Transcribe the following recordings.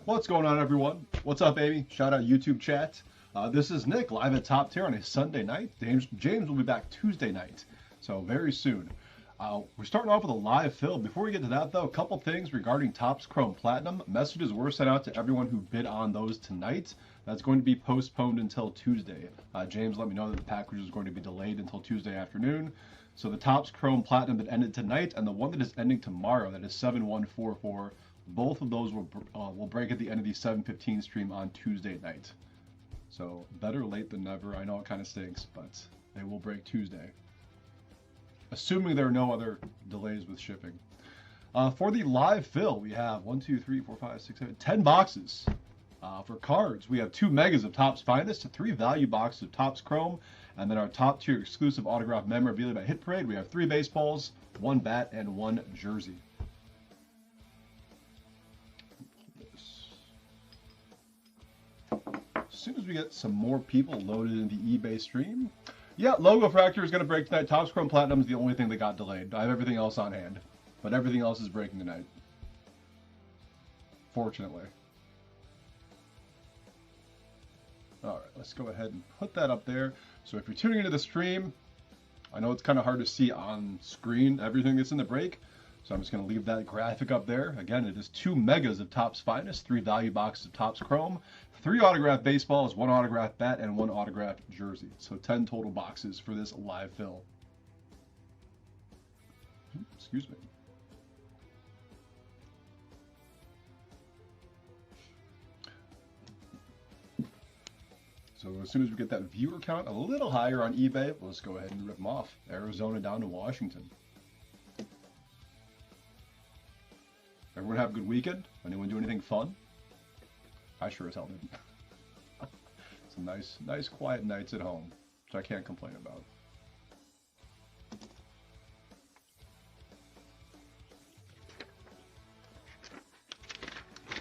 What's going on, everyone? What's up, Amy? Shout out YouTube chat. This is Nick, live at Top Tier on a Sunday night. James will be back Tuesday night, so very soon. We're starting off with a live fill. Before we get to that, though, a couple things regarding Topps Chrome Platinum. Messages were sent out to everyone who bid on those tonight. That's going to be postponed until Tuesday. James let me know that the package is going to be delayed until Tuesday afternoon. So the Topps Chrome Platinum that ended tonight and the one that is ending tomorrow, that is 7144, both of those will break at the end of the 7:15 stream on Tuesday night. So better late than never. I know it kind of stinks, but they will break Tuesday, assuming there are no other delays with shipping. For the live fill, we have 1, 2, 3, 4, 5, 6, 7, 10 boxes. For cards, we have 2 megas of Topps Finest, 3 value boxes of Topps Chrome, and then our top tier exclusive autograph memorabilia by Hit Parade. We have 3 baseballs, 1 bat, and 1 jersey. As soon as we get some more people loaded in the eBay stream. Yeah, Logofractor is going to break tonight. Topps Chrome Platinum is the only thing that got delayed. I have everything else on hand, but everything else is breaking tonight, fortunately. All right, let's go ahead and put that up there. So if you're tuning into the stream, I know it's kind of hard to see on screen everything that's in the break, so I'm just going to leave that graphic up there. Again, it is 2 megas of Topps Finest, 3 value boxes of Topps Chrome, 3 autographed baseballs, 1 autographed bat, and 1 autographed jersey. So 10 total boxes for this live fill. Excuse me. So as soon as we get that viewer count a little higher on eBay, let's go ahead and rip them off. Arizona down to Washington. Everyone have a good weekend? Anyone do anything fun? I sure as hell didn't. Some nice quiet nights at home, which I can't complain about.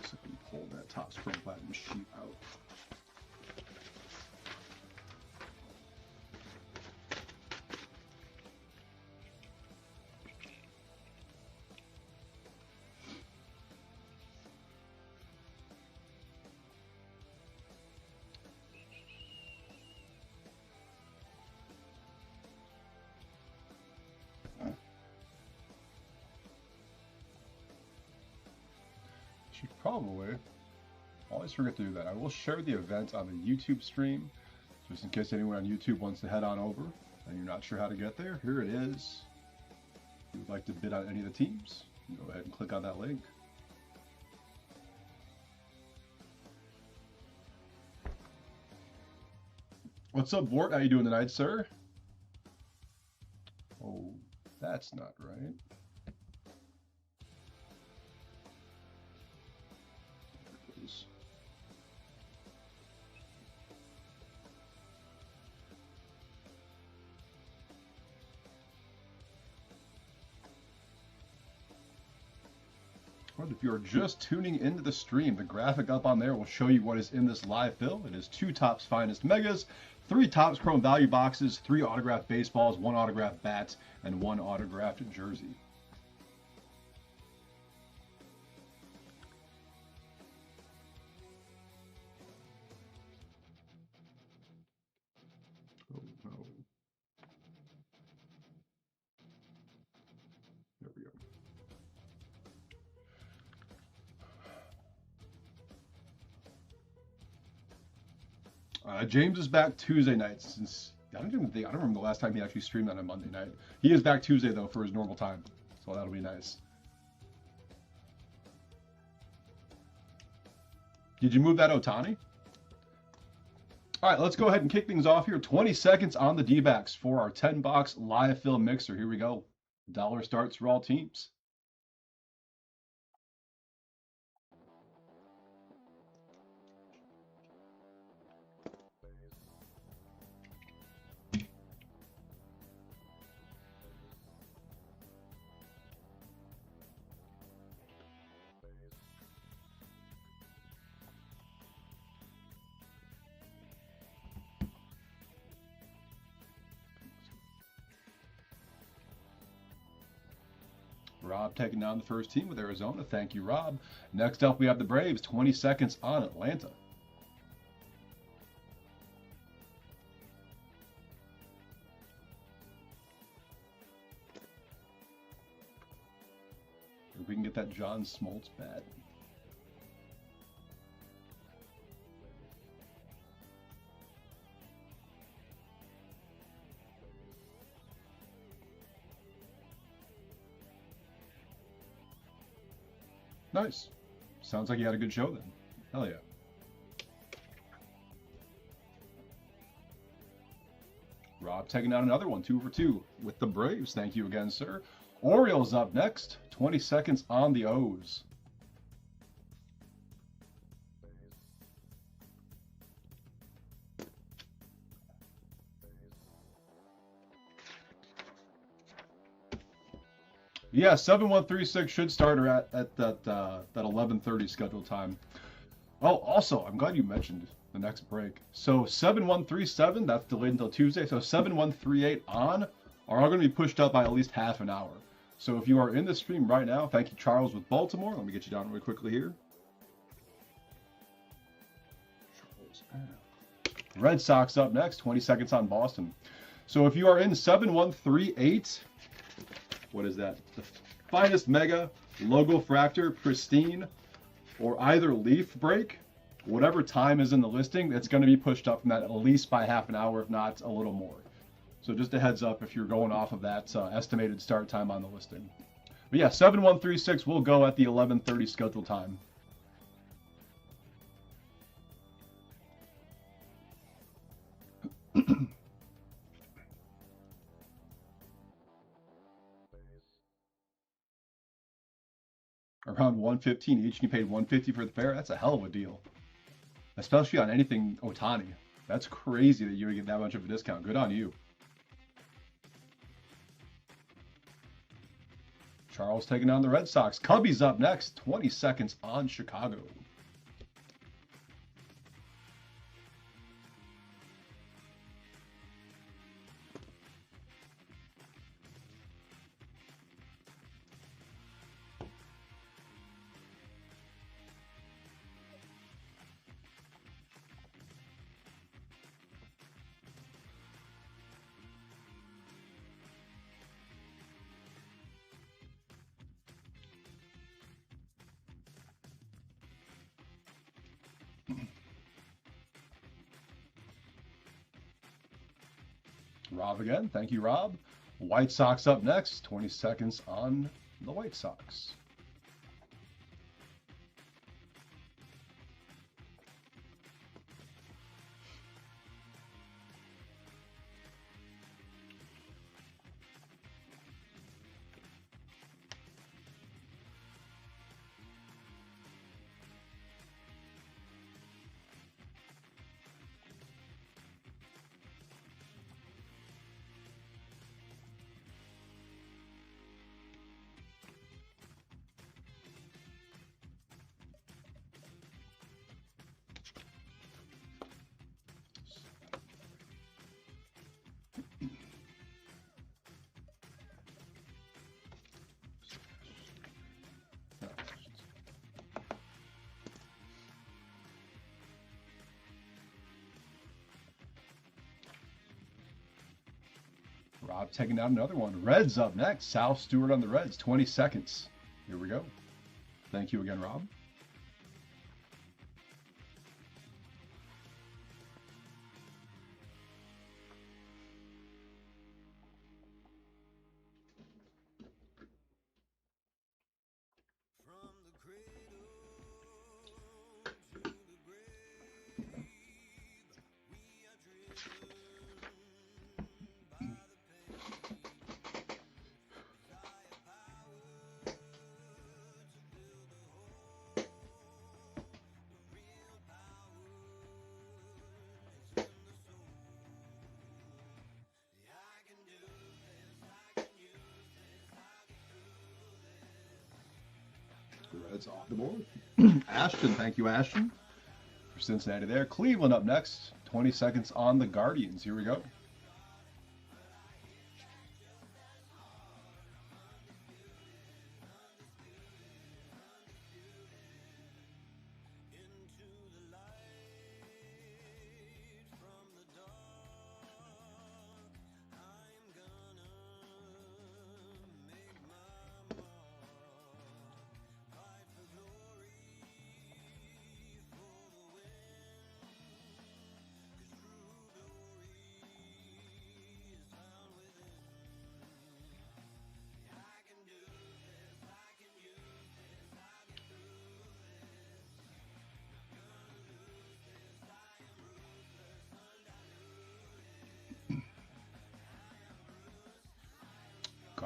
So we pull that Topps Chrome Platinum sheet out. Probably. Always forget to do that. I will share the event on the YouTube stream, just in case anyone on YouTube wants to head on over and you're not sure how to get there. Here it is. If you would like to bid on any of the teams, go ahead and click on that link. What's up, Vort? How you doing tonight, sir? Oh, that's not right. If you're just tuning into the stream, the graphic up on there will show you what is in this live fill. It is 2 Topps Finest Megas, 3 Topps Chrome value boxes, 3 autographed baseballs, 1 autographed bat, and 1 autographed jersey. Oh no. There we go. James is back Tuesday nights. Since I don't remember the last time he actually streamed on a Monday night. He is back Tuesday though for his normal time, so that'll be nice. Did you move that Ohtani? All right, let's go ahead and kick things off here. 20 seconds on the D-backs for our 10-box live fill mixer. Here we go. Dollar starts for all teams. Rob taking down the first team with Arizona. Thank you, Rob. Next up, we have the Braves. 20 seconds on Atlanta. If we can get that John Smoltz bat. Nice. Sounds like you had a good show then. Hell yeah. Rob taking down another one, 2 for 2 with the Braves. Thank you again, sir. Orioles up next. 20 seconds on the O's. Yeah, 7136 should start at that 11:30 scheduled time. Oh, also, I'm glad you mentioned the next break. So 7137, that's delayed until Tuesday. So 7138 on are all going to be pushed up by at least half an hour. So if you are in the stream right now, thank you, Charles, with Baltimore. Let me get you down really quickly here. Red Sox up next, 20 seconds on Boston. So if you are in 7138, what is that? The finest mega, Logofractor, Pristine, or either leaf break, whatever time is in the listing, it's going to be pushed up from that at least by half an hour, if not a little more. So just a heads up if you're going off of that estimated start time on the listing. But yeah, 7136 will go at the 11:30 scheduled time. Around 115 each, and you paid 150 for the pair. That's a hell of a deal, especially on anything Ohtani. That's crazy that you would get that much of a discount. Good on you. Charles taking down the Red Sox. Cubbies up next. 20 seconds on Chicago. Rob again. Thank you, Rob. White Sox up next. 20 seconds on the White Sox. Rob taking down another one. Reds up next. Sal Stewart on the Reds. 20 seconds. Here we go. Thank you again, Rob. Reds off the board. Ashton, thank you, Ashton, for Cincinnati there. Cleveland up next. 20 seconds on the Guardians. Here we go.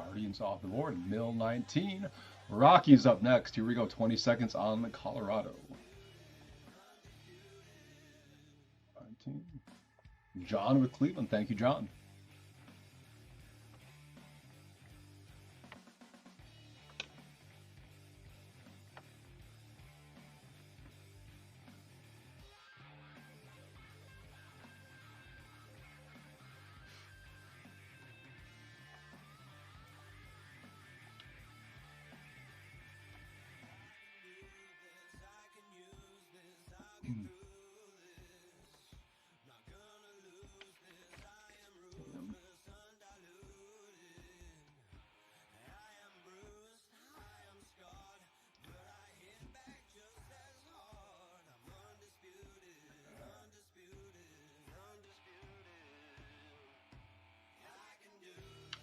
Guardians off the board. Mill 19. Rockies up next. Here we go. 20 seconds on the Colorado. 19. John with Cleveland. Thank you, John.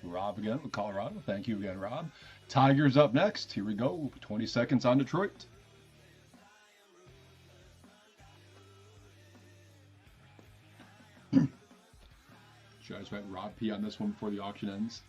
Rob again with Colorado. Thank you again, Rob. Tigers up next. Here we go. 20 seconds on Detroit. Should I just write Rob P on this one before the auction ends?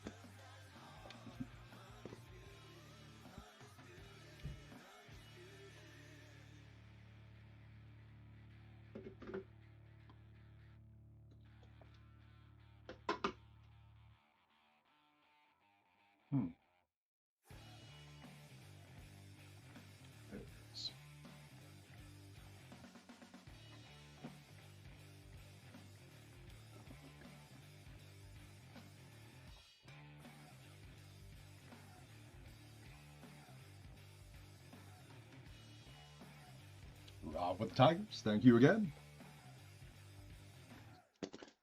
Rob with the Tigers. Thank you again.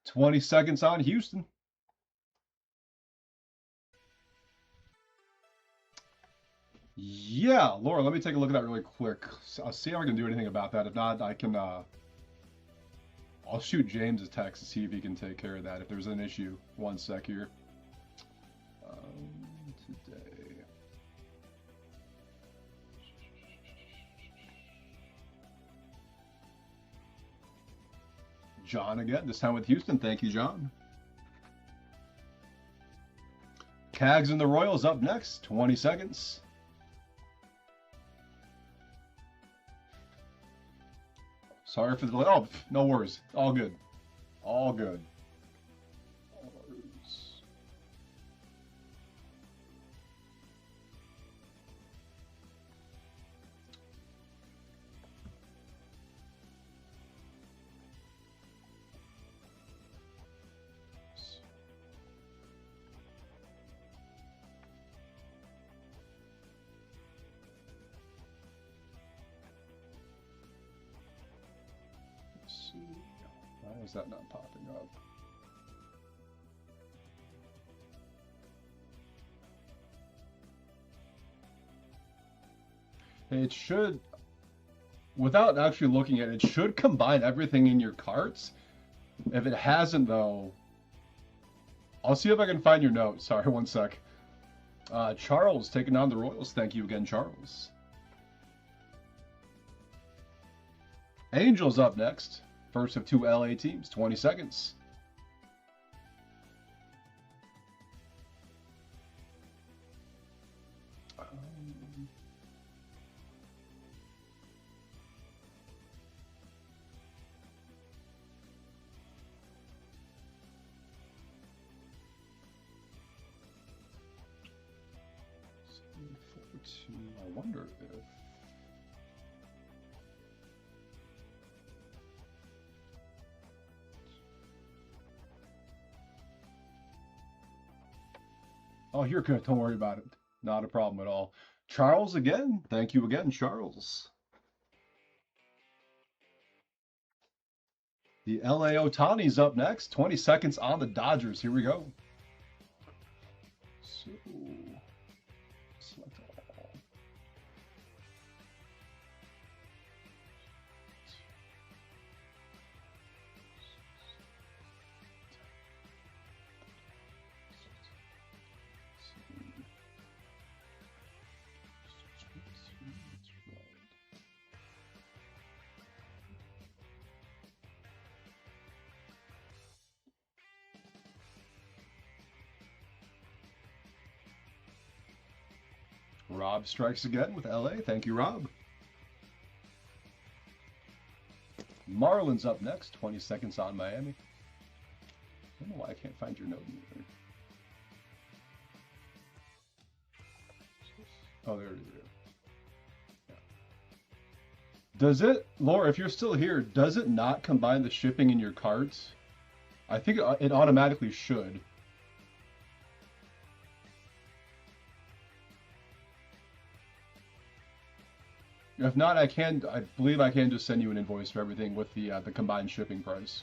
20 seconds on Houston. Yeah, Laura, let me take a look at that really quick. I'll see if I can do anything about that. If not, I can, I'll shoot James a text to see if he can take care of that if there's an issue. One sec here. Today. John again, this time with Houston. Thank you, John. Cags and the Royals up next. 20 seconds. Sorry for the delay. Oh, no worries. All good. All good. Why is that not popping up? It should, without actually looking at it, it should combine everything in your carts. If it hasn't, though, I'll see if I can find your note. Sorry, one sec. Charles taking on the Royals. Thank you again, Charles. Angels up next. First of two LA teams, 20 seconds. I wonder if... Oh, you're good. Don't worry about it. Not a problem at all. Charles again. Thank you again, Charles. The LA Ohtani's up next. 20 seconds on the Dodgers. Here we go. So, select all. Rob strikes again with LA. Thank you, Rob. Marlins up next. 20 seconds on Miami. I don't know why I can't find your note either. Oh, there it is. Yeah. Does it, Laura, if you're still here, does it not combine the shipping in your carts? I think it automatically should. If not, I believe I can just send you an invoice for everything with the combined shipping price.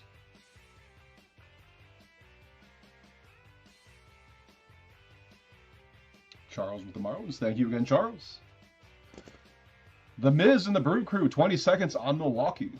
Charles with the Marlins. Thank you again, Charles. The Miz and the Brew Crew, 20 seconds on Milwaukee.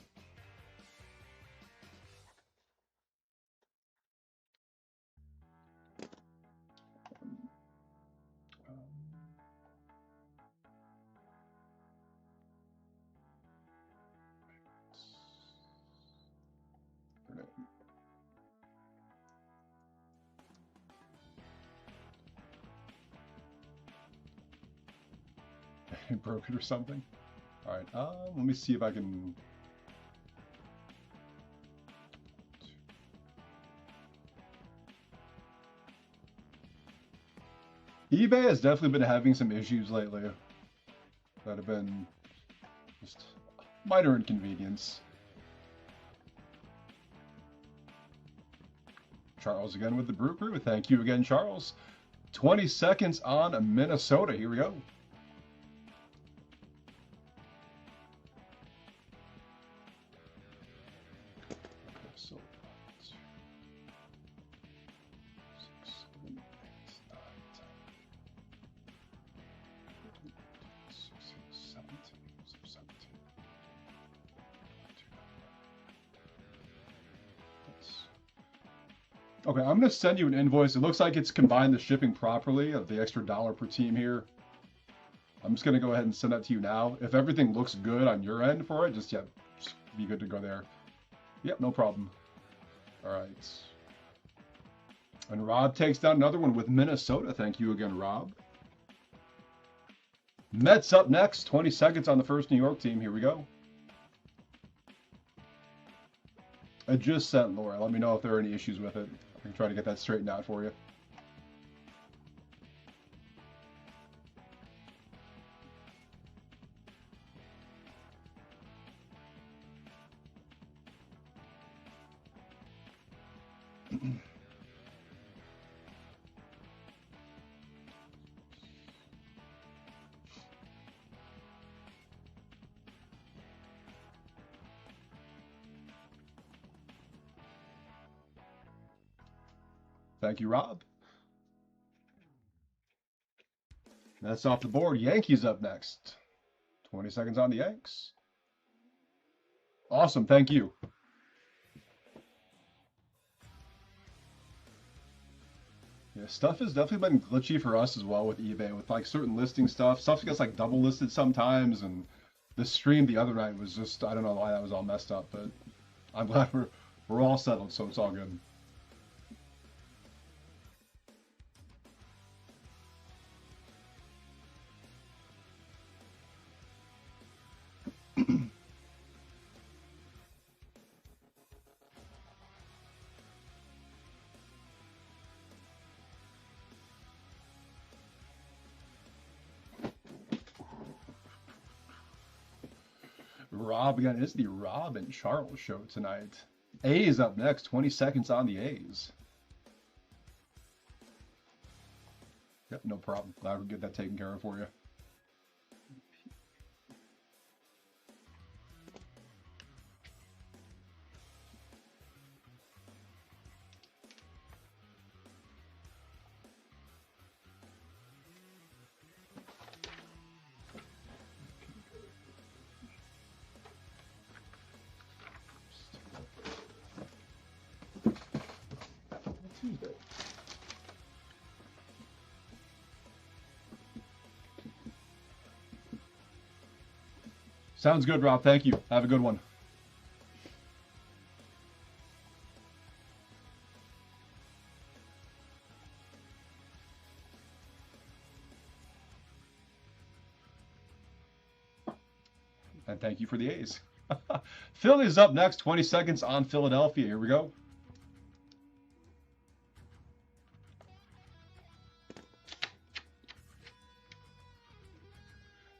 Broke it or something. All right, let me see if I can. eBay has definitely been having some issues lately that have been just minor inconvenience. Charles again with the Brew Crew. Thank you again, Charles. 20 seconds on Minnesota. Here we go. Okay, I'm going to send you an invoice. It looks like it's combined the shipping properly of the extra $1 per team here. I'm just going to go ahead and send that to you now. If everything looks good on your end for it, just be good to go there. Yep, no problem. All right. And Rob takes down another one with Minnesota. Thank you again, Rob. Mets up next. 20 seconds on the first New York team. Here we go. I just sent Laura. Let me know if there are any issues with it. I can try to get that straightened out for you. Thank you, Rob. That's off the board. Yankees up next. 20 seconds on the Yanks. Awesome. Thank you. Yeah, stuff has definitely been glitchy for us as well with eBay, with like certain listing stuff. Stuff gets like double listed sometimes, and the stream the other night was just, I don't know why that was all messed up, but I'm glad we're all settled, so it's all good. Rob again. It's the Rob and Charles show tonight. A's up next. 20 seconds on the A's. Yep, no problem. Glad we get that taken care of for you. Sounds good, Rob. Thank you. Have a good one. And thank you for the A's. Phillies up next, 20 seconds on Philadelphia. Here we go.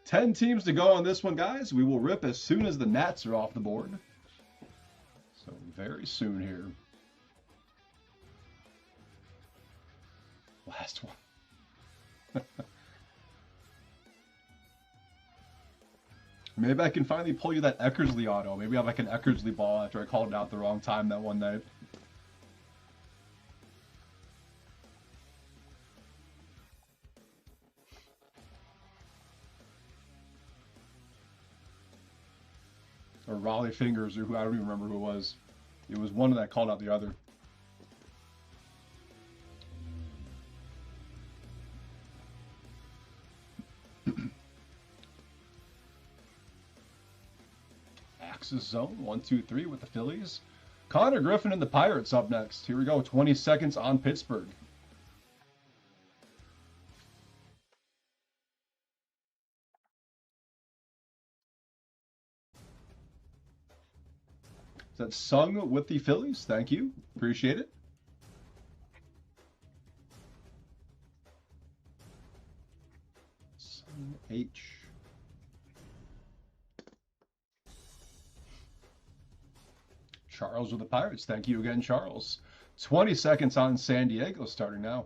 Ten teams to go on this one, guys. We will rip as soon as the Nats are off the board. So very soon here. Last one. Maybe I can finally pull you that Eckersley auto. Maybe I have like an Eckersley ball after I called it out the wrong time that one night. Or Raleigh Fingers, or who, I don't even remember who it was. It was one that called out the other. Axis Zone, 1, 2, 3 with the Phillies. Connor Griffin and the Pirates up next. Here we go, 20 seconds on Pittsburgh. Is that Sung with the Phillies? Thank you. Appreciate it. Sung H. Charles with the Pirates. Thank you again, Charles. 20 seconds on San Diego starting now.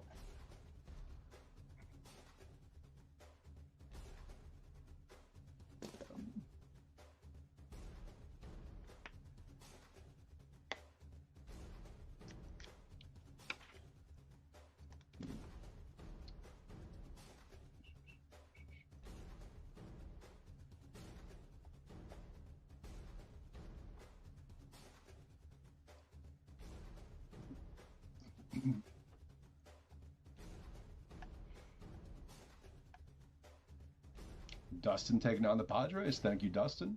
Dustin taking on the Padres. Thank you, Dustin.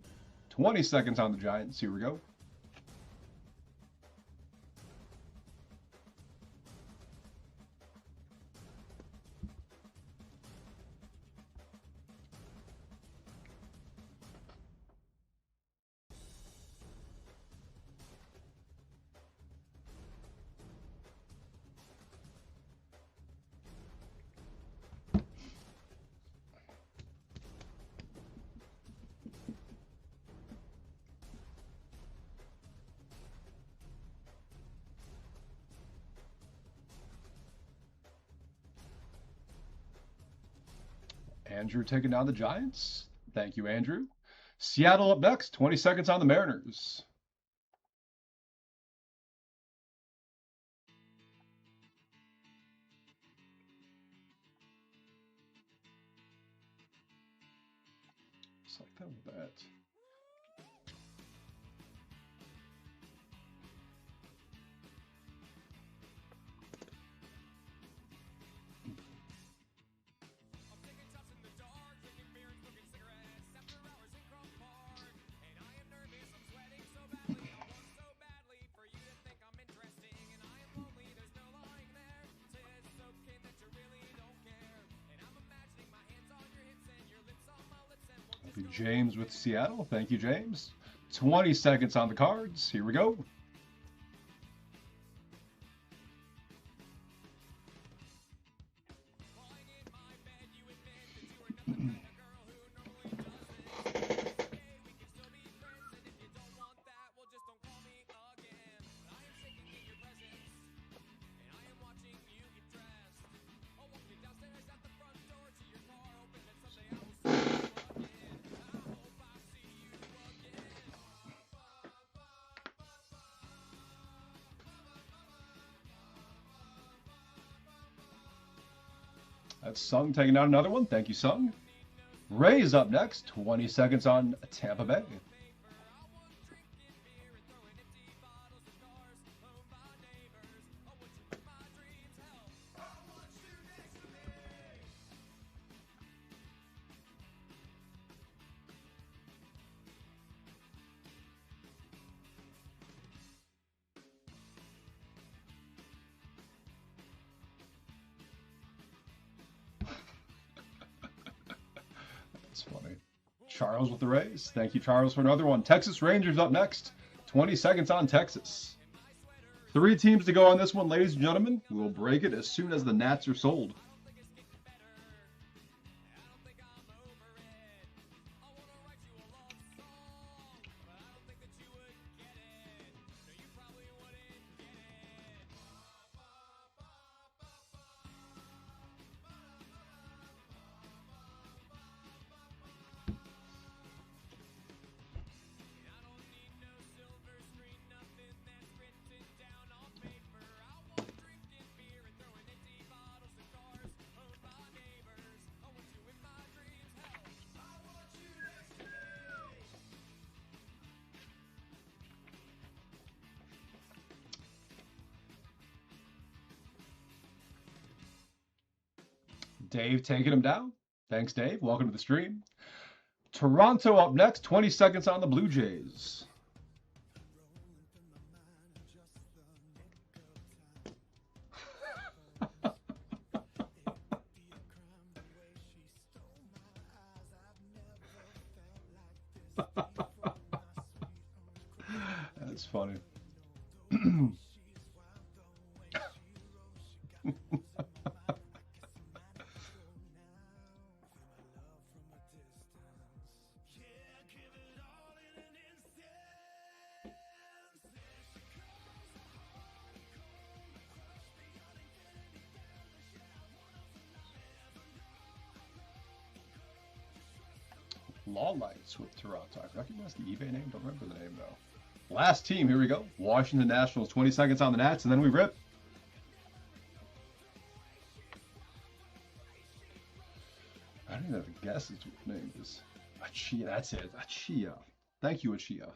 20 seconds on the Giants. Here we go. Andrew taking down the Giants. Thank you, Andrew. Seattle up next. 20 seconds on the Mariners. Just like that with that. James with Seattle. Thank you, James. 20 seconds on the cards. Here we go. That's Sung taking out another one. Thank you, Sung. Ray's up next. 20 seconds on Tampa Bay. Charles with the Rays. Thank you, Charles, for another one. Texas Rangers up next. 20 seconds on Texas. 3 teams to go on this one, ladies and gentlemen. We will break it as soon as the Nats are sold. Dave taking him down. Thanks, Dave. Welcome to the stream. Toronto up next. 20 seconds on the Blue Jays. That's funny. Law Lights with Toronto. I recognize the eBay name. Don't remember the name, though. Last team. Here we go. Washington Nationals. 20 seconds on the Nats, and then we rip. I don't even have a guess as to what the name is. Achia. That's it. Achia. Thank you, Achia.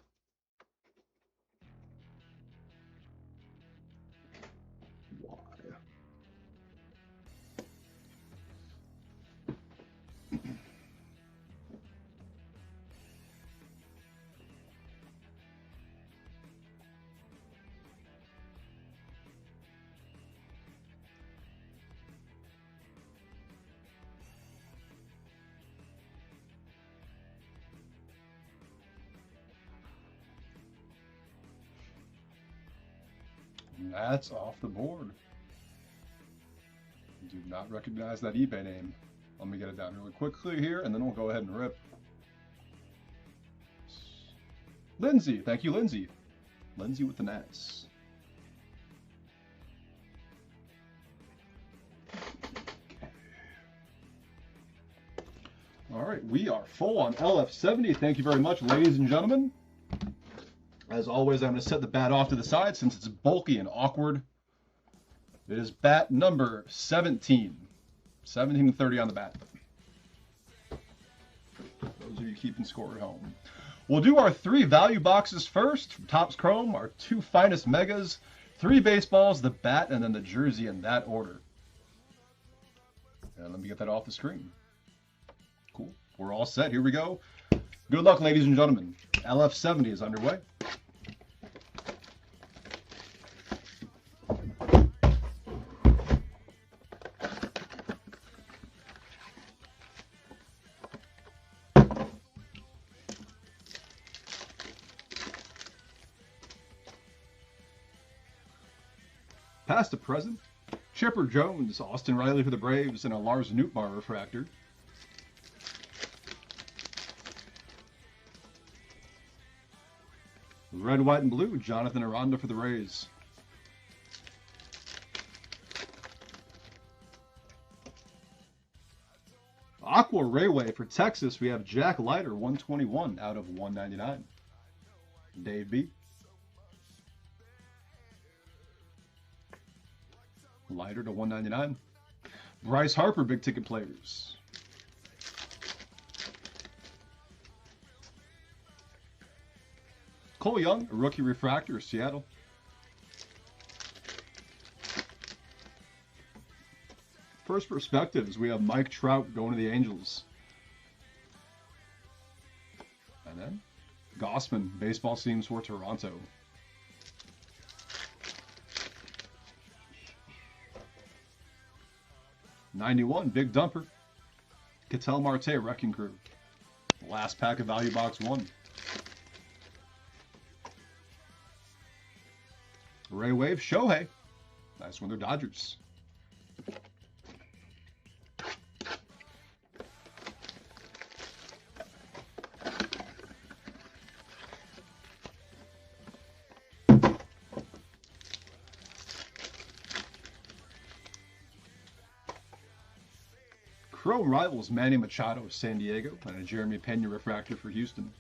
Why? That's off the board. Do not recognize that eBay name. Let me get it down really quickly here, and then we'll go ahead and rip. Lindsay. Thank you, Lindsay. Lindsay with the Nats. All right, we are full on LF70. Thank you very much, ladies and gentlemen. As always, I'm going to set the bat off to the side since it's bulky and awkward. It is bat number 17. 17-30 on the bat. Those of you keeping score at home. We'll do our 3 value boxes first. From Topps Chrome, our 2 finest megas, 3 baseballs, the bat, and then the jersey in that order. And let me get that off the screen. Cool. We're all set. Here we go. Good luck, ladies and gentlemen. LF70 is underway. Past to present, Chipper Jones, Austin Riley for the Braves, and a Lars Nootbaar refractor. Red, white, and blue, Jonathan Aranda for the Rays. Aqua Rayway for Texas, we have Jack Leiter, 121 out of 199. Dave B. Leiter to 199. Bryce Harper, big ticket players. Cole Young, a rookie refractor, Seattle. First perspectives, we have Mike Trout going to the Angels. And then Gossman, baseball seams for Toronto. '91, Big Dumper. Ketel Marte, Wrecking Crew. Last pack of Value Box 1. Ray Wave, Shohei. Nice one, they're Dodgers. Chrome Rivals, Manny Machado, San Diego, and a Jeremy Pena refractor for Houston.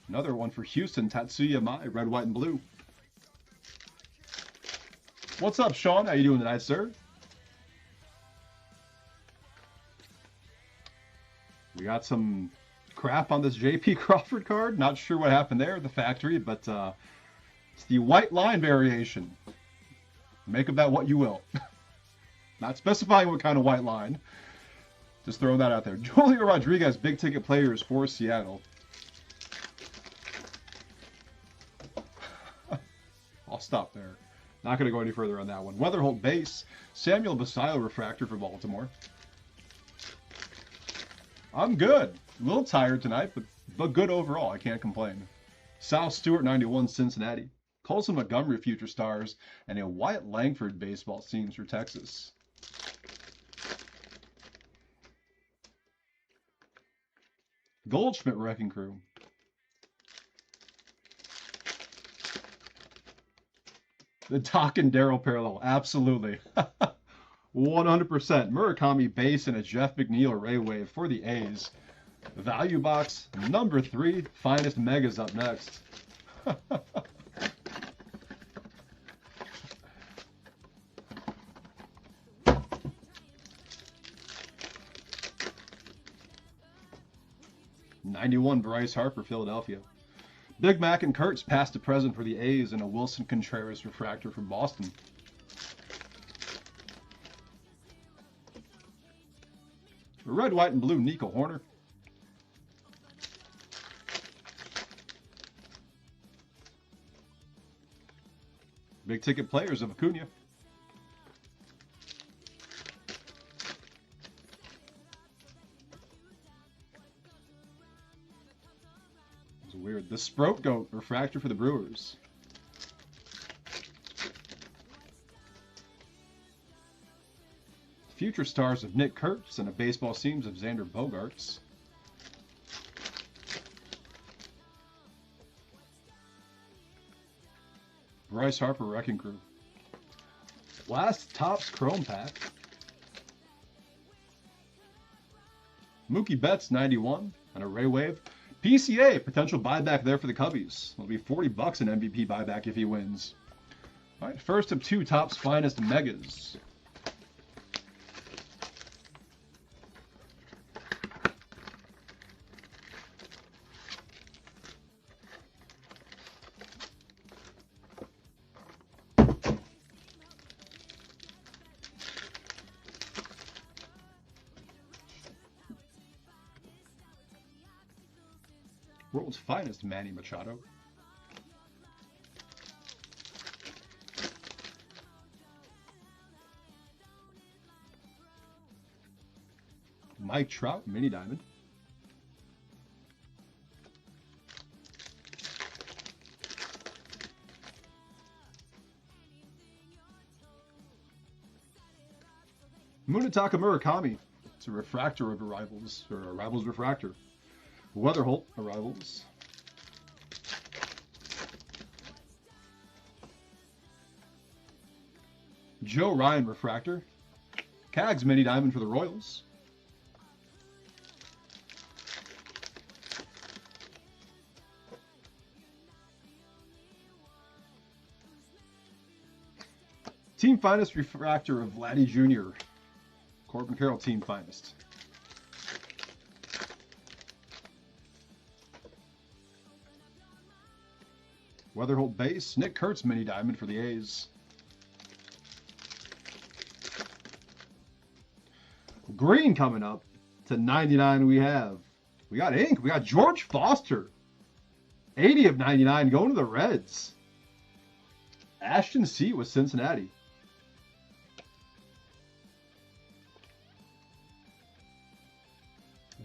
Another one for Houston, Tatsuya Mai, red, white, and blue. What's up, Sean? How you doing tonight, sir? We got some crap on this JP Crawford card. Not sure what happened there at the factory, but it's the white line variation. Make of that what you will. Not specifying what kind of white line. Just throwing that out there. Julio Rodriguez, big ticket players for Seattle. I'll stop there. Not going to go any further on that one. Weatherholt base, Samuel Basayo refractor for Baltimore. I'm good. A little tired tonight, but good overall. I can't complain. Sal Stewart, 91, Cincinnati. Colson Montgomery, Future Stars, and a Wyatt Langford baseball seams for Texas. Goldschmidt Wrecking Crew. The Doc and Darryl parallel, absolutely. 100%. Murakami base and a Jeff McNeil Ray Wave for the A's. Value box number 3, finest megas up next. '91 Bryce Harper, Philadelphia. Big Mac and Kurtz past to present for the A's and a Wilson Contreras refractor from Boston. Red, white, and blue, Nico Horner. Big ticket players of Acuna. It's weird. The Sprout Goat refractor for the Brewers. Future Stars of Nick Kurtz and a baseball seams of Xander Bogaerts. Bryce Harper Wrecking Crew. Last Topps Chrome pack. Mookie Betts 91 and a Ray Wave. PCA, potential buyback there for the Cubbies. It'll be $40 an MVP buyback if he wins. All right, first of 2 Topps finest megas. World's finest Manny Machado. Mike Trout, Mini Diamond. Munetaka Murakami. It's a refractor of Arrivals, or Arrivals refractor. Weatherholt Arrivals. Joe Ryan refractor. Cags Mini Diamond for the Royals. Team Finest refractor of Vladdy Jr. Corbin Carroll Team Finest. Weatherholt base, Nick Kurtz Mini Diamond for the A's. Green coming up to 99 we got ink. We got George Foster. 80 of 99 going to the Reds. Ashton C with Cincinnati.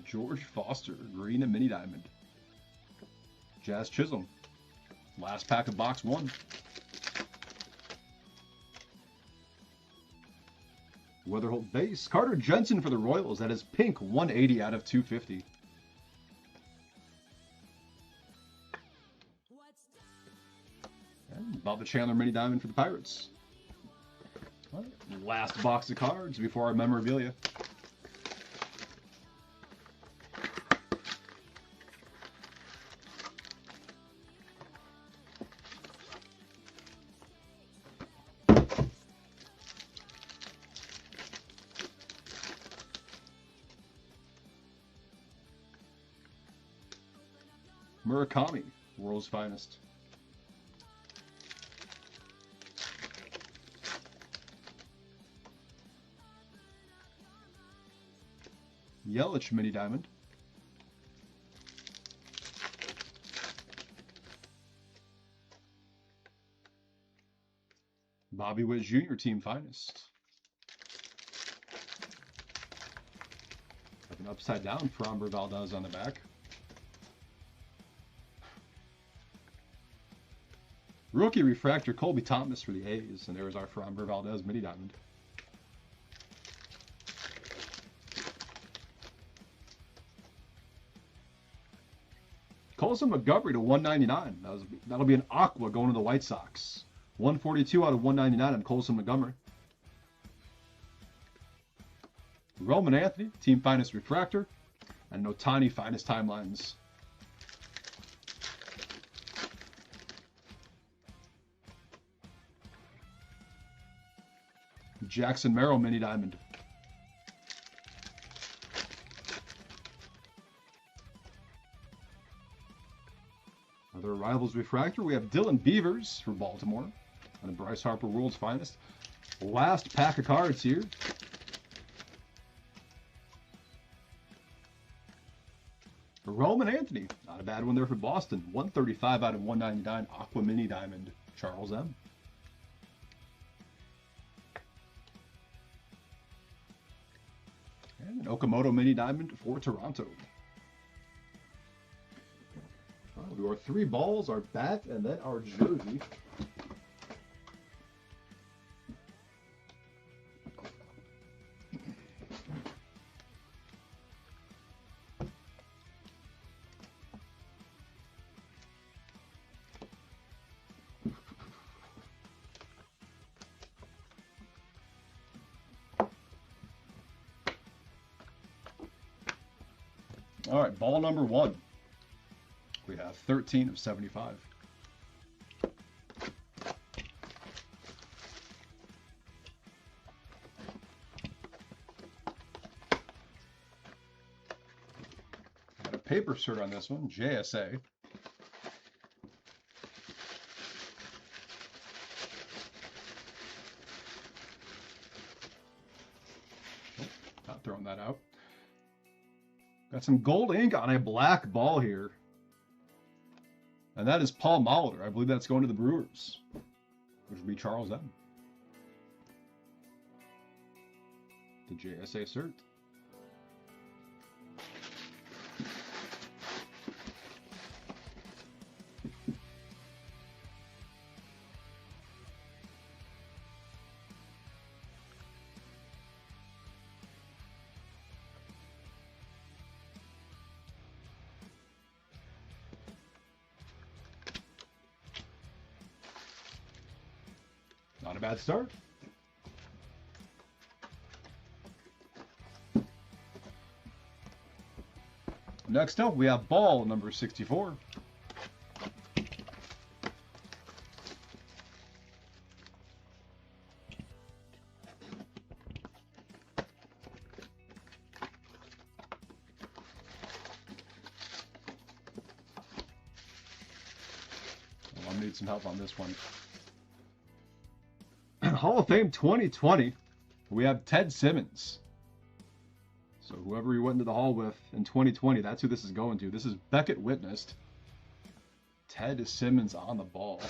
George Foster, green and mini diamond. Jazz Chisholm. Last pack of box 1. Weatherholt base. Carter Jensen for the Royals. That is pink 180 out of 250. And Bubba Chandler mini diamond for the Pirates. All right, last box of cards before our memorabilia. Murakami, world's finest. Yelich mini diamond. Bobby Witt Jr. team finest. Have an upside down Framber Valdez on the back. Rookie refractor Colby Thomas for the A's, and there's our Framber Valdez mini diamond. Colson Montgomery to 199. That'll be an aqua going to the White Sox. 142 out of 199 on Colson Montgomery. Roman Anthony, team finest refractor, and Otani finest timelines. Jackson Merrill mini diamond. Other rivals refractor, we have Dylan Beavers for Baltimore, and Bryce Harper world's finest. Last pack of cards here. Roman Anthony, not a bad one there for Boston. 135 out of 199 aqua mini diamond, Charles M. And an Okamoto mini diamond for Toronto. We'll do our 3 balls, our bat, and then our jersey. All right, ball number 1. We have 13 of 75. Got a paper cert on this one, JSA. Oh, not throwing that out. Got some gold ink on a black ball here. And that is Paul Molitor. I believe that's going to the Brewers, which would be Charles M. The JSA cert. Not a bad start. Next up, we have ball number 64. I'll need some help on this one. Hall of Fame 2020, we have Ted Simmons. So whoever you went into the Hall with in 2020, that's who this is going to. This is Beckett witnessed. Ted Simmons on the ball.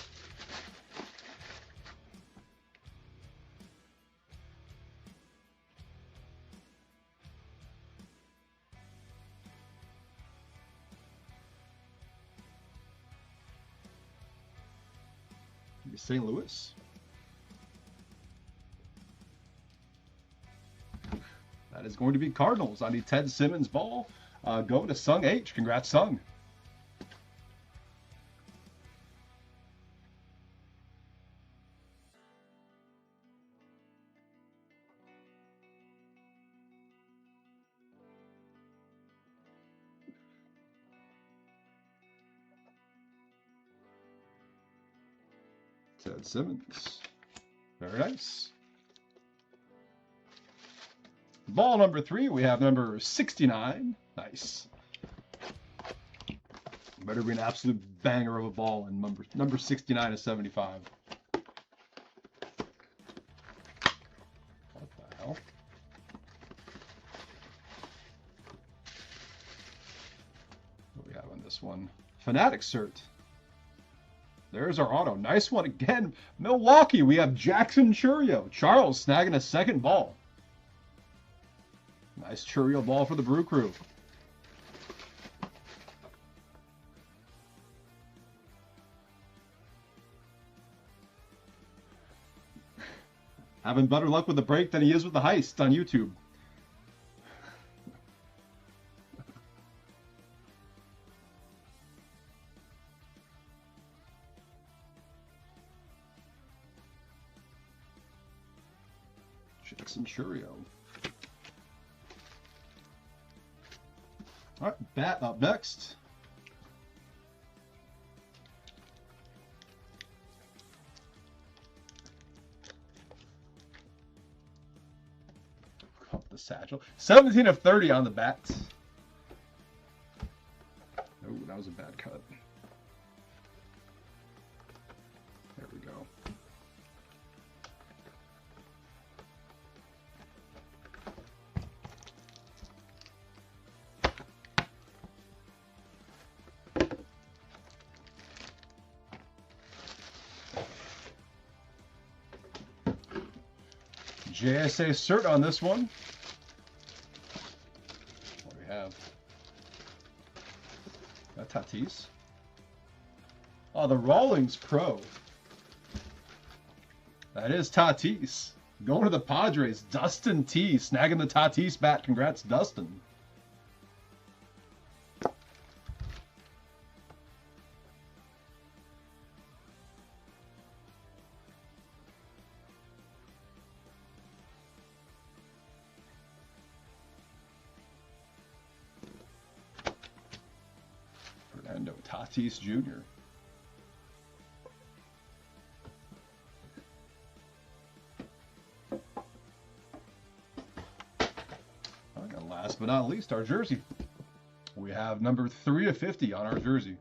St. Louis. That is going to be Cardinals on the Ted Simmons ball. Go to Sung H. Congrats, Sung. Ted Simmons. Very nice. Ball number 3, we have number 69. Nice. Better be an absolute banger of a ball in number 69 to 75. What the hell? What do we have on this one? Fanatic cert. There's our auto. Nice one again. Milwaukee, we have Jackson Chourio. Charles snagging a second ball. Nice Chourio ball for the Brew Crew. Having better luck with the break than he is with the heist on YouTube. Jackson Chourio. All right, bat up next. Up the satchel. 17 of 30 on the bat. Oh, that was a bad cut. There we go. JSA cert on this one. What do we have? Tatis. Oh, the Rawlings Pro. That is Tatis. Going to the Padres. Dustin T. Snagging the Tatis bat. Congrats, Dustin. Fernando Tatis Jr. And last but not least, our jersey. We have number 3 of 50 on our jersey.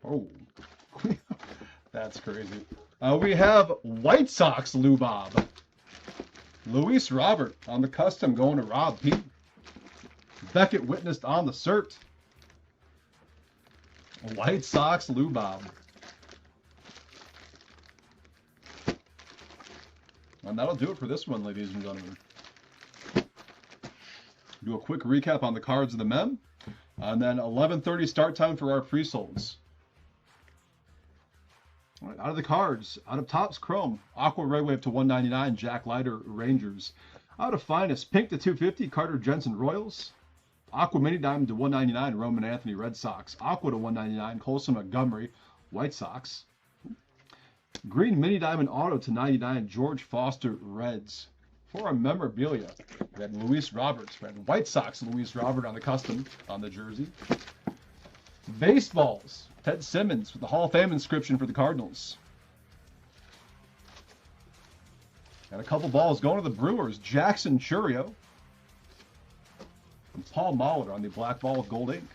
Oh, that's crazy. We have White Sox Lou Bob. Luis Robert on the custom going to Rob P. Beckett witnessed on the cert. White Sox Lou Bob. And that'll do it for this one, ladies and gentlemen. Do a quick recap on the cards of the mem. And then 11:30 start time for our pre-solds. All right, out of the cards, out of Topps Chrome, Aqua Red Wave to 199, Jack Leiter, Rangers. Out of Finest, Pink to 250, Carter Jensen, Royals. Aqua Mini Diamond to 199, Roman Anthony, Red Sox. Aqua to 199, Colson Montgomery, White Sox. Green Mini Diamond Auto to 99, George Foster, Reds. For our memorabilia, we had Luis Roberts, we had White Sox Luis Robert on the custom, on the jersey. Baseballs, Ted Simmons with the Hall of Fame inscription for the Cardinals. And a couple balls going to the Brewers, Jackson Chourio. And Paul Molitor on the black ball with gold ink.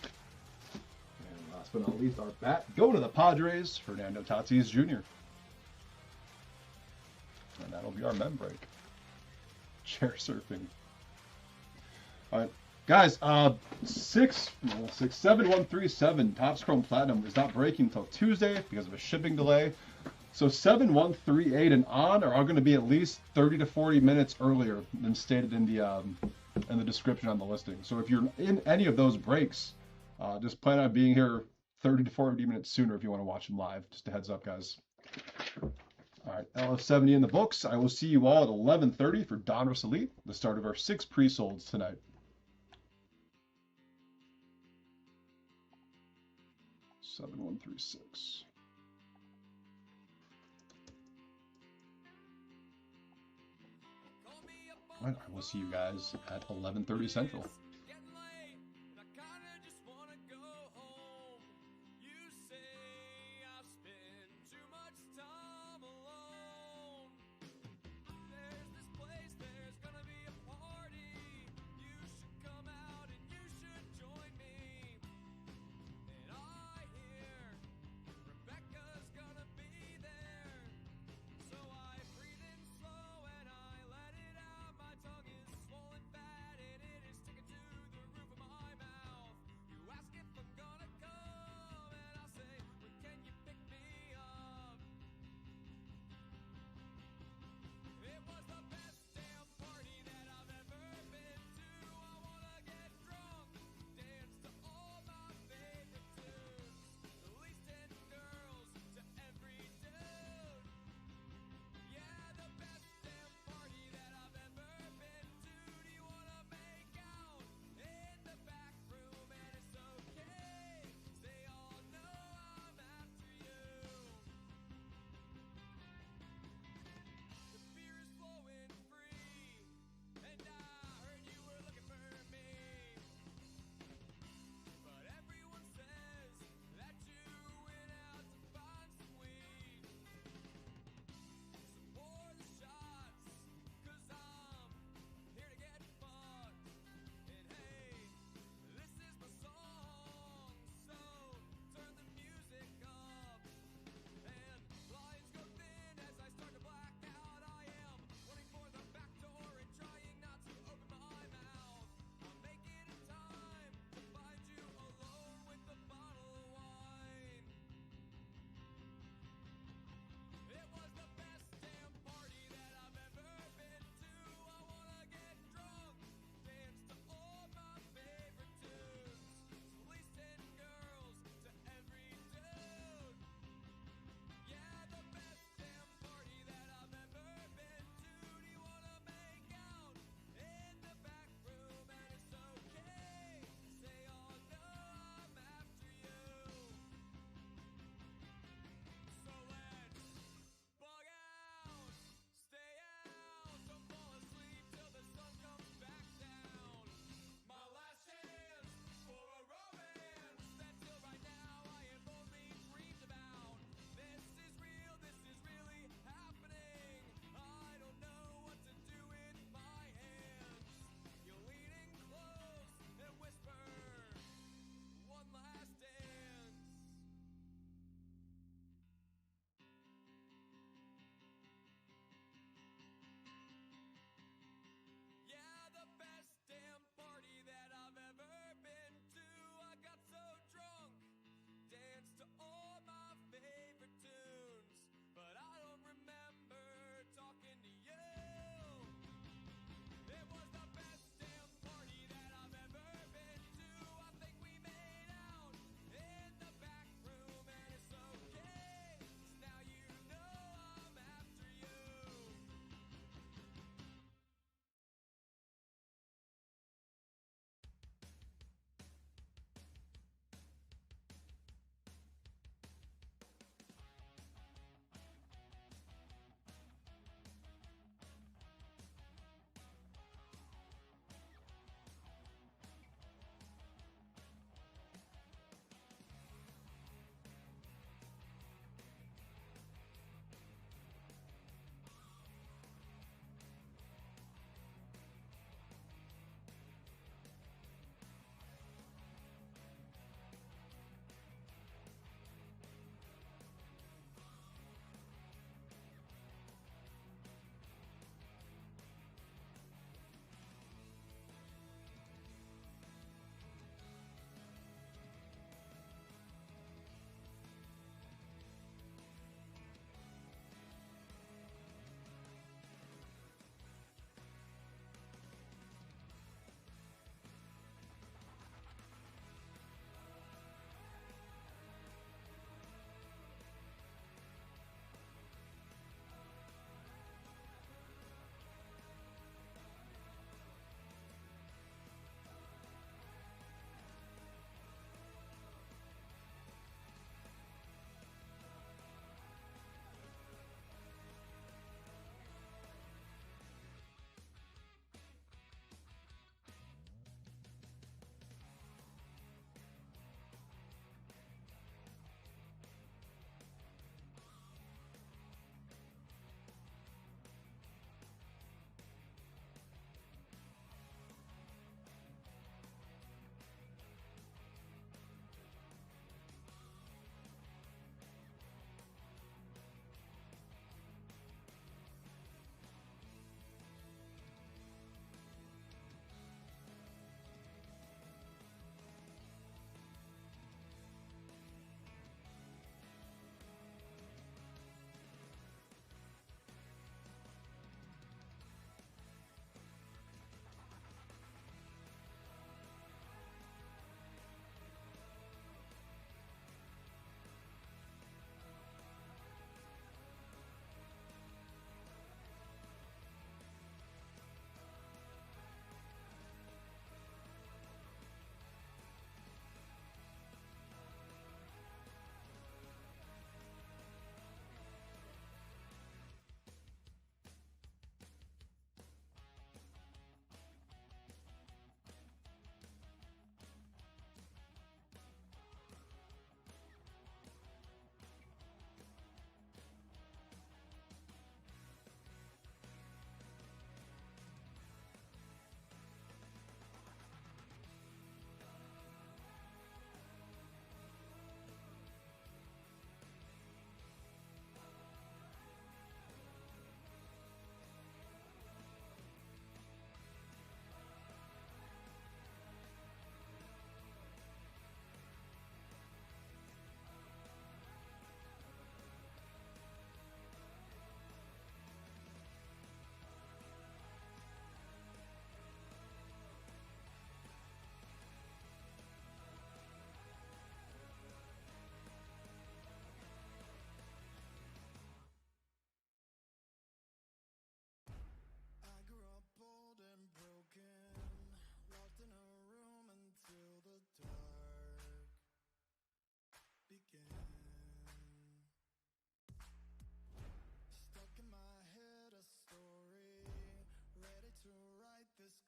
And last but not least, our bat go to the Padres, Fernando Tatis Jr. And that'll be our mem break. Chair surfing. All right. Guys, 7137 Topps Chrome Platinum is not breaking until Tuesday because of a shipping delay. So 7138 and on are all going to be at least 30 to 40 minutes earlier than stated in the description on the listing. So if you're in any of those breaks, just plan on being here 30 to 40 minutes sooner if you want to watch them live. Just a heads up, guys. All right, LF70 in the books. I will see you all at 11:30 for DONRUSS Elite, the start of our 6 pre-solds tonight. 7136. All right, I will see you guys at 11:30 Central.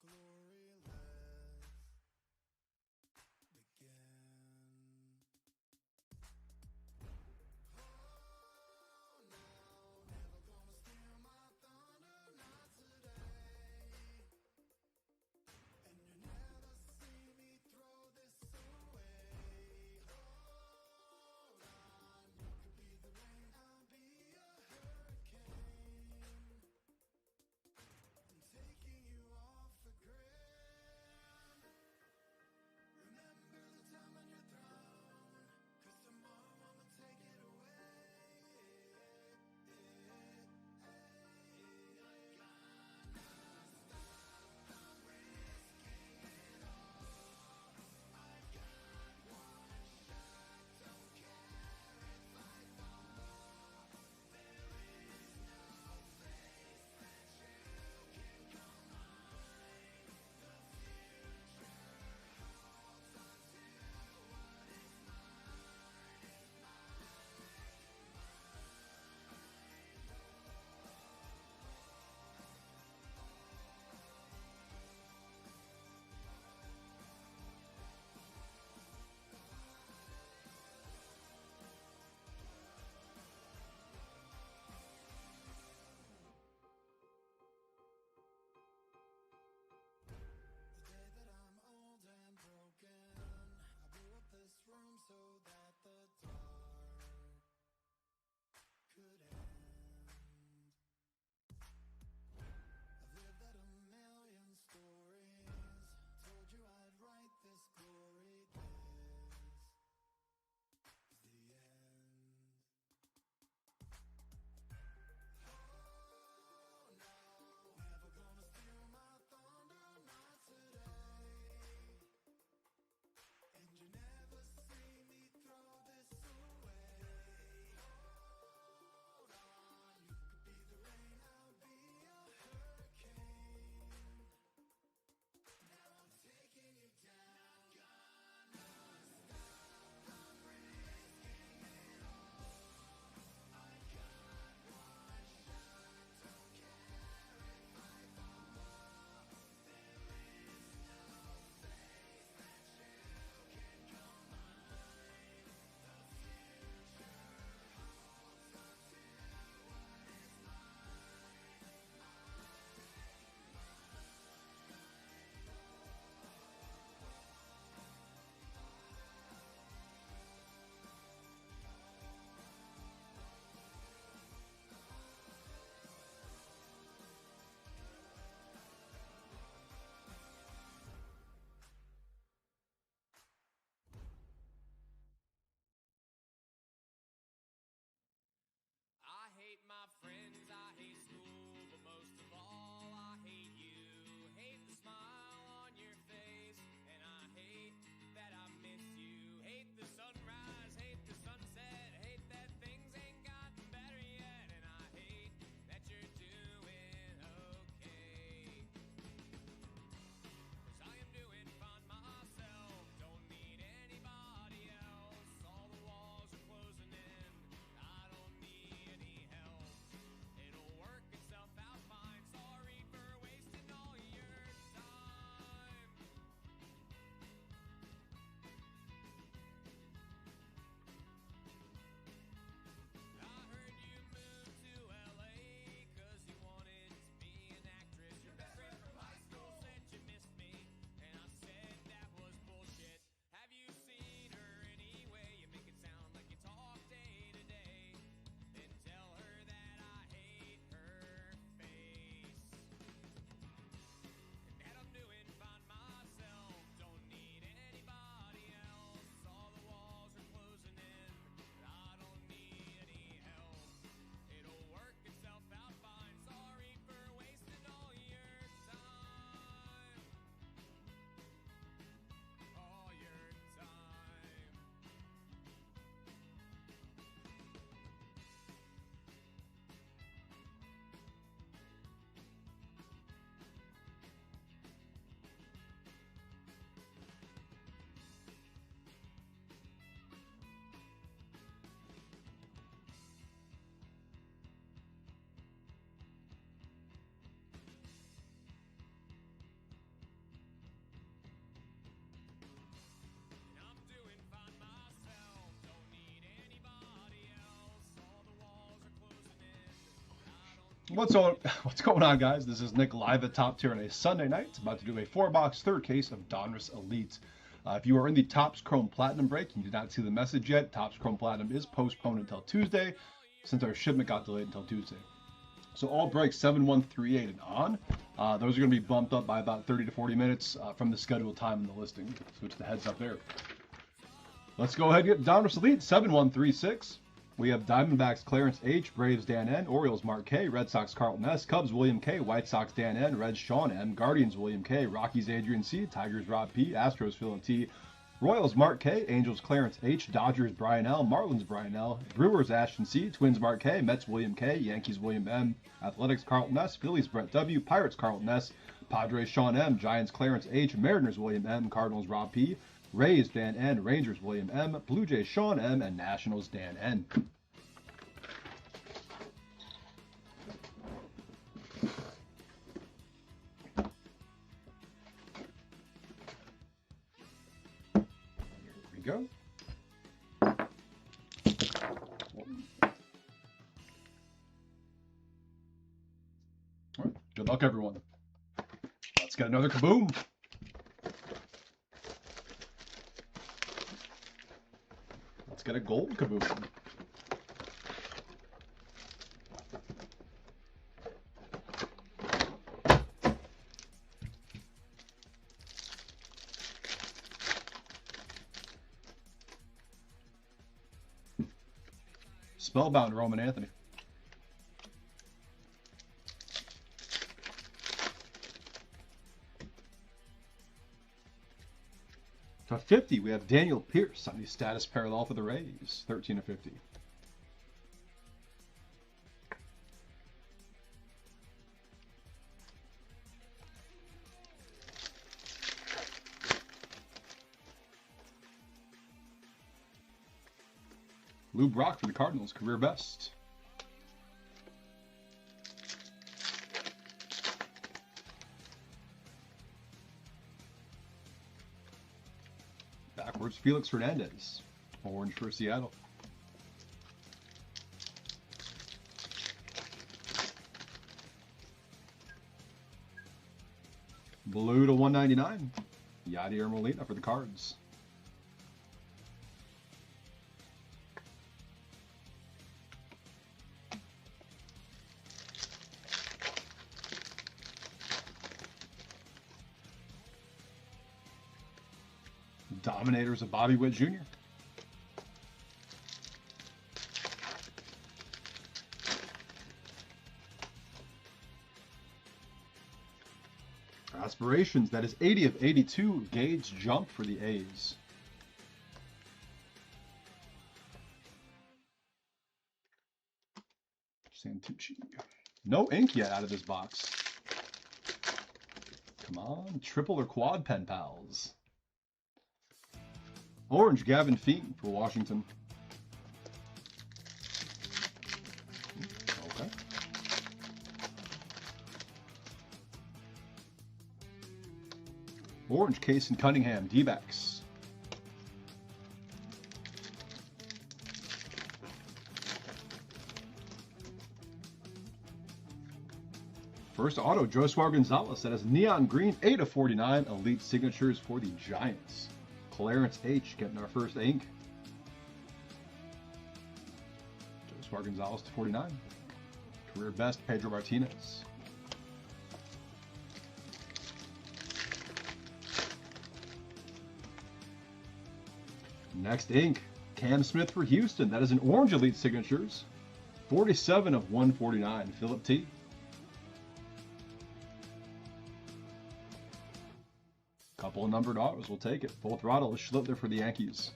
glory, let's begin. Oh no, never gonna steal my thunder, not today. And you never see me throw this away. Hold on, you could be the rain, I'll be a hurricane. I'm taking you off the grid. What's going on, guys? This is Nick live at Top Tier on a Sunday night. About to do a 4-box third case of Donruss Elite. If you are in the Topps Chrome Platinum break and you did not see the message yet, Topps Chrome Platinum is postponed until Tuesday since our shipment got delayed until Tuesday. So all breaks 7138 and on, those are going to be bumped up by about 30 to 40 minutes from the scheduled time in the listing. So it's the heads up there. Let's go ahead and get Donruss Elite 7136. We have Diamondbacks Clarence H, Braves Dan N, Orioles Mark K, Red Sox Carlton S, Cubs William K, White Sox Dan N, Reds Sean M, Guardians William K, Rockies Adrian C, Tigers Rob P, Astros Phil T, Royals Mark K, Angels Clarence H, Dodgers Brian L, Marlins Brian L, Brewers Ashton C, Twins Mark K, Mets William K, Yankees William M, Athletics Carlton S, Phillies Brett W, Pirates Carlton S, Padres Sean M, Giants Clarence H, Mariners William M, Cardinals Rob P, Rays Dan N, Rangers William M, Blue Jays Sean M, and Nationals Dan N. Go. All right. Good luck, everyone. Let's get another kaboom. Let's get a gold kaboom. Spellbound Roman Anthony. To 50, we have Daniel Pierce on the status parallel for the Rays, 13 of 50. Lou Brock for the Cardinals, career best. Backwards, Felix Hernandez, orange for Seattle. Blue to 199, Yadier Molina for the Cards. Dominators of Bobby Witt Jr. Aspirations, that is 80 of 82. Gage Jump for the A's. Santucci. No ink yet out of this box. Come on, triple or quad pen pals. Orange, Gavin Feet for Washington. Okay. Orange, Case and Cunningham, D-backs. First auto, Joshua Gonzalez. That is neon green, 8 of 49. Elite signatures for the Giants. Clarence H getting our first ink. Joshua Gonzalez to 49. Career best, Pedro Martinez. Next ink, Cam Smith for Houston. That is an orange elite signatures. 47 of 149, Philip T. Couple of numbered autos, we'll take it. Full throttle is Schlittler for the Yankees.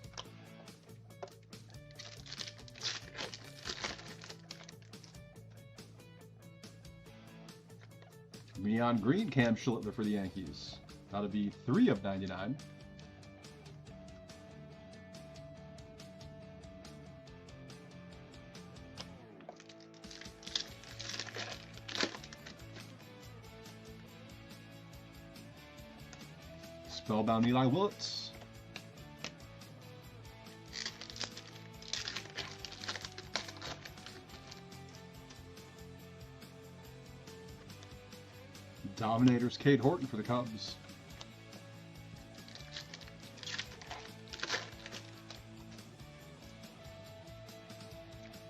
Neon green, Cam Schlittler for the Yankees. That'll be 3 of 99. Spellbound Eli Willits. Dominators, Cade Horton for the Cubs.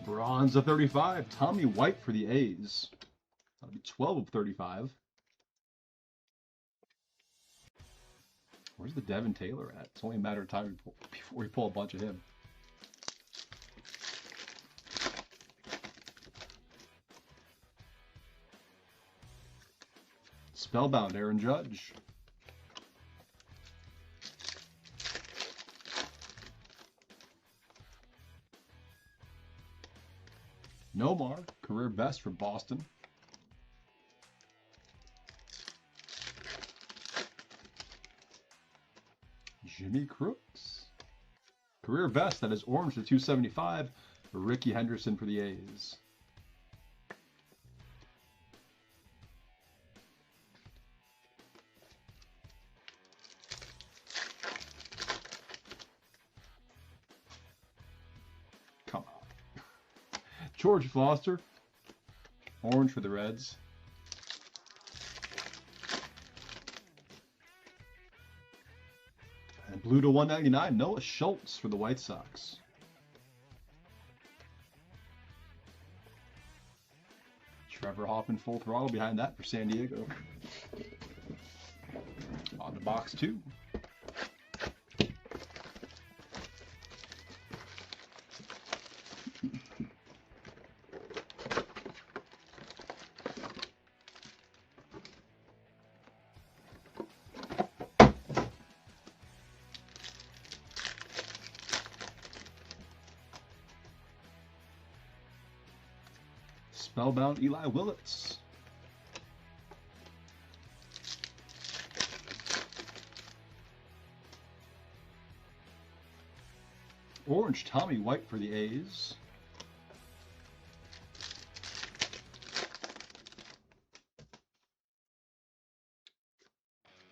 Bronze of 35, Tommy White for the A's. That'll be 12 of 35. Where's the Devin Taylor at? It's only a matter of time before we pull a bunch of him. Spellbound, Aaron Judge. Nomar, career best for Boston. Jimmy Crooks. Career best, that is orange to 275. Ricky Henderson for the A's. Come on. George Foster. Orange for the Reds. And blue to 199, Noah Schultz for the White Sox. Trevor Hoffman full throttle behind that for San Diego. On the box 2. Spellbound, Eli Willits. Orange, Tommy White for the A's.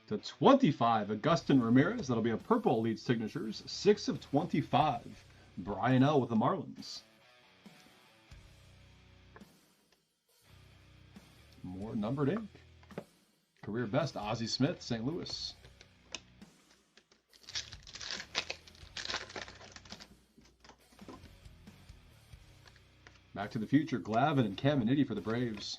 To 25, Augustin Ramirez. That'll be a purple Elite Signatures. 6 of 25. Brian L. with the Marlins. More numbered ink. Career best, Ozzie Smith, St. Louis. Back to the Future, Glavine and Caminiti for the Braves.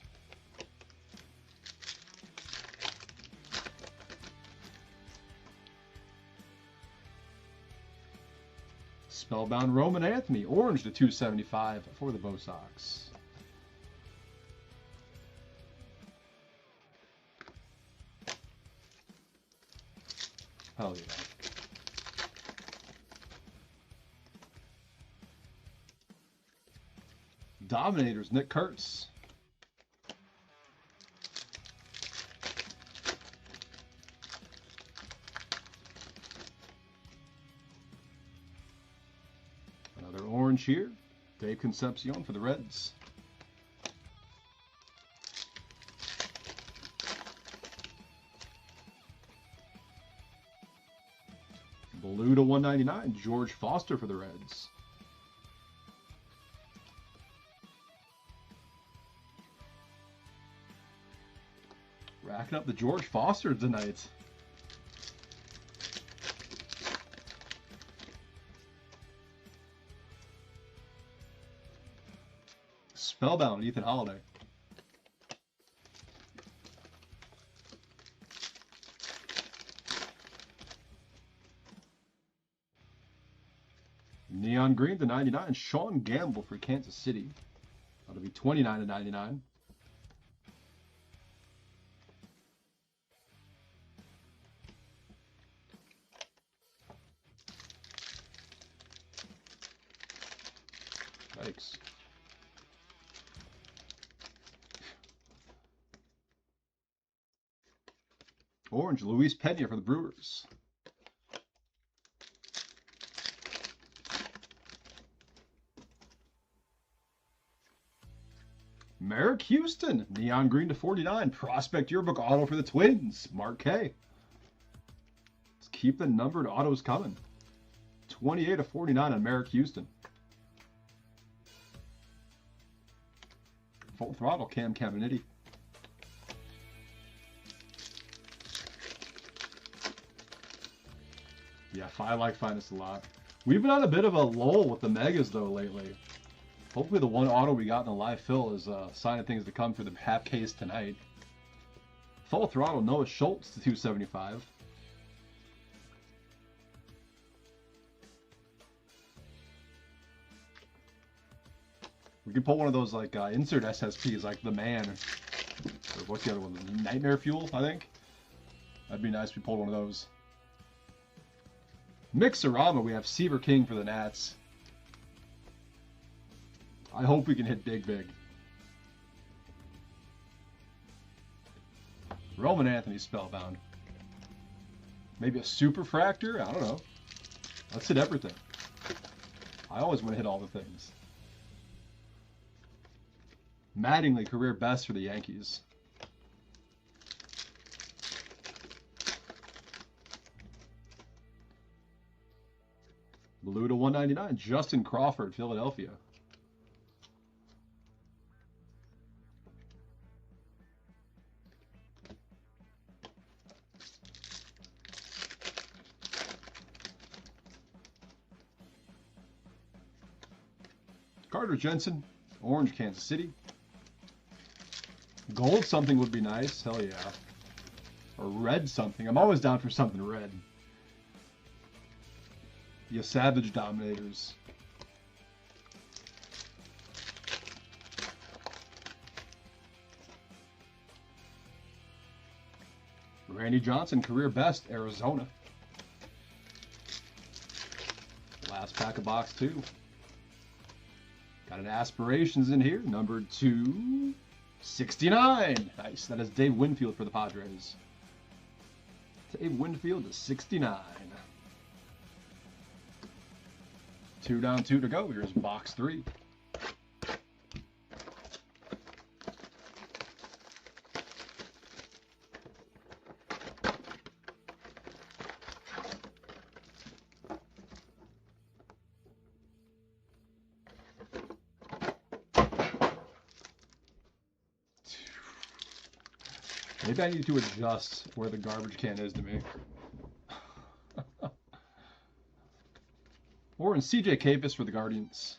Spellbound, Roman Anthony, orange to 275 for the Bo Sox. Hell yeah. Dominators, Nick Kurtz. Another orange here. Dave Concepcion for the Reds. Blue to 199, George Foster for the Reds. Racking up the George Foster tonight. Spellbound, Ethan Holiday. Neon green to 99, Sean Gamble for Kansas City. That'll be 29 to 99. Yikes. Orange, Luis Pena for the Brewers. Merrick Houston, neon green to 49. Prospect yearbook auto for the Twins, Mark K. Let's keep the numbered autos coming. 28 of 49 on Merrick Houston. Full throttle, Cam Caminiti. Yeah, I like Finest a lot. We've been on a bit of a lull with the Megas, though, lately. Hopefully the one auto we got in the live fill is a sign of things to come for the half case tonight. Full Throttle, Noah Schultz to 275. We could pull one of those like insert SSPs, like the Man, or what's the other one? Nightmare Fuel, I think. That'd be nice if we pulled one of those. Mixorama, we have Seaver King for the Nats. I hope we can hit big. Roman Anthony Spellbound. Maybe a Superfractor? I don't know. Let's hit everything. I always want to hit all the things. Mattingly, career best for the Yankees. Blue to 199, Justin Crawford, Philadelphia. Carter Jensen, orange, Kansas City. Gold something would be nice, hell yeah. Or red something, I'm always down for something red. You Savage Dominators. Randy Johnson, career best, Arizona. Last pack of box 2. Got an Aspirations in here, number 269. Nice, that is Dave Winfield for the Padres. Dave Winfield to 69. 2 down, 2 to go. Here's box 3. Maybe I need to adjust where the garbage can is to me. Or in CJ Capis for the Guardians.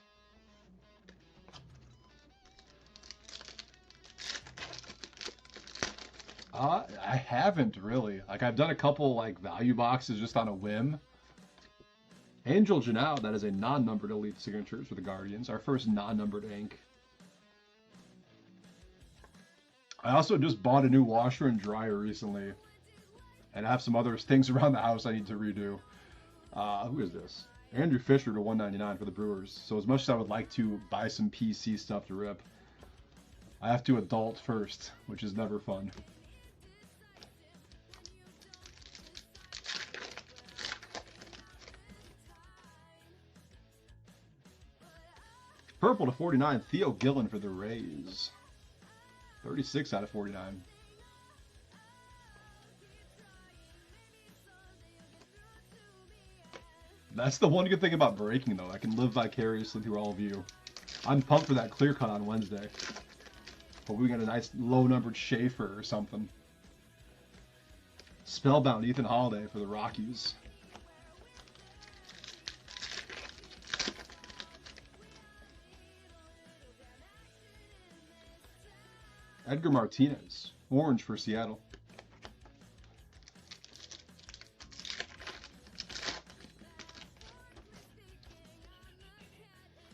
I haven't really. Like, I've done a couple like value boxes just on a whim. Angel Janau, that is a non-numbered elite signatures for the Guardians. Our first non-numbered ink. I also just bought a new washer and dryer recently. And I have some other things around the house I need to redo. Who is this? Andrew Fisher to 199 for the Brewers. So as much as I would like to buy some PC stuff to rip, I have to adult first, which is never fun. Purple to 49, Theo Gillen for the Rays. 36 out of 49. That's the one good thing about breaking, though. I can live vicariously through all of you. I'm pumped for that clear cut on Wednesday. But we got a nice low-numbered Schaefer or something. Spellbound Ethan Holiday for the Rockies. Edgar Martinez, orange for Seattle.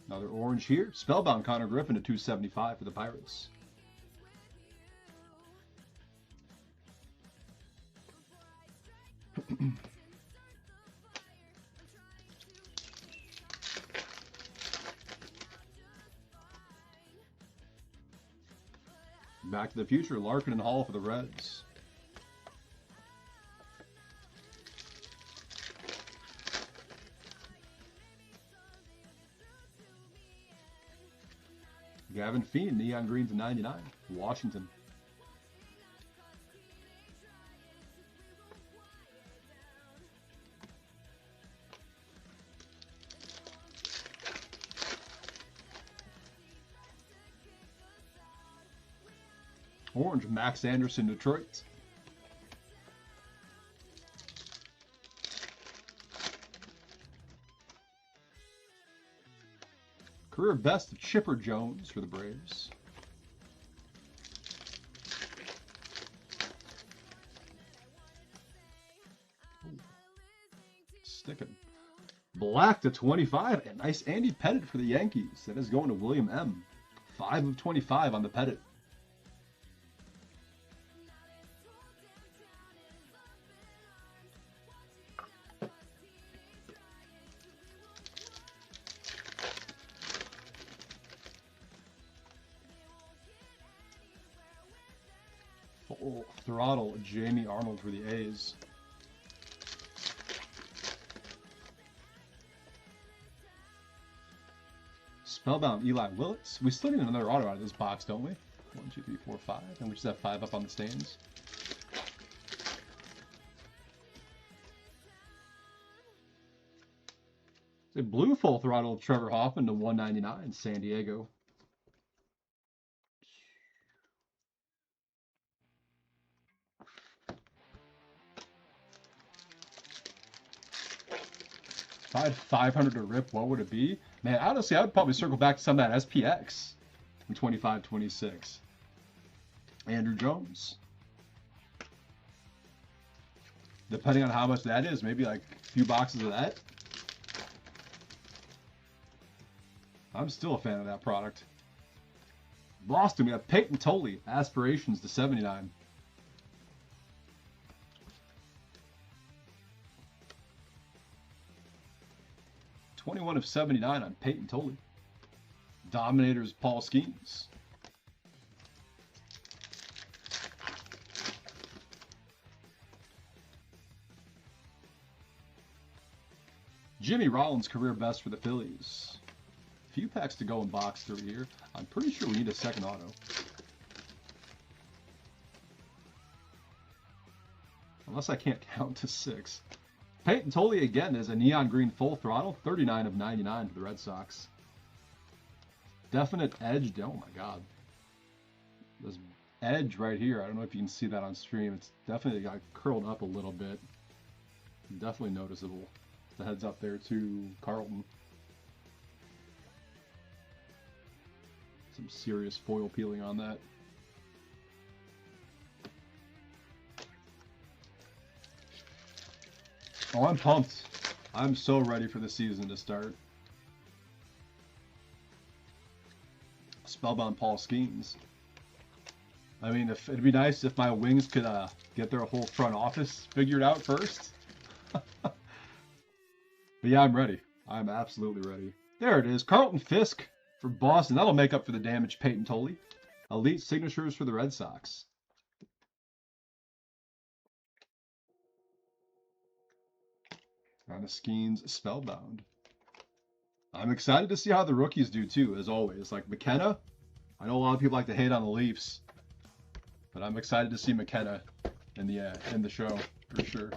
Another orange here. Spellbound Connor Griffin to 275 for the Pirates. Back to the Future, Larkin and Hall for the Reds. Gavin Feen, Neon Green to 99, Washington. Orange, Max Anderson, Detroit. Career best of Chipper Jones for the Braves. Ooh. Sticking. Black to 25. And nice Andy Pettit for the Yankees. That is going to William M. 5 of 25 on the Pettit. Full throttle Jamie Arnold for the A's. Spellbound Eli Willits. We still need another auto out of this box, don't we? 1, 2, 3, 4, 5. And we just have 5 up on the stands. It's a blue full throttle of Trevor Hoffman to 199, San Diego. If I had 500 to rip, what would it be? Man, honestly, I would probably circle back to some of that SPX in 25-26. Andrew Jones. Depending on how much that is, maybe like a few boxes of that. I'm still a fan of that product. Boston, we have Peyton Tolley, Aspirations to 79. /21 of 79 on Peyton Tolley. Dominators, Paul Skeens. Jimmy Rollins, career best for the Phillies. Few packs to go in box 3 here. I'm pretty sure we need a second auto. Unless I can't count to 6. Peyton Tolley again is a neon green full throttle. 39 of 99 for the Red Sox. Definite edge. Oh my god. This edge right here. I don't know if you can see that on stream. It's definitely got curled up a little bit. Definitely noticeable. The heads up there to Carlton. Some serious foil peeling on that. Oh, I'm pumped. I'm so ready for the season to start. Spellbound Paul Skeens. I mean, if it'd be nice if my Wings could get their whole front office figured out first. But yeah, I'm ready. I'm absolutely ready. There it is. Carlton Fisk for Boston. That'll make up for the damage. Peyton Tolley. Elite signatures for the Red Sox. On the Skeens, Spellbound. I'm excited to see how the rookies do too, as always. Like McKenna, I know a lot of people like to hate on the Leafs, but I'm excited to see McKenna in the show for sure.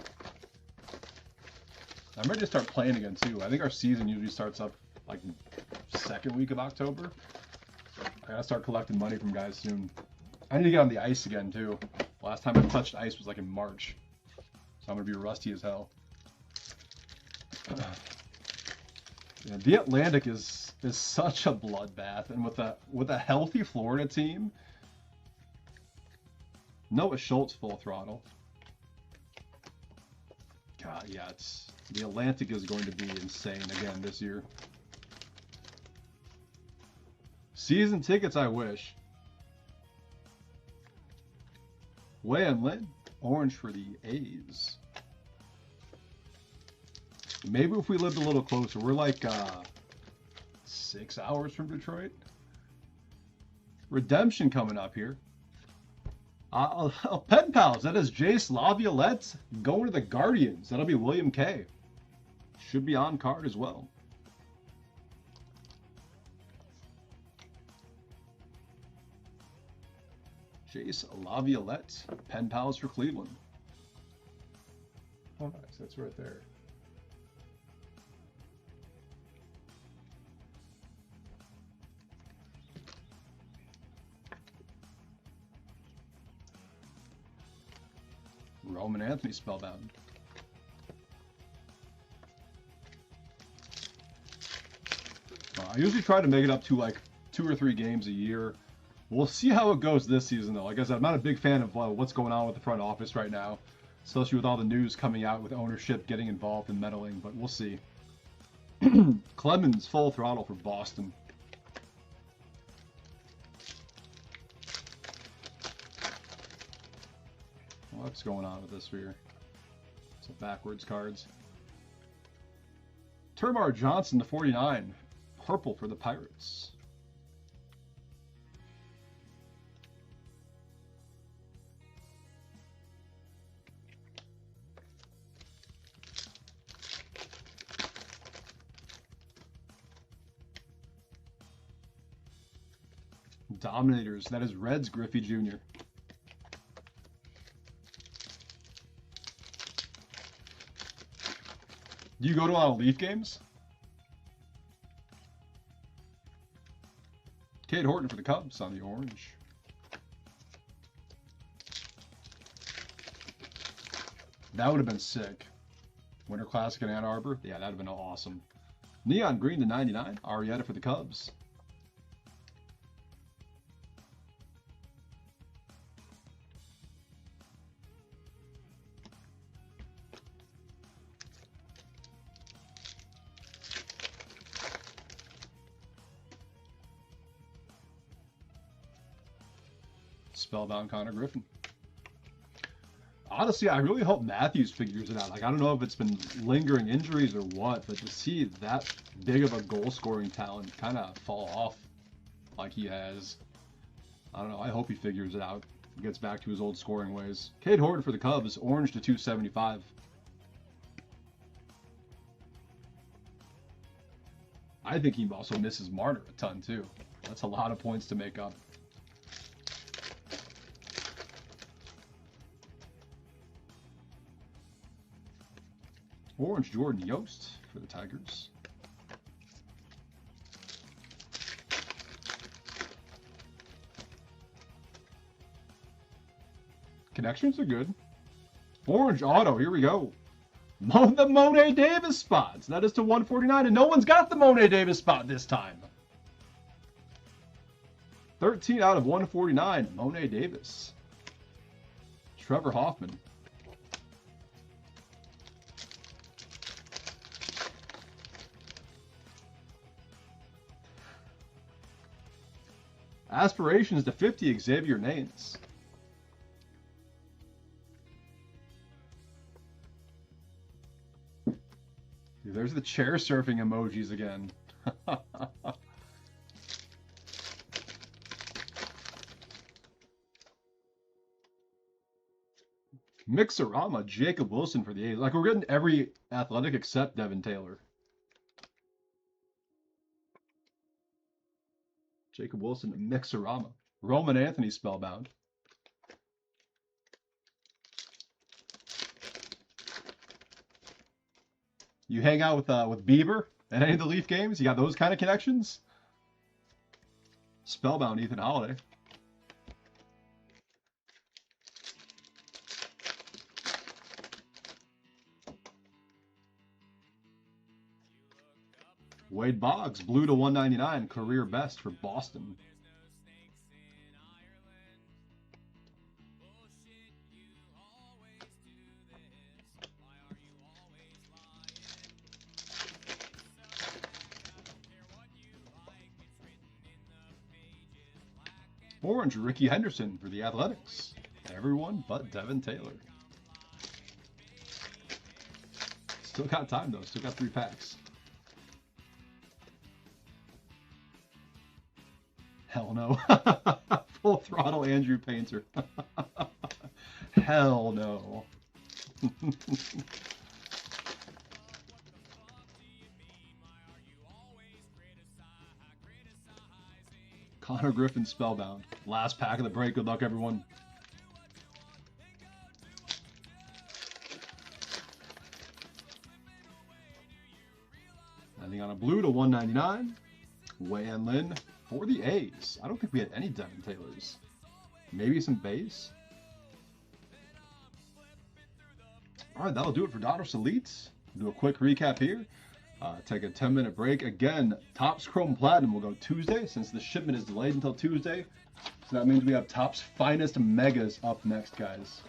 I'm ready to start playing again too. I think our season usually starts up like second week of October. I gotta start collecting money from guys soon. I need to get on the ice again too. Last time I touched ice was like in March, so I'm gonna be rusty as hell. Yeah, the Atlantic is such a bloodbath, and with a healthy Florida team, Noah Schultz full throttle. God, yeah, the Atlantic is going to be insane again this year. Season tickets, I wish. Wei and Lin, orange for the A's. Maybe if we lived a little closer. We're like 6 hours from Detroit. Redemption coming up here. Pen Pals, that is Jace Laviolette going to the Guardians. That'll be William K. Should be on card as well. Jace Laviolette, Pen Pals for Cleveland. Oh, nice. That's right there. Roman Anthony Spellbound. I usually try to make it up to like 2 or 3 games a year. We'll see how it goes this season, though. Like I said, I'm not a big fan of what's going on with the front office right now, especially with all the news coming out with ownership getting involved in meddling, but we'll see. Clemens full throttle for Boston. What's going on with this here? Some backwards cards. Termar Johnson to 49. Purple for the Pirates. Dominators. That is Reds Griffey Jr. Do you go to a lot of Leaf games? Cade Horton for the Cubs on the orange. That would have been sick. Winter Classic in Ann Arbor. Yeah, that would have been awesome. Neon green to 99. Arrieta for the Cubs. Spellbound Connor Griffin. Honestly, I really hope Matthews figures it out. Like, I don't know if it's been lingering injuries or what, but to see that big of a goal-scoring talent kind of fall off like he has, I don't know. I hope he figures it out. Gets back to his old scoring ways. Cade Horton for the Cubs, orange to 275. I think he also misses Marner a ton, too. That's a lot of points to make up. Orange Jordan Yost for the Tigers. Connections are good. Orange auto, here we go. The Monet Davis spots. That is to 149, and no one's got the Monet Davis spot this time. 13 out of 149, Monet Davis. Trevor Hoffman. Aspirations to 50, Xavier Nanes. Dude, there's the chair surfing emojis again. Mixorama, Jacob Wilson for the A's. Like, we're getting every athletic except Devin Taylor. Jacob Wilson, Mixorama. Roman Anthony, Spellbound. You hang out with Bieber at any of the Leaf games? You got those kind of connections? Spellbound, Ethan Holiday. Wade Boggs, blue to 199, career best for Boston. Orange, Ricky Henderson for the Athletics. Everyone but Devin Taylor. Still got time, though. Still got 3 packs. Hell no. Full throttle Andrew Painter. Hell no. Connor Griffin, Spellbound. Last pack of the break. Good luck, everyone. Ending on a blue to 199. Wei-An Lin for the A's. I don't think we had any Devin Taylors. Maybe some base. All right, that'll do it for DONRUSS Elites. Do a quick recap here. Take a 10-minute break. Again, Topps Chrome Platinum will go Tuesday since the shipment is delayed until Tuesday. So that means we have Topps Finest Megas up next, guys.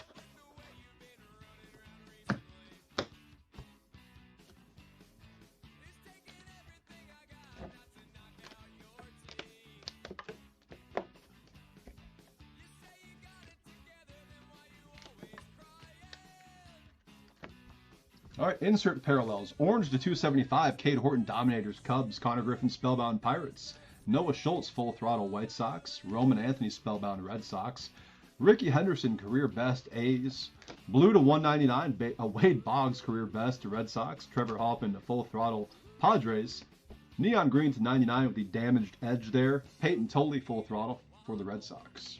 All right, insert parallels. Orange to 275, Cade Horton Dominators, Cubs, Connor Griffin Spellbound Pirates, Noah Schultz Full Throttle White Sox, Roman Anthony Spellbound Red Sox, Ricky Henderson Career Best A's, Blue to 199, Wade Boggs Career Best Red Sox, Trevor Hoffman Full Throttle Padres, Neon Green to 99 with the damaged edge there, Peyton Tolley Full Throttle for the Red Sox.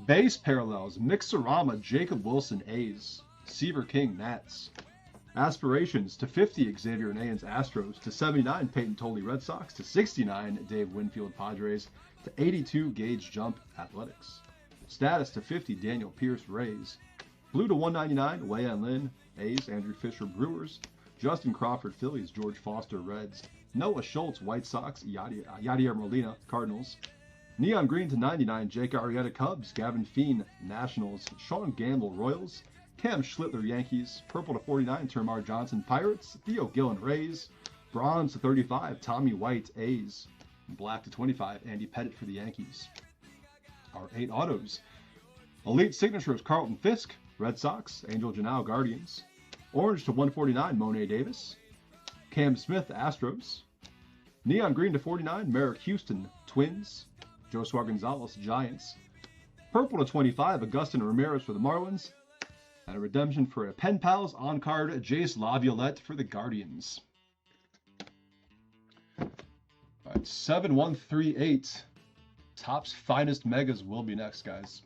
Base parallels, Mixorama Jacob Wilson A's, Seaver King Nats. Aspirations to 50 Xavier Nayans Astros, to 79 Peyton Tolley Red Sox, to 69 Dave Winfield Padres, to 82 Gage Jump Athletics. Status to 50 Daniel Pierce Rays. Blue to 199 Wei An Lin A's, Andrew Fisher Brewers, Justin Crawford Phillies, George Foster Reds, Noah Schultz White Sox, Yadier Molina Cardinals. Neon Green to 99 Jake Arrieta Cubs, Gavin Feen Nationals, Sean Gamble Royals, Cam Schlittler Yankees, purple to 49 Termar Johnson Pirates, Theo Gillen Rays, bronze to 35 Tommy White A's, black to 25 Andy Pettit for the Yankees. Our 8 autos. Elite signatures Carlton Fisk Red Sox, Angel Janau Guardians, orange to 149 Monet Davis, Cam Smith Astros, neon green to 49 Merrick Houston Twins, Joshua Gonzalez Giants, purple to 25 Agustin Ramirez for the Marlins, and a redemption for a Pen Pals on-card Jace Laviolette for the Guardians. All right, 7138. Topps Finest Megas will be next, guys.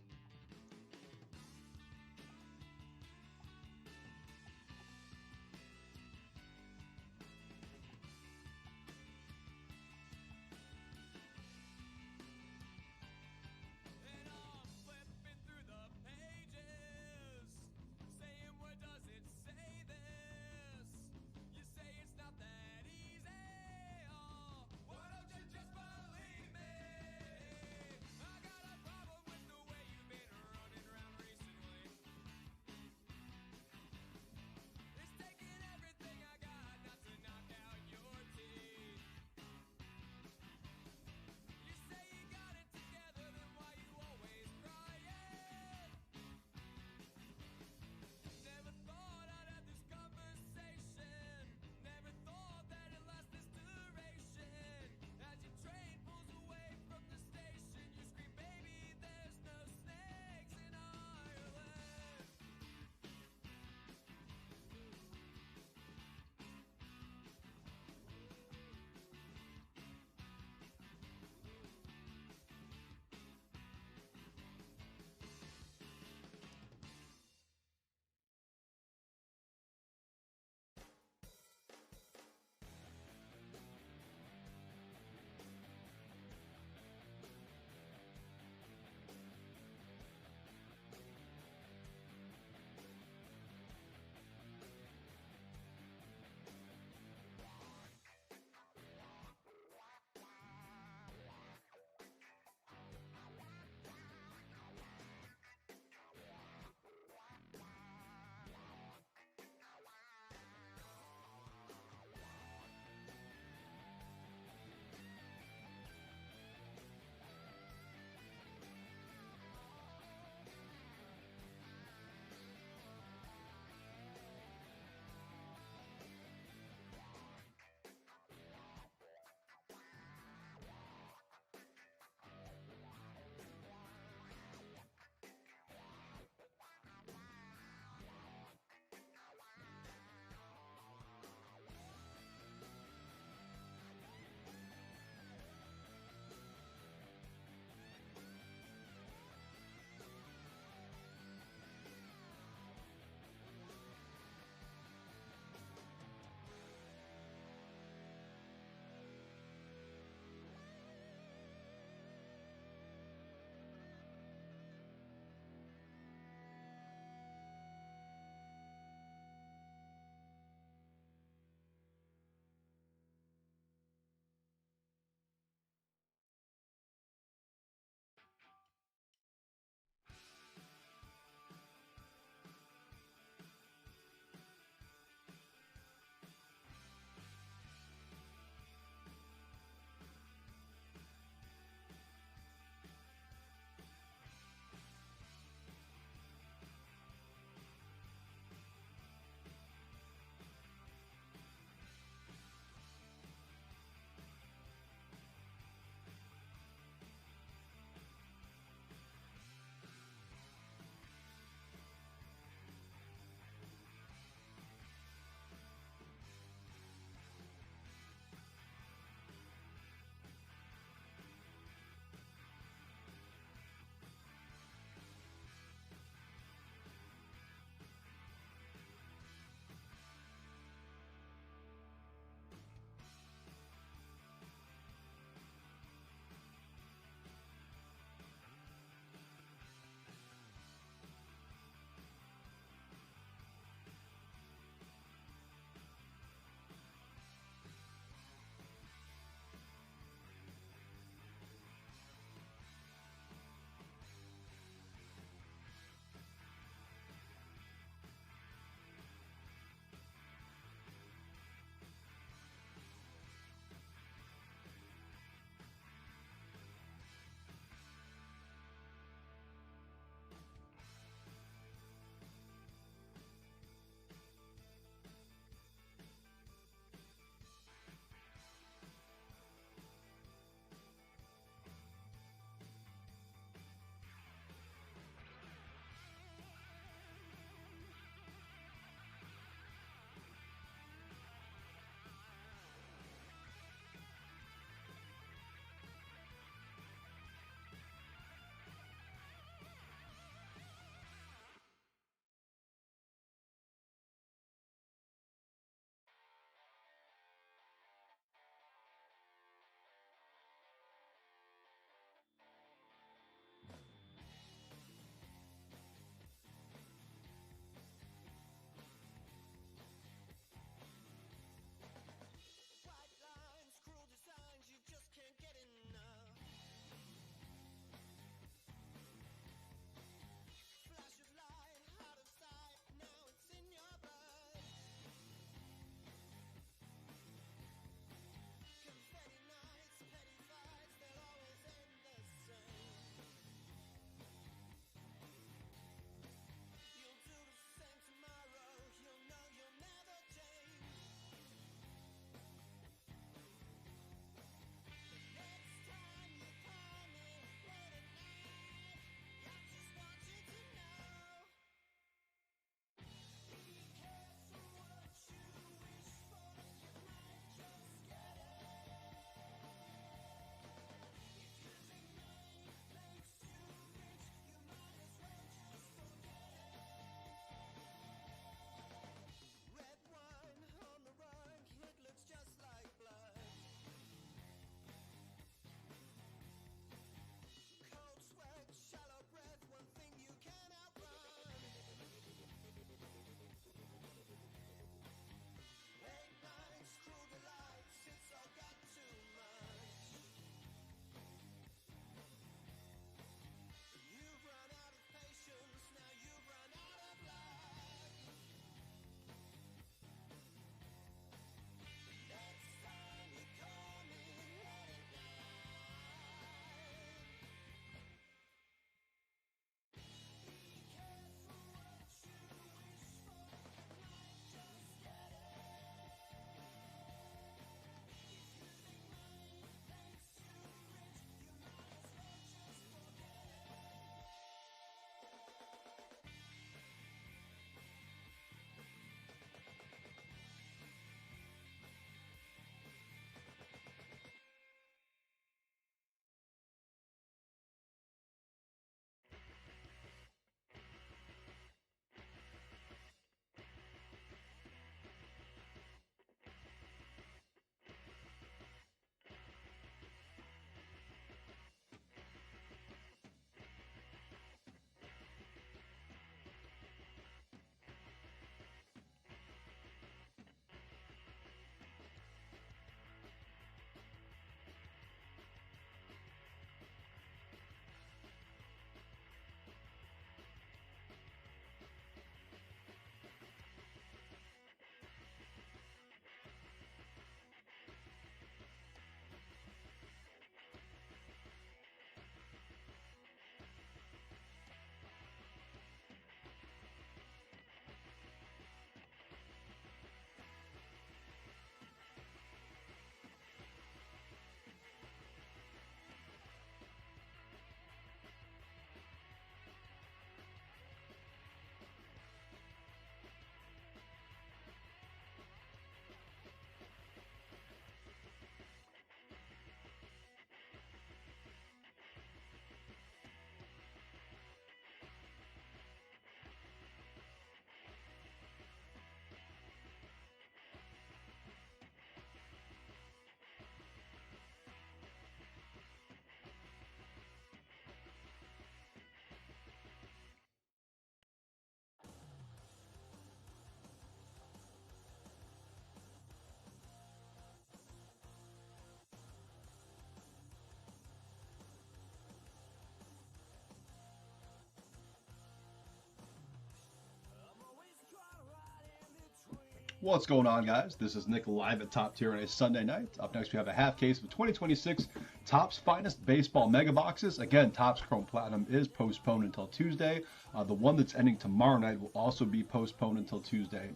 What's going on, guys? This is Nick live at Top Tier on a Sunday night. Up next, we have a half case of 2026 Topps Finest Baseball Mega Boxes. Again, Topps Chrome Platinum is postponed until Tuesday. The one that's ending tomorrow night will also be postponed until Tuesday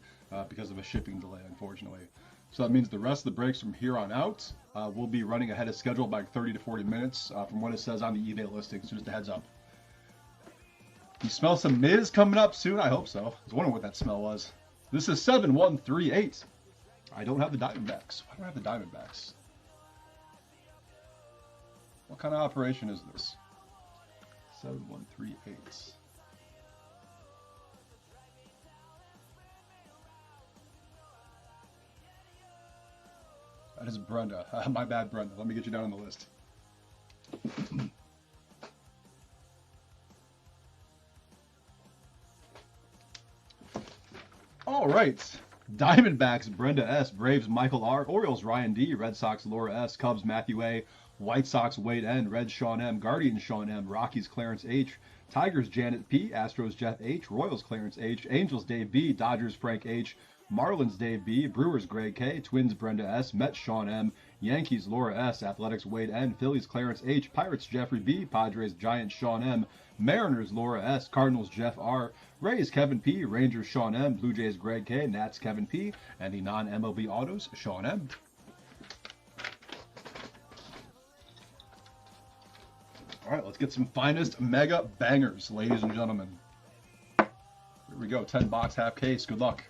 because of a shipping delay, unfortunately. So that means the rest of the breaks from here on out will be running ahead of schedule by 30 to 40 minutes from what it says on the eBay listing. So just a heads up. You smell some Miz coming up soon? I hope so. I was wondering what that smell was. This is 7138. I don't have the Diamondbacks. Why do I have the Diamondbacks? What kind of operation is this? 7138. That is Brenda. My bad, Brenda. Let me get you down on the list. All right. Diamondbacks, Brenda S. Braves, Michael R. Orioles, Ryan D. Red Sox, Laura S. Cubs, Matthew A. White Sox, Wade N. Reds, Sean M. Guardians, Sean M. Rockies, Clarence H. Tigers, Janet P. Astros, Jeff H. Royals, Clarence H. Angels, Dave B. Dodgers, Frank H. Marlins, Dave B. Brewers, Greg K. Twins, Brenda S. Mets, Sean M. Yankees, Laura S. Athletics, Wade N. Phillies, Clarence H. Pirates, Jeffrey B. Padres, Giants, Sean M. Mariners, Laura S. Cardinals, Jeff R. Rays, Kevin P. Rangers, Sean M. Blue Jays, Greg K. Nats, Kevin P. And the non-MLB autos, Sean M. All right, let's get some finest mega bangers, ladies and gentlemen. Here we go, 10 box, half case. Good luck.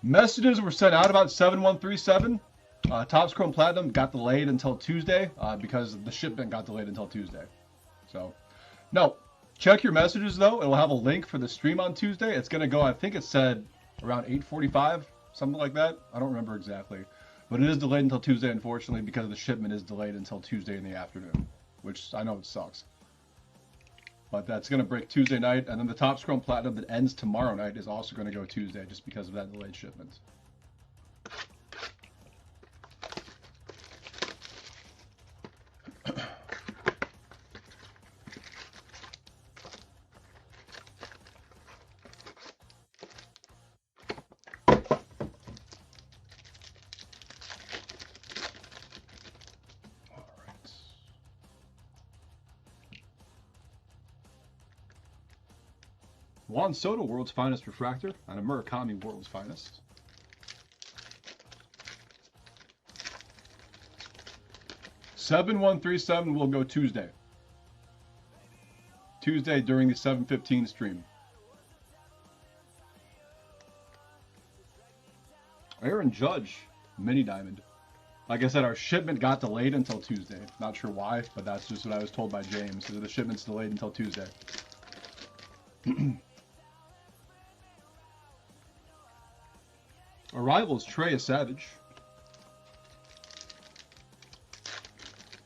Messages were sent out about 7137. Topps Chrome Platinum got delayed until Tuesday because the shipment got delayed until Tuesday. So, no, check your messages though. It will have a link for the stream on Tuesday. It's going to go, I think it said around 8:45, something like that. I don't remember exactly. But it is delayed until Tuesday, unfortunately, because the shipment is delayed until Tuesday in the afternoon, which I know it sucks. But that's going to break Tuesday night, and then the Topps Chrome Platinum that ends tomorrow night is also going to go Tuesday just because of that delayed shipment. Juan Soto, World's Finest Refractor, and a Murakami, World's Finest. $7137 will go Tuesday. Tuesday during the 7:15 stream. Aaron Judge, Mini Diamond. Like I said, our shipment got delayed until Tuesday. Not sure why, but that's just what I was told by James. The shipment's delayed until Tuesday. Arrivals, Trey Savage.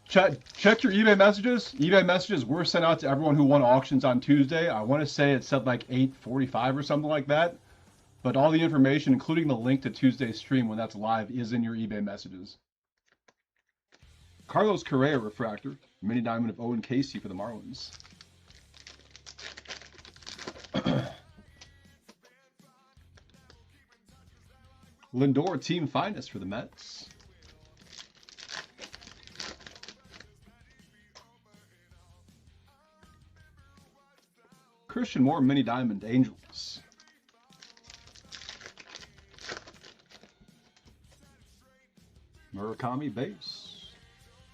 Check your eBay messages. eBay messages were sent out to everyone who won auctions on Tuesday. I want to say it said like 8:45 or something like that. But all the information, including the link to Tuesday's stream when that's live, is in your eBay messages. Carlos Correa Refractor. Mini Diamond of Owen Casey for the Marlins. Lindor Team Finest for the Mets. Christian Moore Mini Diamond Angels. Murakami Base.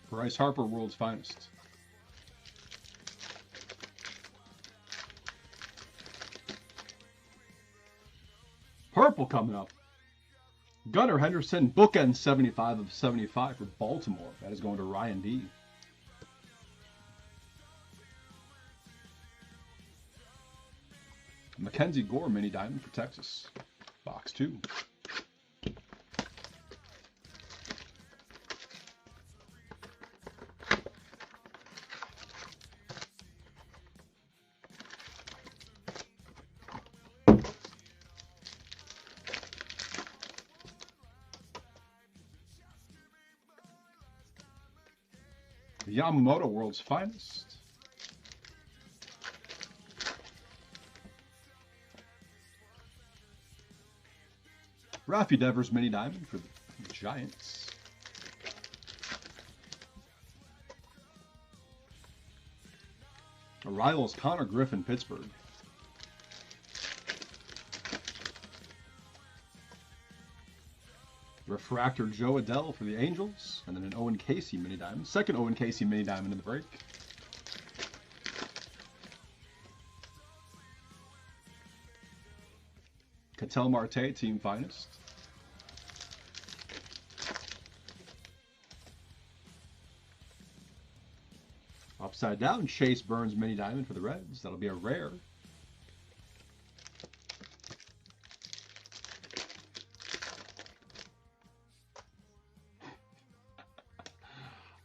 Bryce Harper World's Finest. Purple coming up. Gunnar Henderson, bookend 75 of 75 for Baltimore. That is going to Ryan D. Mackenzie Gore, Mini Diamond for Texas. Box 2. Yamamoto, World's Finest. Rafi Devers mini diamond for the Giants. Arrivals Connor Griffin, Pittsburgh. Refractor Joe Adell for the Angels, and then an Owen Casey mini diamond. Second Owen Casey mini diamond in the break. Ketel Marte, team finest. Upside down, Chase Burns mini diamond for the Reds. That'll be a rare.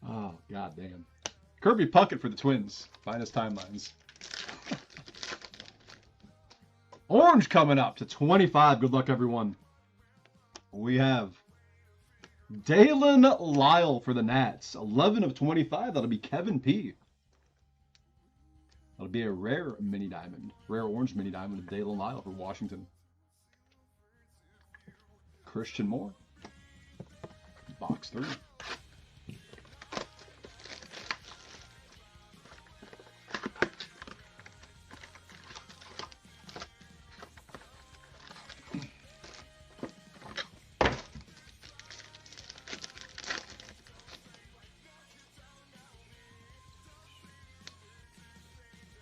Oh, god damn. Kirby Puckett for the Twins. Finest timelines. Orange coming up to 25. Good luck, everyone. We have Dalen Lyle for the Nats. 11 of 25. That'll be Kevin P. That'll be a rare mini diamond. Rare orange mini diamond of Dalen Lyle for Washington. Christian Moore. Box 3.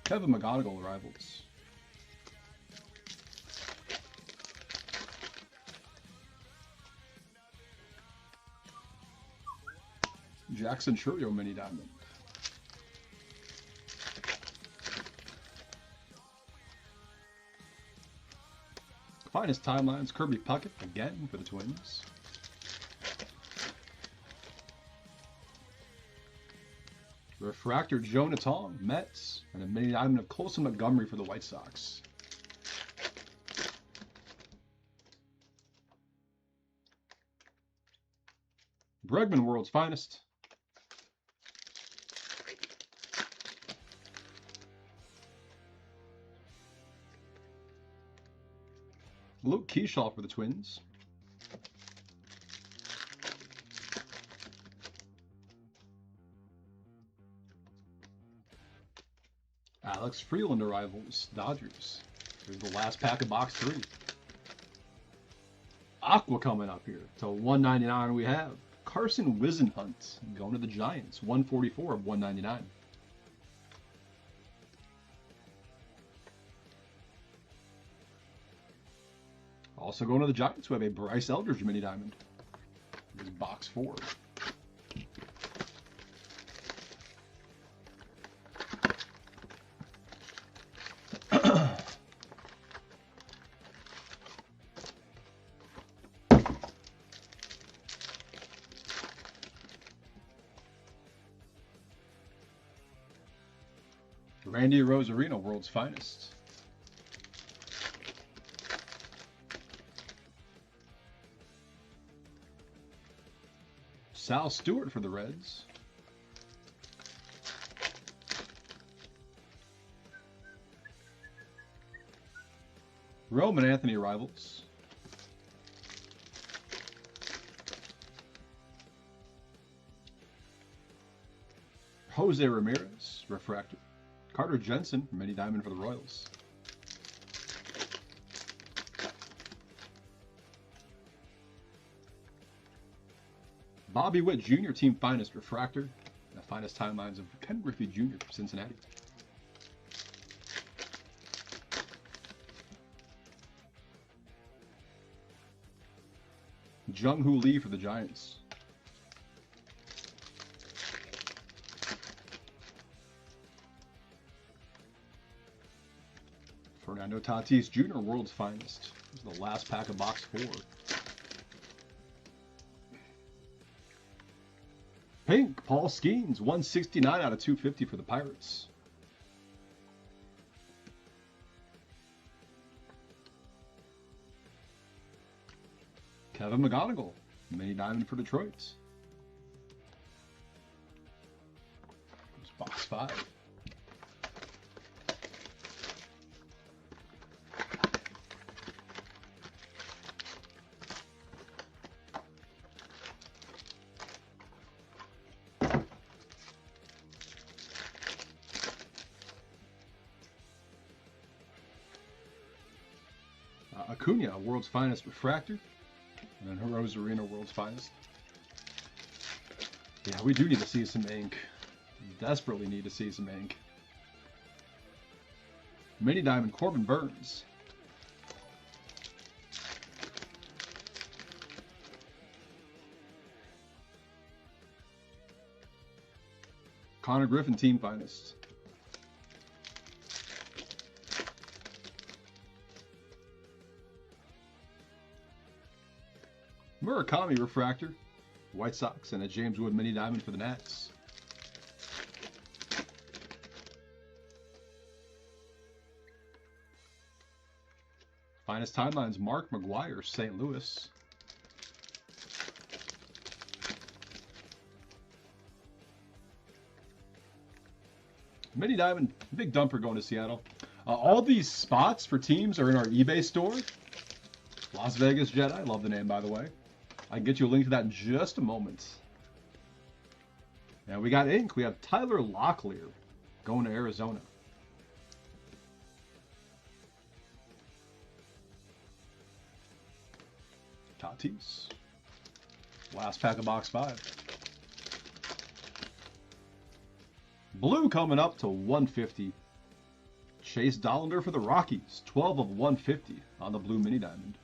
Kevin McGonigal arrivals. Jackson Churio mini diamond. Finest timelines, Kirby Puckett again for the Twins. Refractor Jonah Tong, Mets, and a mini diamond of Colson Montgomery for the White Sox. Bregman, World's Finest. Luke Keyshaw for the Twins. Alex Freeland arrivals, Dodgers. Here's the last pack of box 3. Aqua coming up here. To 199 we have Carson Wisenhunt going to the Giants. 144 of 199. Also going to the Giants, we have a Bryce Eldridge mini diamond. This is box 4. Randy Rosarino, World's Finest. Sal Stewart for the Reds. Roman Anthony arrivals. Jose Ramirez, Refractor. Carter Jensen, mini diamond for the Royals. Bobby Witt Jr., team finest, Refractor. The finest timelines of Ken Griffey Jr. for Cincinnati. Jung-Hoo Lee for the Giants. Fernando Tatis Jr., World's Finest. This is the last pack of box 4. Pink, Paul Skeens, 169 out of 250 for the Pirates. Kevin McGonigal, mini diamond for Detroit. Here's box 5. Acuna, World's Finest Refractor. And then Heroes Arena, World's Finest. Yeah, we do need to see some ink. Desperately need to see some ink. Mini Diamond, Corbin Burns. Connor Griffin, Team Finest. Murakami Refractor, White Sox, and a James Wood Mini Diamond for the Nats. Finest Timelines, Mark McGuire, St. Louis. Mini Diamond, big dumper going to Seattle. All these spots for teams are in our eBay store. Las Vegas Jedi, love the name by the way. I can get you a link to that in just a moment. And we got ink. We have Tyler Locklear going to Arizona. Tatis. Last pack of box 5. Blue coming up to 150. Chase Dollander for the Rockies. 12 of 150 on the blue mini diamond.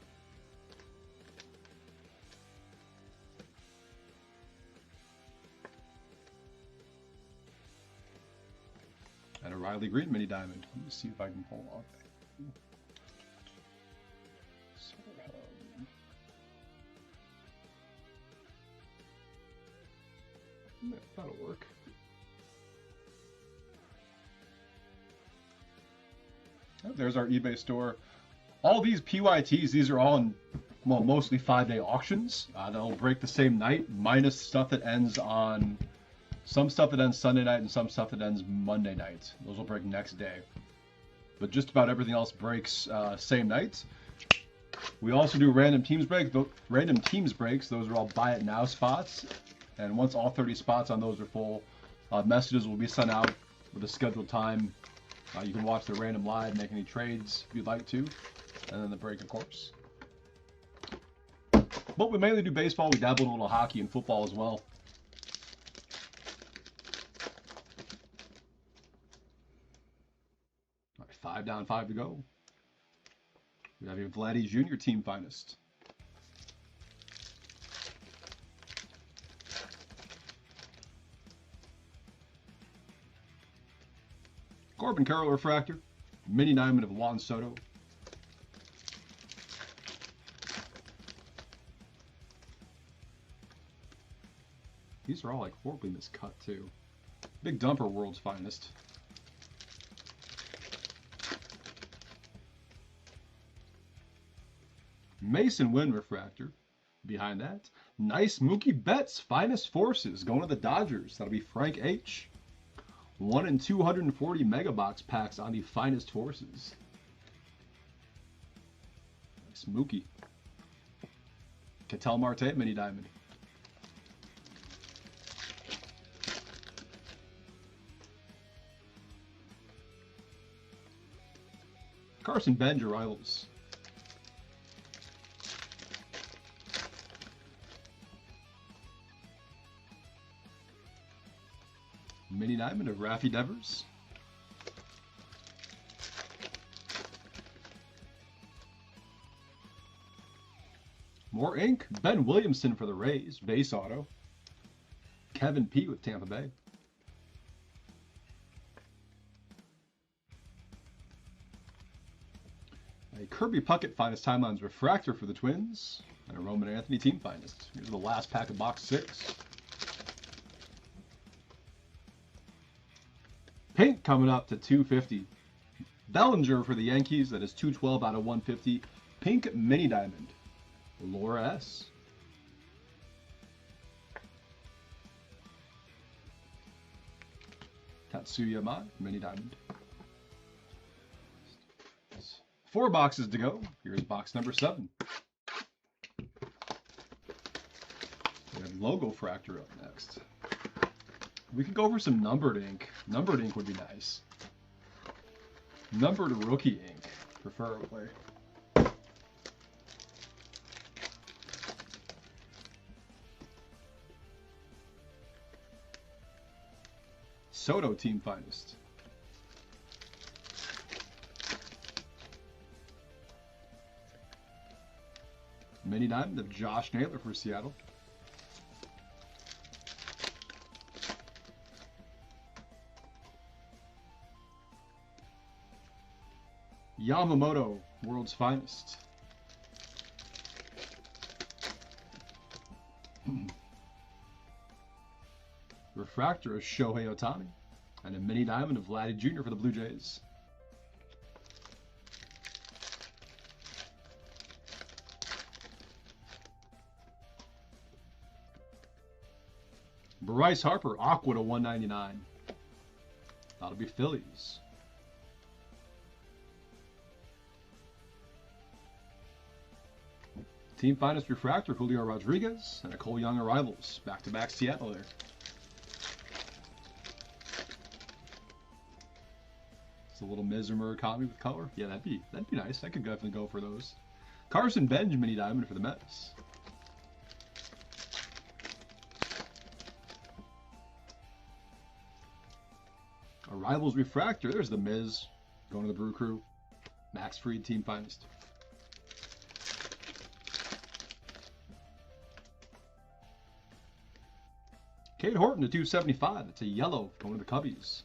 And a Riley Green mini diamond. Let me see if I can pull off. That'll work. There's our eBay store. All these PYTs, these are all in, well, mostly 5-day auctions. They'll break the same night, minus stuff that ends on, some stuff that ends Sunday night and some stuff that ends Monday night. Those will break next day. But just about everything else breaks same night. We also do random teams breaks. Those are all buy it now spots. And once all 30 spots on those are full, messages will be sent out with a scheduled time. You can watch the random live, make any trades if you'd like to, and then the break, of course. But we mainly do baseball. We dabble in a little hockey and football as well. All right, 5 down, 5 to go. We have your Vladdy Jr. Team Finest. Corbin Carroll Refractor, mini diamond of Juan Soto. These are all like horribly miscut too. Big dumper, World's Finest. Mason Wynn Refractor. Behind that, nice Mookie Betts Finest Forces going to the Dodgers. That'll be Frank H. 1 in 240 megabox packs on the Finest Forces. Nice Mookie. Ketel Marte mini diamond. Carson Benj Rivals. Mini diamond of Raffy Devers. More ink. Ben Williamson for the Rays. Base auto. Kevin P. with Tampa Bay. A Kirby Puckett Finest Timelines Refractor for the Twins. And a Roman Anthony Team Finest. Here's the last pack of box 6. Pink coming up to 250. Bellinger for the Yankees. That is 212 out of 150. Pink mini diamond. Laura S. Tatsuya Mai mini diamond. 4 boxes to go. Here's box number 7. We have Logofractor up next. We could go over some numbered ink. Numbered ink would be nice. Numbered rookie ink, preferably. Soto, Team Finest. Mini Diamond of Josh Naylor for Seattle. Yamamoto, World's Finest. Refractor of Shohei Ohtani. And a mini diamond of Vladdy Jr. for the Blue Jays. Bryce Harper, Aqua to 199. That'll be Phillies. Team Finest Refractor, Julio Rodriguez, and a Cole Young Arrivals. Back-to-back Seattle there. It's a little Miz or Murakami with color. Yeah, that'd be nice. I could definitely go for those. Carson Benj, mini diamond for the Mets. Arrivals Refractor. There's the Miz going to the Brew Crew. Max Fried, Team Finest. Cade Horton to 275. That's a yellow going to the Cubbies.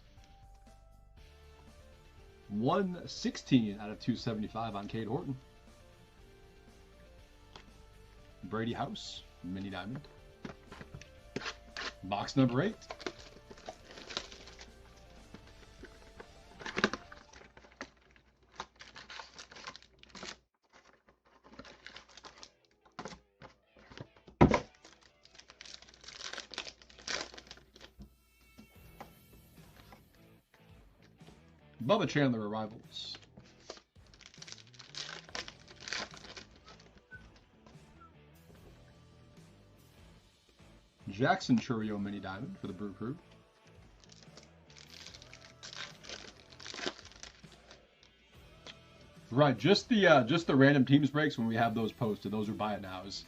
116 out of 275 on Cade Horton. Brady House, mini diamond. Box number 8. Bubba Chandler Arrivals. Jackson Chourio mini diamond for the Brew Crew. Right, just the random teams breaks when we have those posted. Those are buy it nows.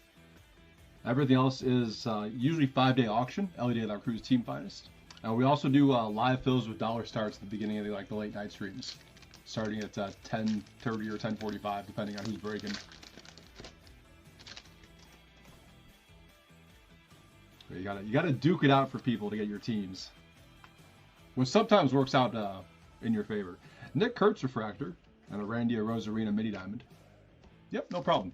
Everything else is usually 5-day auction. Ellie De La Cruz Team Finest. We also do live fills with dollar starts at the beginning of the late night streams, starting at 10:30 or 10:45, depending on who's breaking. You gotta duke it out for people to get your teams, which sometimes works out in your favor. Nick Kurtz Refractor and a Randy Arozarena mini diamond. Yep, no problem.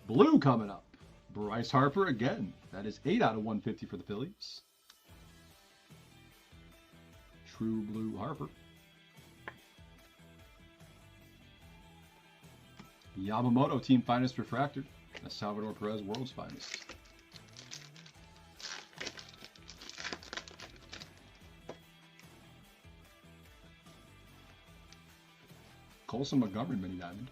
Blue coming up. Bryce Harper again. That is 8 out of 150 for the Phillies. True Blue Harper. Yamamoto Team Finest Refractor. And Salvador Perez World's Finest. Colson Montgomery mini diamond.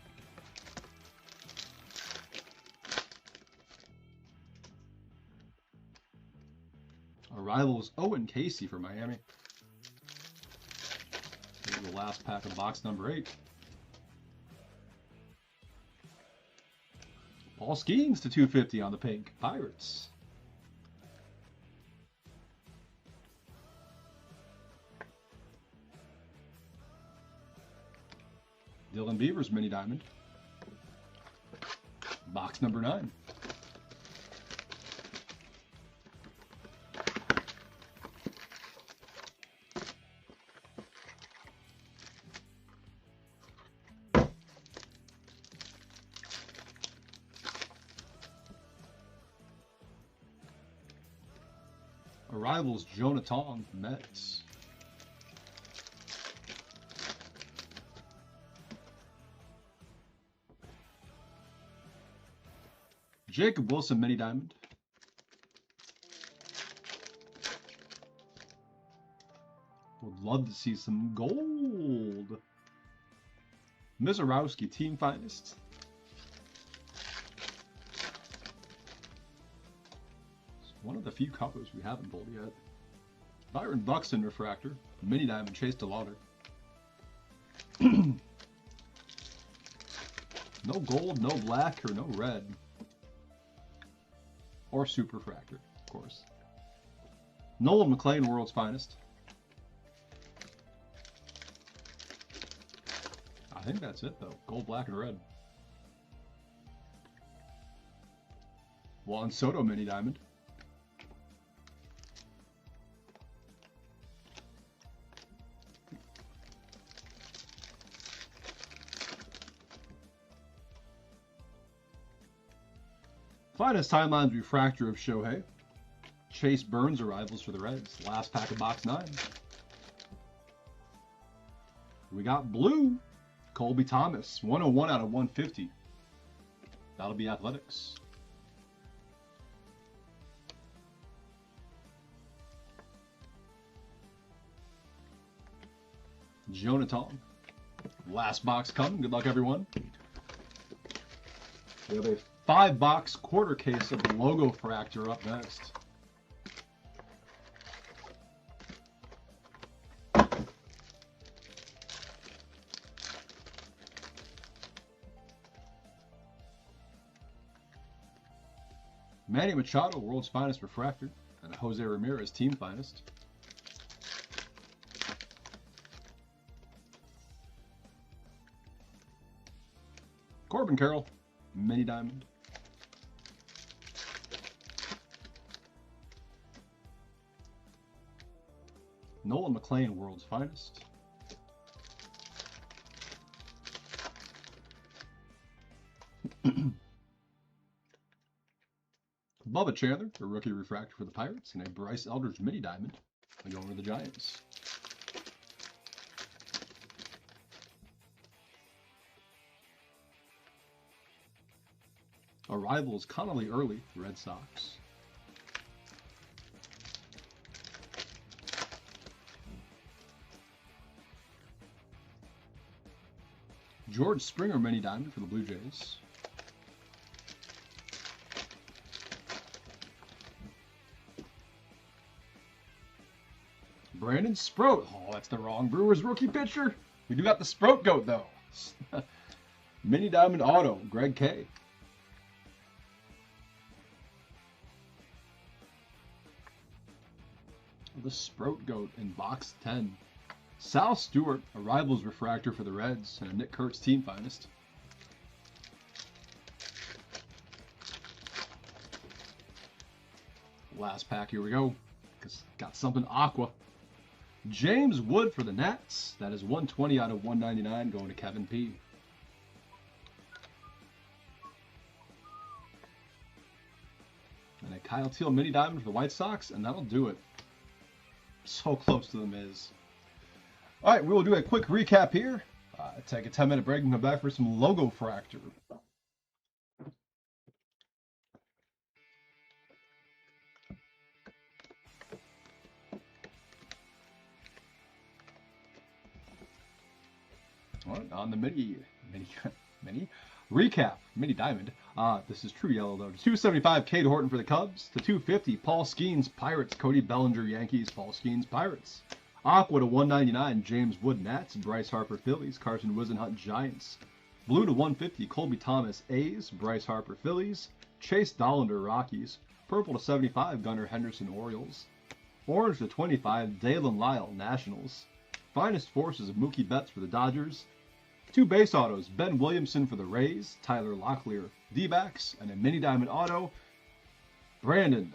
Arrivals Owen Casey for Miami. Here's the last pack of box number 8. Paul Skeens to 250 on the pink. Pirates. Dylan Beavers mini diamond. Box number 9. Arrivals Jonah Tong, Mets. Jacob Wilson mini diamond. Would love to see some gold. Mizorowski Team Finest. One of the few colors we haven't pulled yet. Byron Buxton Refractor. Mini diamond Chase DeLauder. No gold, no black, or no red. or Superchractor, of course. Nolan McLean, World's Finest. I think that's it, though. Gold, black, and red. Juan Soto, Mini Diamond. Finest Timelines Refractor of Shohei. Chase Burns arrivals for the Reds. Last pack of box 9. We got blue. Colby Thomas. 101 out of 150. That'll be Athletics. Jonathan. Last box coming. Good luck, everyone. We have a 5-box quarter case of the Logofractor up next. Manny Machado, World's Finest Refractor, and a Jose Ramirez, Team Finest. Corbin Carroll, Mini Diamond. Nolan McLean, World's Finest. Bubba Chandler, a rookie refractor for the Pirates, and a Bryce Eldridge Mini Diamond going to the Giants. Arrivals Connolly Early, Red Sox. George Springer Mini Diamond for the Blue Jays. Brandon Sproat. Oh, that's the wrong Brewers rookie pitcher. We do got the Sproat Goat, though. Mini Diamond Auto, Greg K. The Sproat Goat in box 10. Sal Stewart, a Rivals Refractor for the Reds, and a Nick Kurtz Team Finest. Last pack, here we go. Got something aqua. James Wood for the Nats. That is 120 out of 199 going to Kevin P. And a Kyle Teal Mini Diamond for the White Sox, and that'll do it. So close to the Miz. All right, we will do a quick recap here. Take a 10-minute break and come back for some Logofractor. All right, on the mini recap, Mini Diamond. This is true yellow though. 275 Cade Horton for the Cubs. To 250 Paul Skeens Pirates. Cody Bellinger Yankees. Paul Skeens Pirates. Aqua to 199 James Wood Nats. Bryce Harper Phillies. Carson Wisenhunt Giants. Blue to 150 Colby Thomas A's. Bryce Harper Phillies. Chase Dollander Rockies. Purple to 75 Gunnar Henderson Orioles. Orange to 25 Dalen Lyle Nationals. Finest Forces of Mookie Betts for the Dodgers. 2 base autos, Ben Williamson for the Rays, Tyler Locklear, D-backs, and a Mini Diamond auto, Brandon,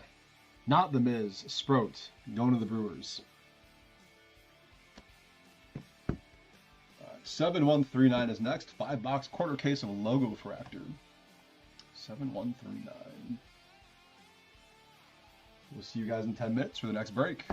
not the Miz, Sproat, going to the Brewers. 7139 is next. 5-box quarter case of Logofractor. 7139. We'll see you guys in 10 minutes for the next break.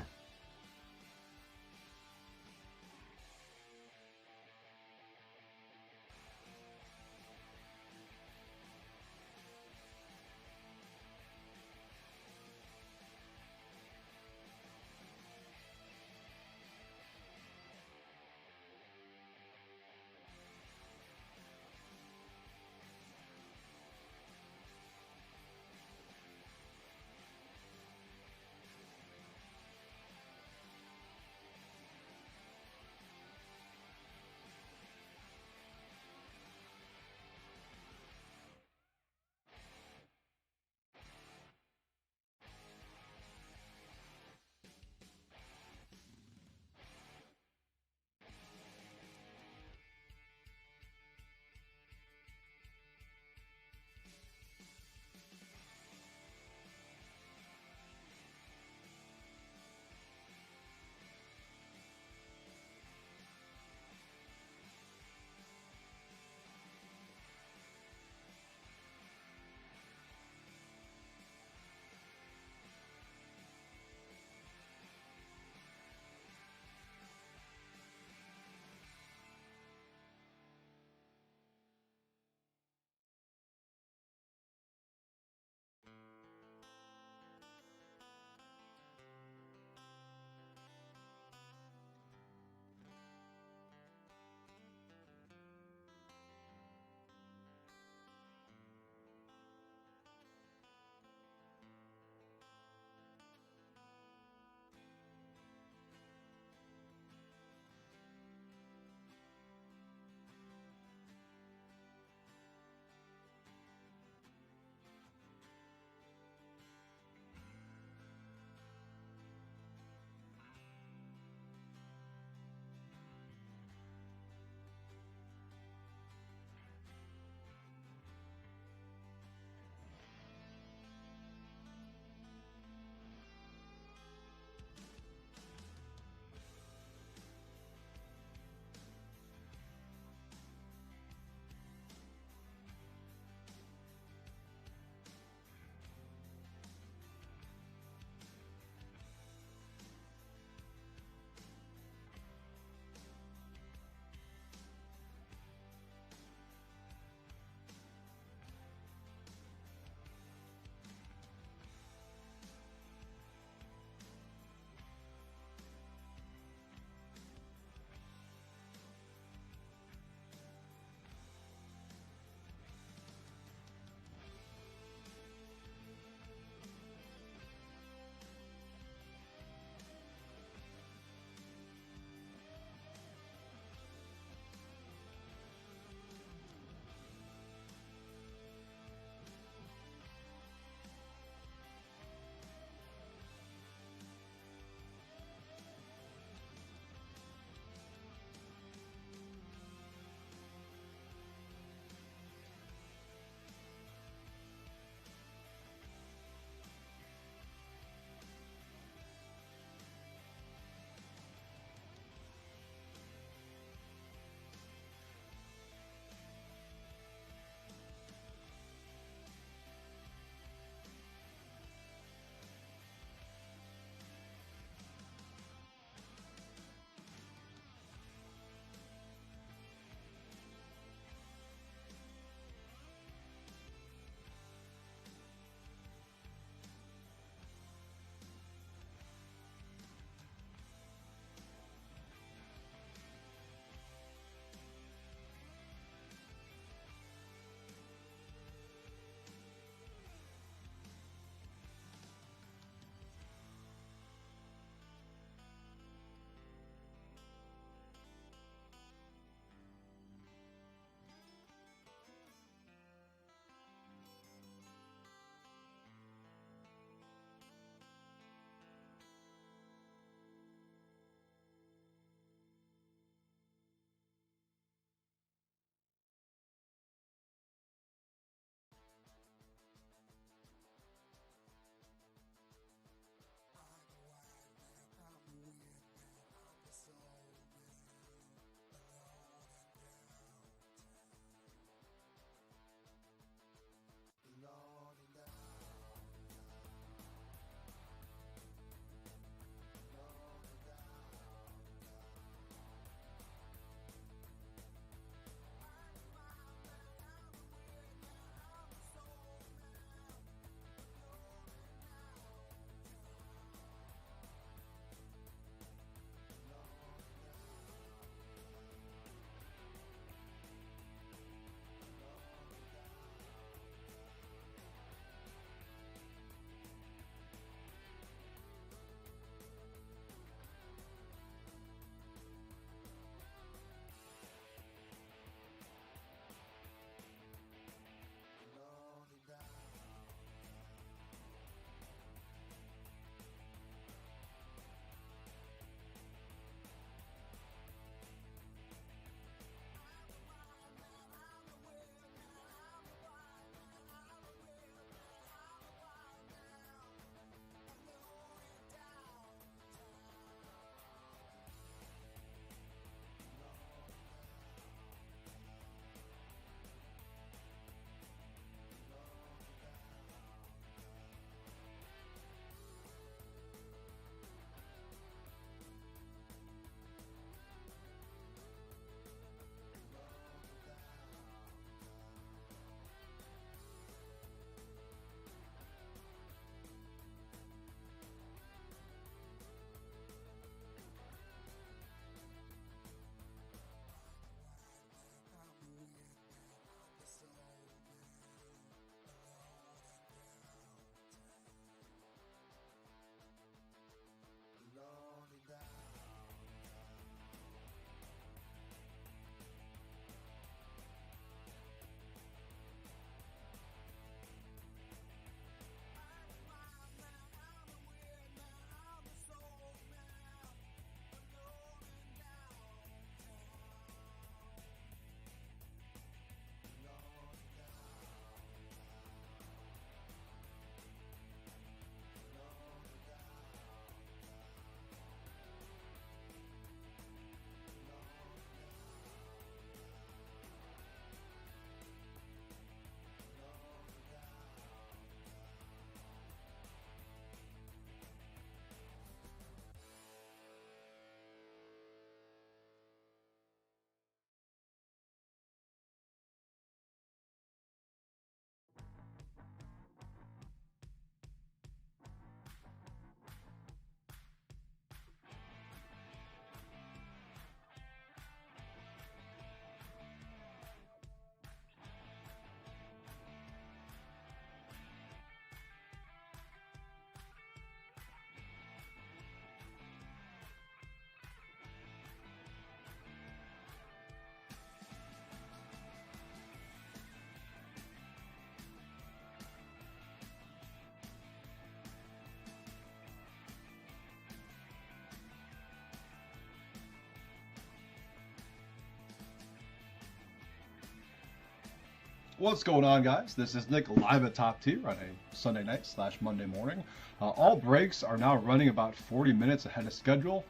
What's going on, guys? This is Nick live at Top Tier on a Sunday night / Monday morning. All breaks are now running about 40 minutes ahead of schedule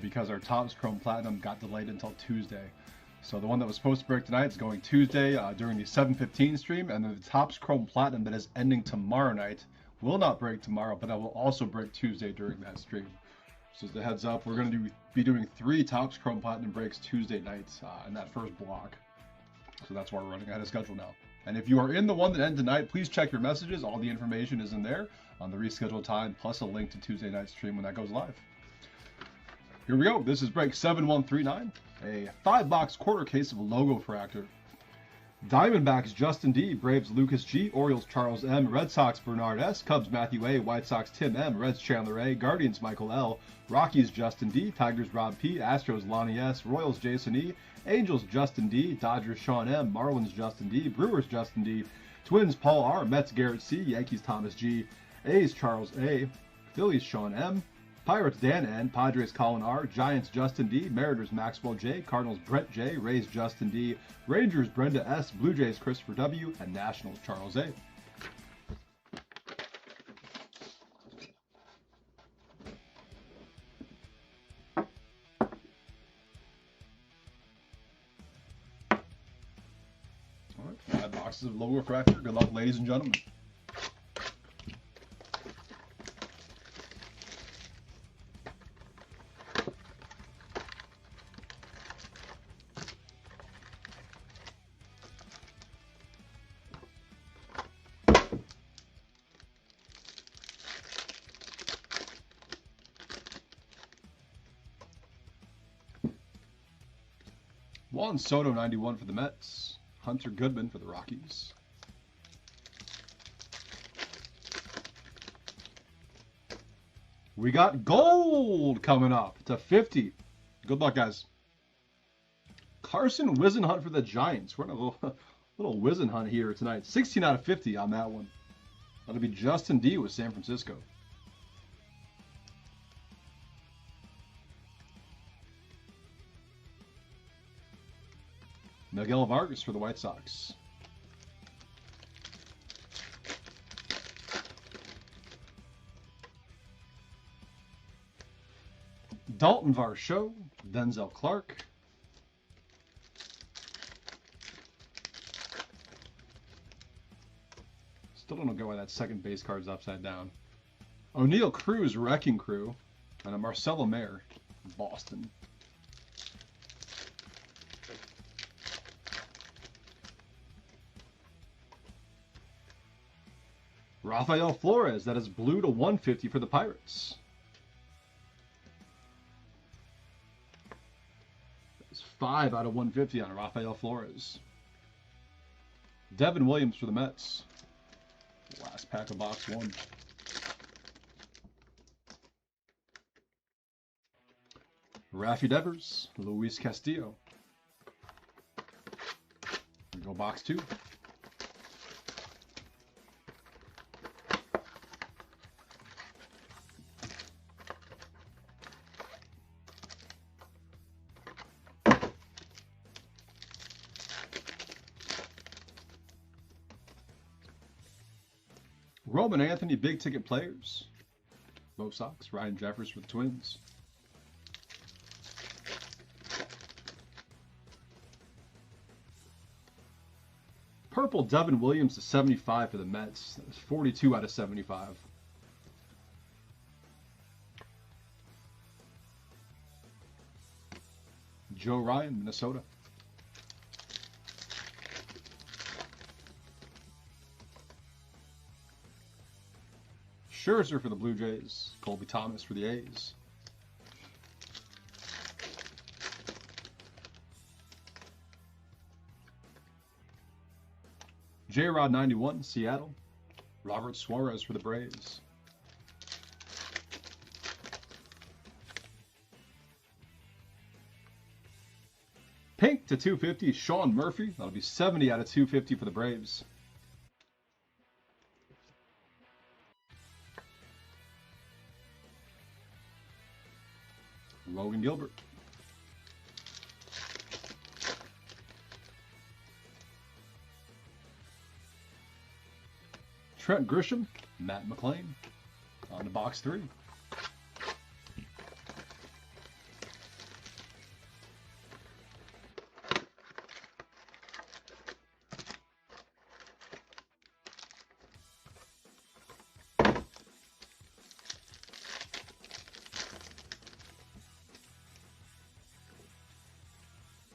because our Topps Chrome Platinum got delayed until Tuesday. So the one that was supposed to break tonight is going Tuesday during the 7:15 stream, and then the Topps Chrome Platinum that is ending tomorrow night will not break tomorrow, but it will also break Tuesday during that stream. So as a heads up, we're going to be doing 3 Topps Chrome Platinum breaks Tuesday nights in that first block. So that's why we're running ahead of schedule now. And if you are in the one that ends tonight, please check your messages. All the information is in there on the rescheduled time, plus a link to Tuesday night stream when that goes live. Here we go. This is break 7139, a 5-box quarter case of Logofractor. Diamondbacks Justin D, Braves Lucas G, Orioles Charles M, Red Sox Bernard S, Cubs Matthew A, White Sox Tim M, Reds Chandler A, Guardians Michael L, Rockies Justin D, Tigers Rob P, Astros Lonnie S, Royals Jason E, Angels Justin D, Dodgers Sean M, Marlins Justin D, Brewers Justin D, Twins Paul R, Mets Garrett C, Yankees Thomas G, A's Charles A, Phillies Sean M, Pirates Dan N, Padres Colin R, Giants Justin D, Mariners Maxwell J, Cardinals Brett J, Rays Justin D, Rangers Brenda S, Blue Jays Christopher W, and Nationals Charles A. All right, 5 boxes of Logofractor. Good luck, ladies and gentlemen. Juan Soto 91 for the Mets. Hunter Goodman for the Rockies. We got gold coming up to 50. Good luck, guys. Carson Whisenhunt for the Giants. We're in a little Whisenhunt here tonight. 16 out of 50 on that one. That'll be Justin D with San Francisco. Miguel Vargas for the White Sox. Dalton Varsho, Denzel Clark. Still don't know why that second base card's upside down. O'Neill Cruz, Wrecking Crew, and a Marcelo Mayer, Boston. Rafael Flores, that is blue to 150 for the Pirates. That's 5 out of 150 on Rafael Flores. Devin Williams for the Mets. Last pack of box 1. Raffy Devers, Luis Castillo. We go box 2. Roman Anthony, big ticket players. Bo Sox, Ryan Jeffers for the Twins. Purple Devin Williams to 75 for the Mets. That was 42 out of 75. Joe Ryan, Minnesota. Scherzer for the Blue Jays. Colby Thomas for the A's. J-Rod 91, Seattle. Robert Suarez for the Braves. Pink to 250, Sean Murphy. That'll be 70 out of 250 for the Braves. Logan Gilbert. Trent Grisham, Matt McClain. On to box 3.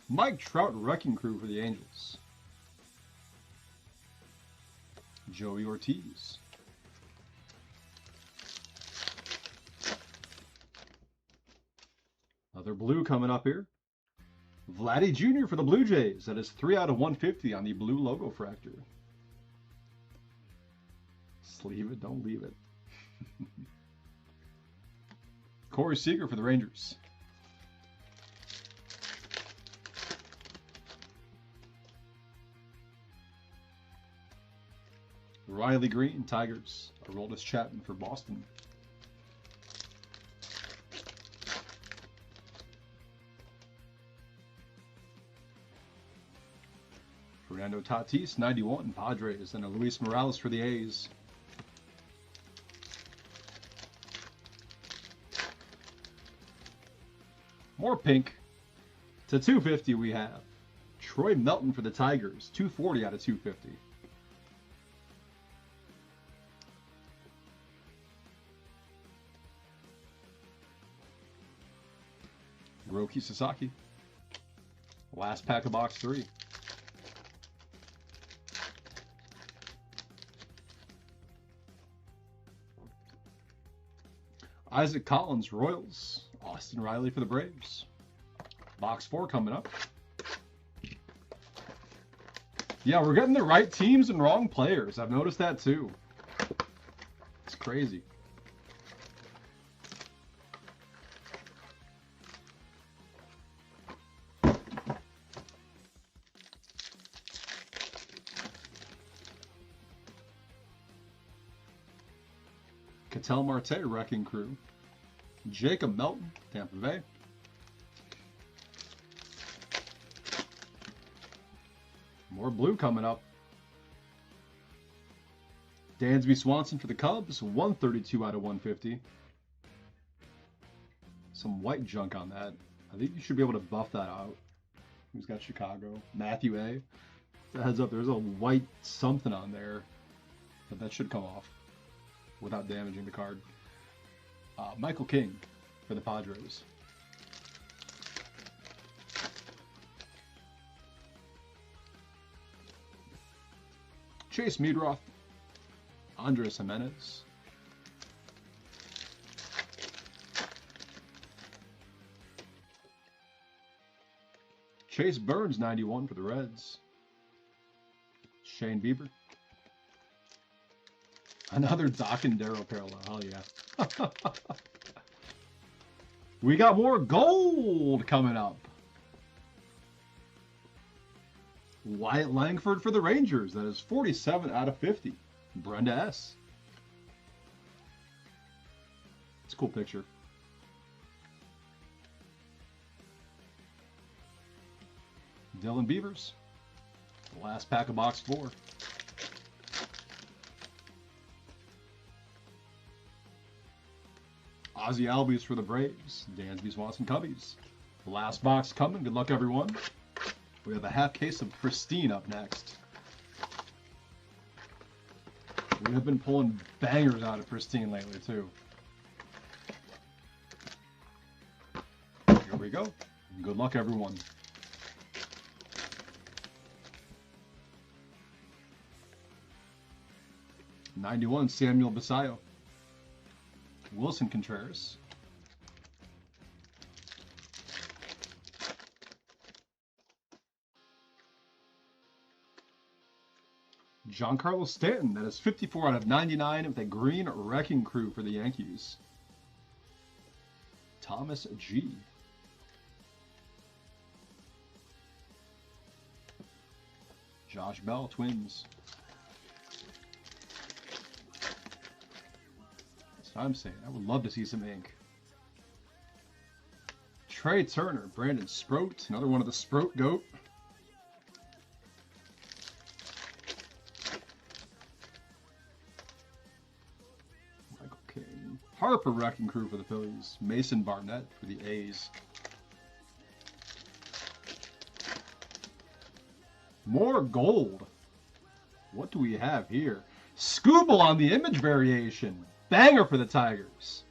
Mike Trout Wrecking Crew for the Angels. Joey Ortiz. Another blue coming up here. Vladdy Jr. for the Blue Jays. That is 3 out of 150 on the blue Logofractor. Sleeve it, don't leave it. Corey Seager for the Rangers. Riley Green, Tigers. Aroldis Chapman for Boston. Fernando Tatis, 91, Padres. And a Luis Morales for the A's. More pink. To 250 we have Troy Melton for the Tigers. 240 out of 250. Roki Sasaki. Last pack of box 3. Isaac Collins, Royals. Austin Riley for the Braves. Box 4 coming up. Yeah, we're getting the right teams and wrong players. I've noticed that too. It's crazy. Ketel Marte, Wrecking Crew. Jacob Melton, Tampa Bay. More blue coming up. Dansby Swanson for the Cubs, 132 out of 150. Some white junk on that. I think you should be able to buff that out. Who's got Chicago? Matthew A. Heads up, there's a white something on there, but that should come off without damaging the card. Michael King for the Padres. Chase Meadroth, Andres Jimenez. Chase Burns, 91 for the Reds. Shane Bieber. Another Doc and Darrow parallel. Hell yeah. We got more gold coming up. Wyatt Langford for the Rangers. That is 47 out of 50. Brenda S. It's a cool picture. Dylan Beavers. The last pack of box 4. Ozzie Albies for the Braves. Dansby Swanson Cubbies. The last box coming. Good luck, everyone. We have a half case of Pristine up next. We have been pulling bangers out of Pristine lately, too. Here we go. Good luck, everyone. '91 Samuel Basayo. Wilson Contreras. Giancarlo Stanton. That is 54 out of 99 with a green Wrecking Crew for the Yankees. Thomas G. Josh Bell, Twins. I'm saying I would love to see some ink. Trey Turner, Brandon Sproat, another one of the Sproat GOAT. Harper Wrecking Crew for the Phillies. Mason Barnett for the A's. More gold. What do we have here? Scooble on the image variation. Banger for the Tigers.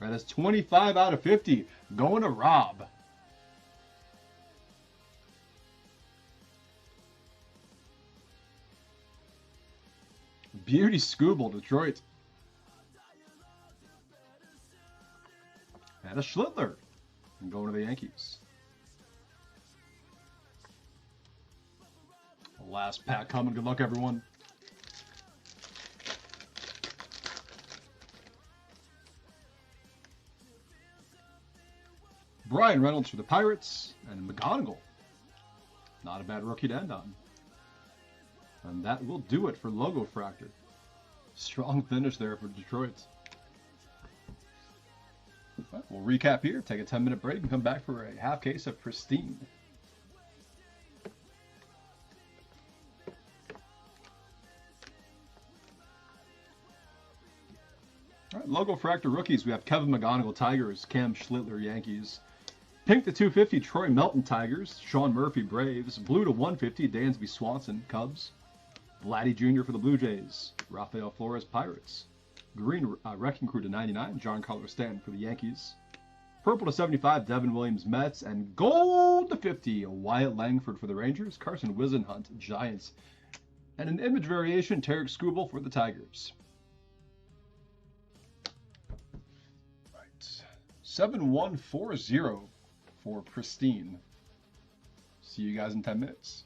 That is 25 out of 50. Going to Rob. Beauty Scooble, Detroit. And a Schlittler. And going to the Yankees. Last pack coming. Good luck, everyone. Brian Reynolds for the Pirates. And McGonigal. Not a bad rookie to end on. And that will do it for Logofractor. Strong finish there for Detroit. Right, we'll recap here, take a 10-minute break, and come back for a half case of Pristine. All right, Logofractor rookies. We have Kevin McGonigal, Tigers. Cam Schlittler, Yankees. Pink to 250, Troy Melton, Tigers. Sean Murphy, Braves. Blue to 150, Dansby Swanson, Cubs. Vladdy Jr. for the Blue Jays. Rafael Flores, Pirates. Green Wrecking Crew to 99, Giancarlo Stanton for the Yankees. Purple to 75, Devin Williams, Mets. And gold to 50, Wyatt Langford for the Rangers. Carson Wisenhunt, Giants. And an image variation, Tarek Skubal for the Tigers. Right. 7140 for Pristine. See you guys in 10 minutes.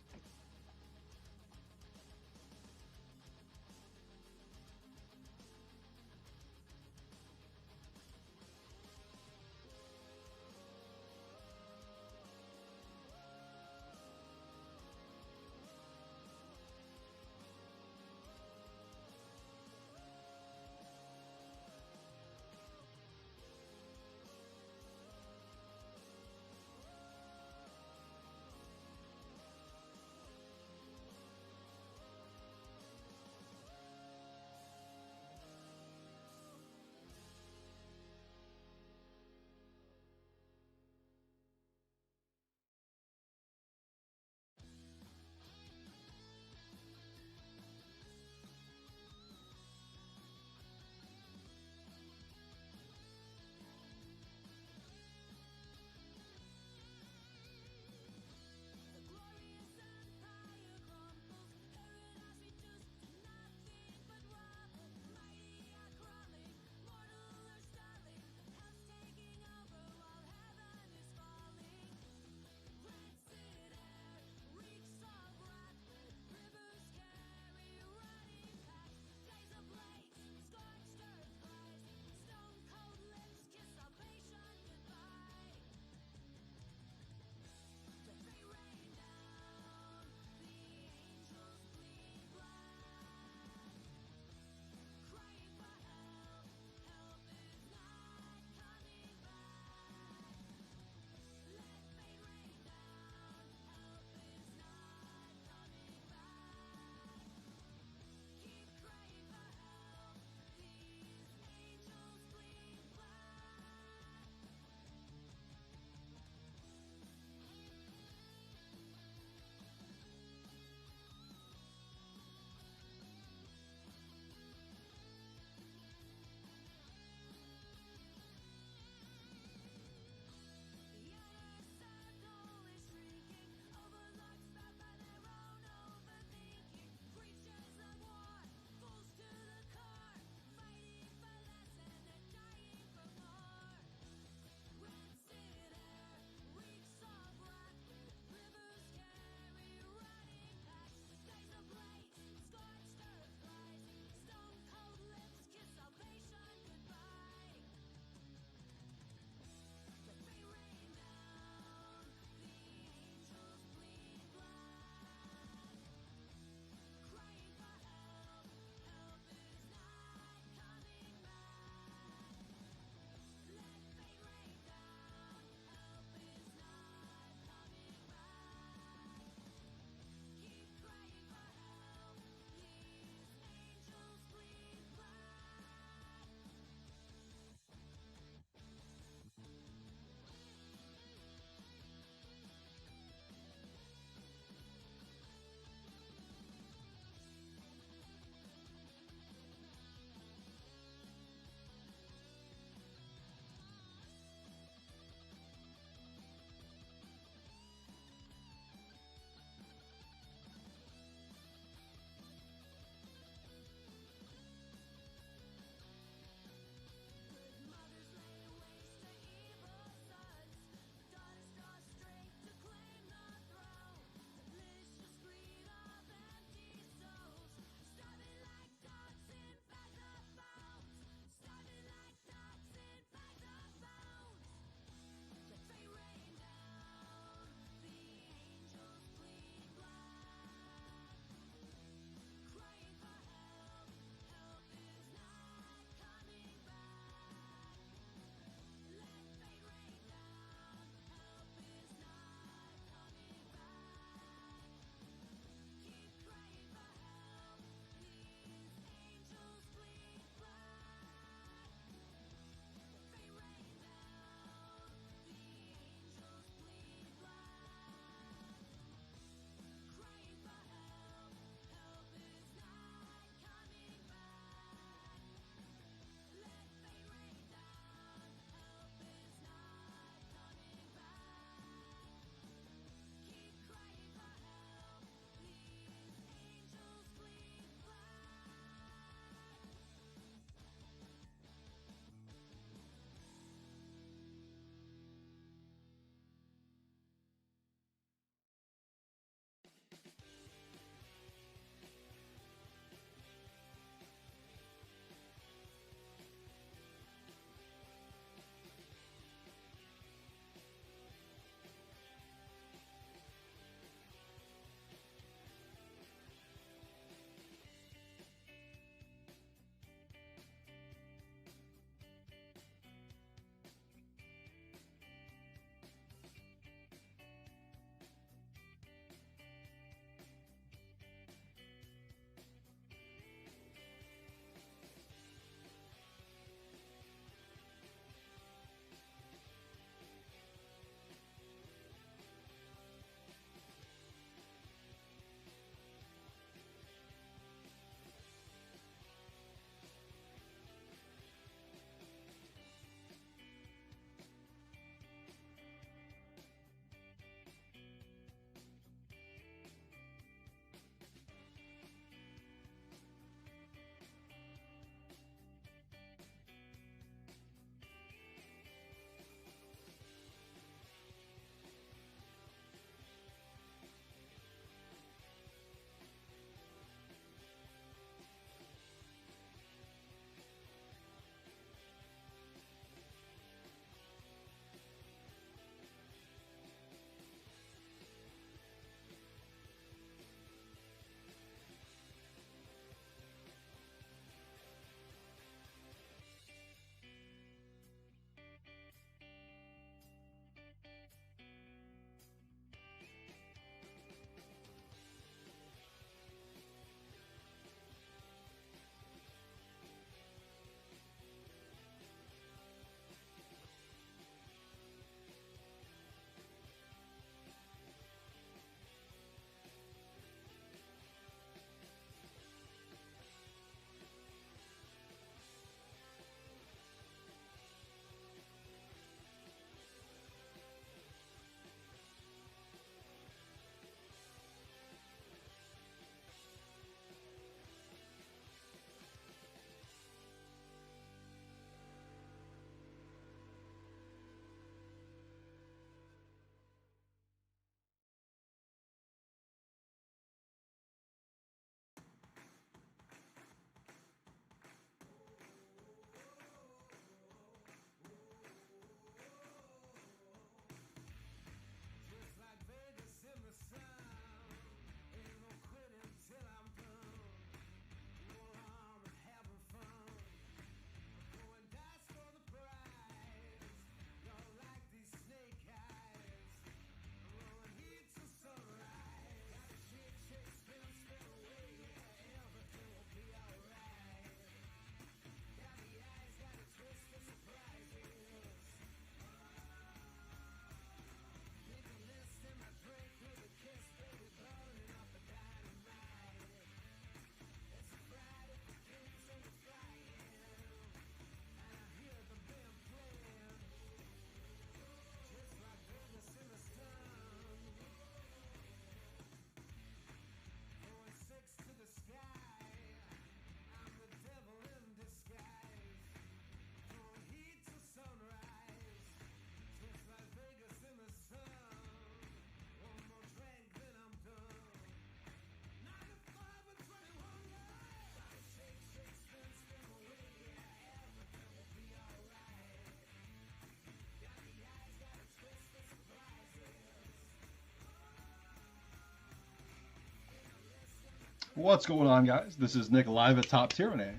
What's going on, guys? This is Nick live at Top Tier on a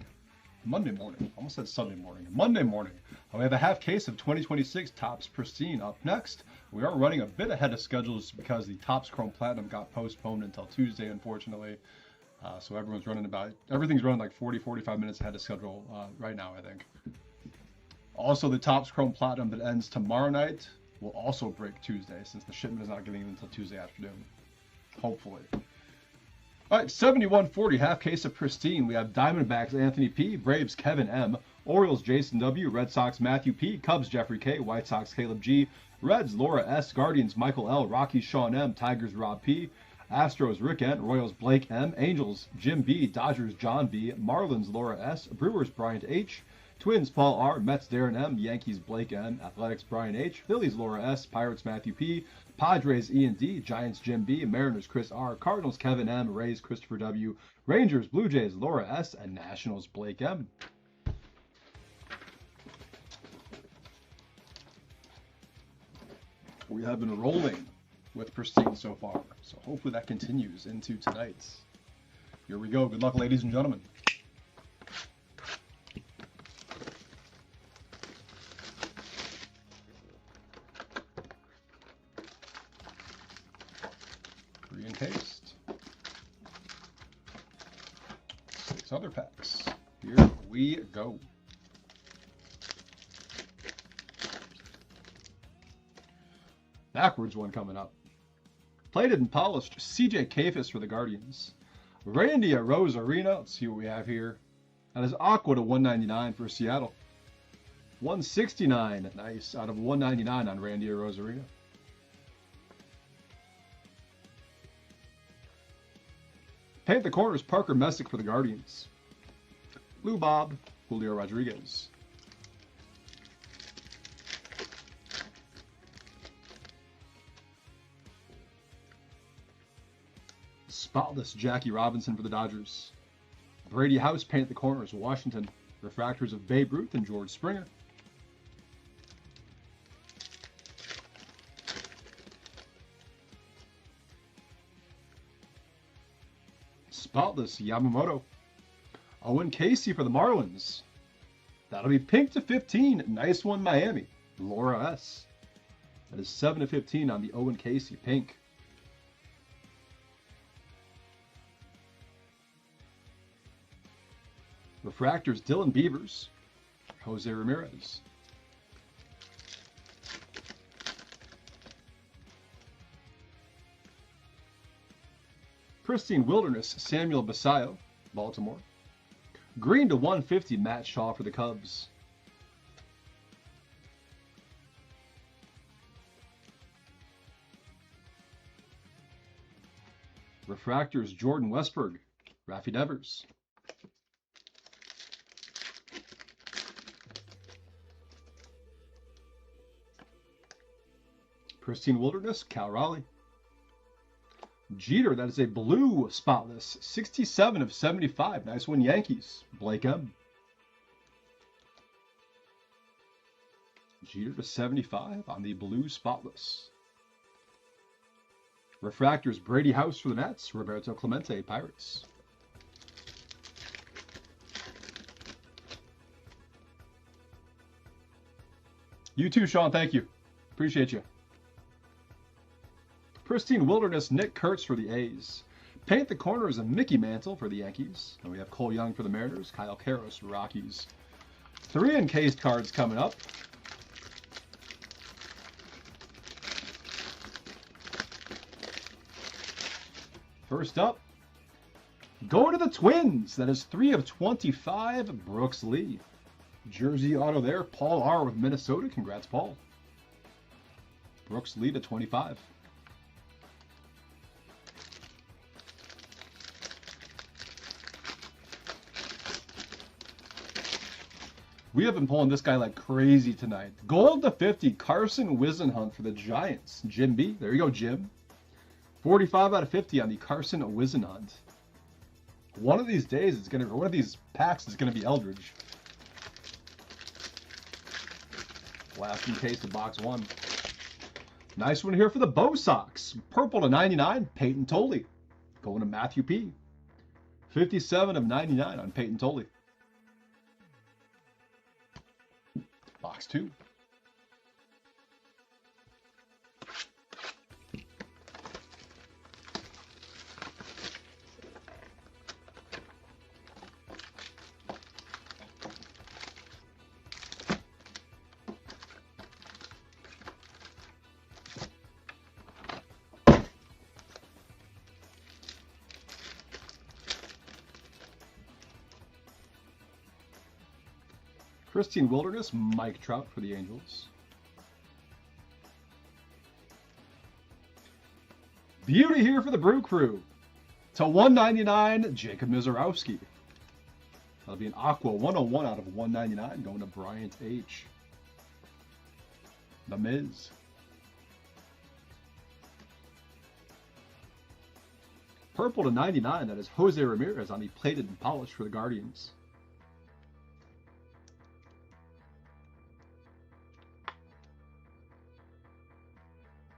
Monday morning. Almost said Sunday morning. Monday morning. We have a half case of 2026 Topps Pristine up next. We are running a bit ahead of schedules because the Topps Chrome Platinum got postponed until Tuesday, unfortunately. So everything's running like 40-45 minutes ahead of schedule right now, I think. Also, the Topps Chrome Platinum that ends tomorrow night will also break Tuesday, since the shipment is not getting in until Tuesday afternoon. Hopefully. All right, 7140 half case of Pristine. We have Diamondbacks Anthony P, Braves Kevin M, Orioles Jason W, Red Sox Matthew P, Cubs Jeffrey K, White Sox Caleb G, Reds Laura S, Guardians Michael L, Rockies Sean M, Tigers Rob P, Astros Rick N, Royals Blake M, Angels Jim B, Dodgers John B, Marlins Laura S, Brewers Bryant H, Twins Paul R, Mets Darren M, Yankees Blake M, Athletics Brian H, Phillies Laura S, Pirates Matthew P, Padres E and D, Giants Jim B, Mariners Chris R, Cardinals Kevin M, Rays Christopher W, Rangers Blue Jays Laura S, and Nationals Blake M. We have been rolling with Pristine so far, so hopefully that continues into tonight. Here we go. Good luck, ladies and gentlemen. Encased. 6 other packs. Here we go. Backwards one coming up. Plated and polished CJ Kafis for the Guardians. Randy Arozarena. Let's see what we have here. That is Aqua to 199 for Seattle. 169. Nice. Out of 199 on Randy Arozarena. Paint the corners, Parker Messick for the Guardians. Lou Bob, Julio Rodriguez. Spotless Jackie Robinson for the Dodgers. Brady House, paint the corners, Washington. Refractors of Babe Ruth and George Springer. Spotless Yamamoto. Owen Casey for the Marlins. That'll be pink to 15. Nice one, Miami. Laura S. That is 7 to 15 on the Owen Casey pink. Refractors Dylan Beavers. Jose Ramirez. Pristine Wilderness, Samuel Basayo, Baltimore. Green to 150, Matt Shaw for the Cubs. Refractors, Jordan Westberg, Rafi Devers. Pristine Wilderness, Cal Raleigh. Jeter, that is a blue spotless. 67 of 75. Nice one, Yankees. Blake M. Jeter to 75 on the blue spotless. Refractors, Brady House for the Mets. Roberto Clemente, Pirates. You too, Sean. Thank you. Appreciate you. Pristine Wilderness, Nick Kurtz for the A's. Paint the corners of Mickey Mantle for the Yankees. And we have Cole Young for the Mariners. Kyle Karros, Rockies. 3 encased cards coming up. First up, go to the Twins. That is 3 of 25, Brooks Lee. Jersey auto there, Paul R. with Minnesota. Congrats, Paul. Brooks Lee to 25. We have been pulling this guy like crazy tonight. Gold to 50, Carson Wisenhunt for the Giants. Jim B. There you go, Jim. 45 out of 50 on the Carson Wisenhunt. One of these days, one of these packs is gonna be Eldridge. Last in case of box 1. Nice one here for the Bo Sox. Purple to 99, Peyton Tolley. Going to Matthew P. 57 of 99 on Peyton Tolley. Box 2. Pristine Wilderness, Mike Trout for the Angels. Beauty here for the Brew Crew. To 199, Jacob Mizorowski. That'll be an Aqua 101 out of 199 going to Bryant H. The Miz. Purple to 99, that is Jose Ramirez on the plated and polished for the Guardians.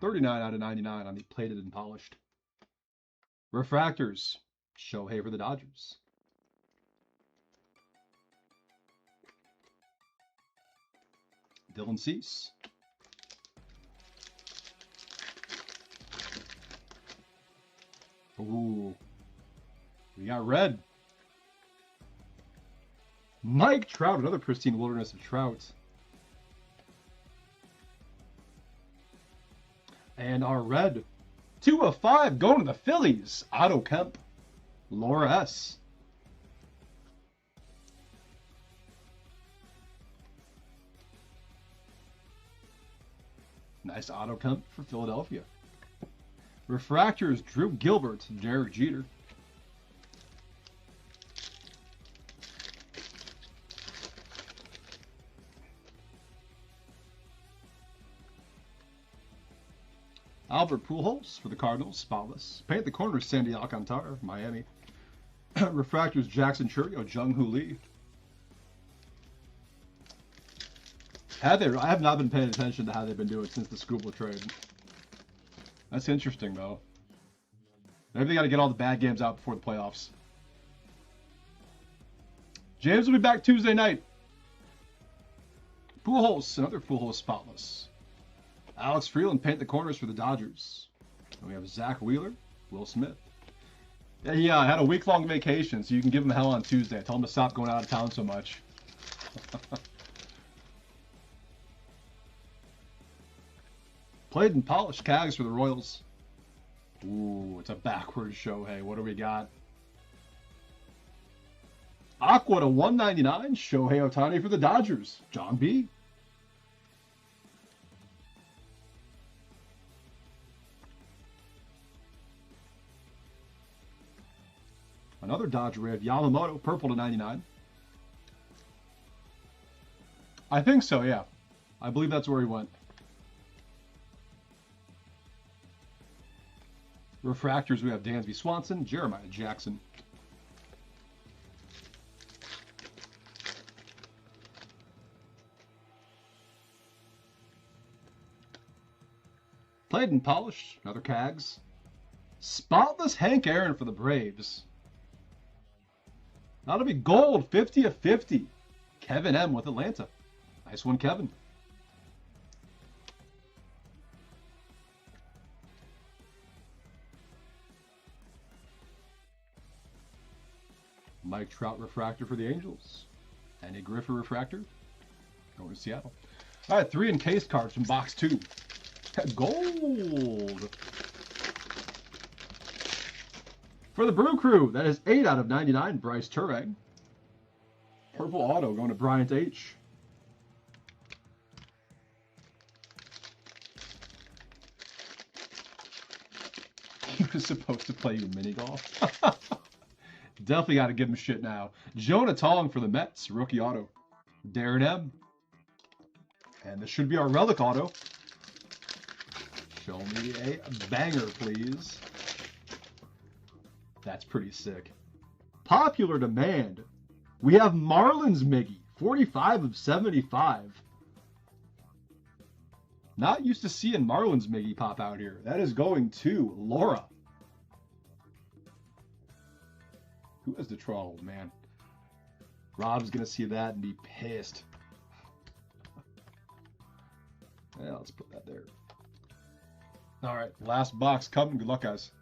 $39 out of 99 on the plated and polished. Refractors, Shohei for the Dodgers. Dylan Cease. Ooh. We got red. Mike Trout, another Pristine Wilderness of Trout. And our red, 2 of 5, going to the Phillies. Otto Kemp, Laura S. Nice Otto Kemp for Philadelphia. Refractors, Drew Gilbert, Derek Jeter. Albert Pujols for the Cardinals, spotless. Paint the corners, Sandy Alcantara, Miami. Refractors, Jackson Chourio, Jung-Hoo Lee. I have not been paying attention to how they've been doing since the Skubal trade. That's interesting, though. Maybe they got to get all the bad games out before the playoffs. James will be back Tuesday night. Pujols, another Pujols spotless. Alex Freeland, paint the corners for the Dodgers. And we have Zach Wheeler, Will Smith. Yeah, I had a week-long vacation, so you can give him hell on Tuesday. Tell him to stop going out of town so much. Played and polished Cags for the Royals. Ooh, it's a backwards Shohei. What do we got? Aqua to 199, Shohei Ohtani for the Dodgers. John B. Another Dodger red, Yamamoto, purple to 99. I think so, yeah. I believe that's where he went. Refractors, we have Dansby Swanson, Jeremiah Jackson. Played and polished, another Cags. Spotless Hank Aaron for the Braves. That'll be gold, 50 of 50. Kevin M with Atlanta. Nice one, Kevin. Mike Trout refractor for the Angels. Andy Griffith refractor. Going to Seattle. All right, 3 encased cards from box 2. Gold. For the Brew Crew, that is 8 out of 99, Bryce Turang. Purple auto going to Bryant H. He was supposed to play you mini golf. Definitely got to give him shit now. Jonah Tong for the Mets, rookie auto. Darren M. And this should be our relic auto. Show me a banger, please. That's pretty sick. Popular demand. We have Marlins Miggy, 45 of 75. Not used to seeing Marlins Miggy pop out here. That is going to Laura. Who is the troll, man? Rob's gonna see that and be pissed. Yeah, let's put that there. All right, last box coming. Good luck, guys.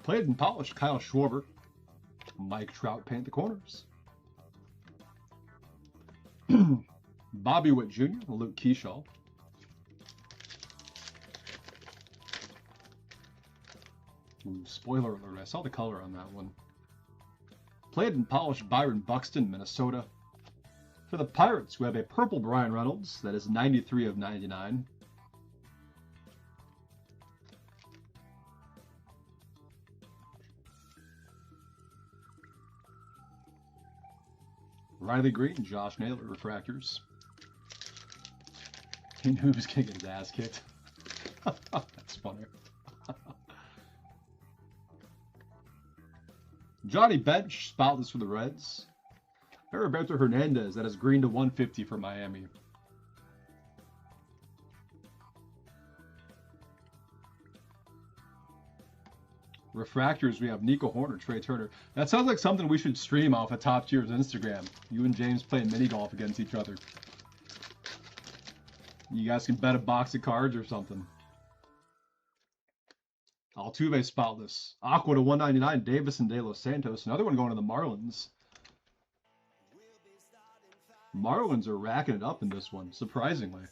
Played and polished, Kyle Schwarber. Mike Trout paint the corners. Bobby Witt Jr., Luke Keyshaw. Ooh, spoiler alert, I saw the color on that one. Played and polished Byron Buxton, Minnesota. For the Pirates, we have a purple Brian Reynolds, that is 93 of 99. Riley Green, Josh Naylor, refractors. He knew he was going to get his ass kicked. That's funny. Johnny Bench, spotless for the Reds. Heriberto Hernandez, that is green to 150 for Miami. Refractors, we have Nico Horner, Trey Turner. That sounds like something we should stream off of Top Tier's Instagram. You and James playing mini golf against each other. You guys can bet a box of cards or something. Altuve, spotless. Aqua to 199, Davis and De Los Santos. Another one going to the Marlins. Marlins are racking it up in this one, surprisingly.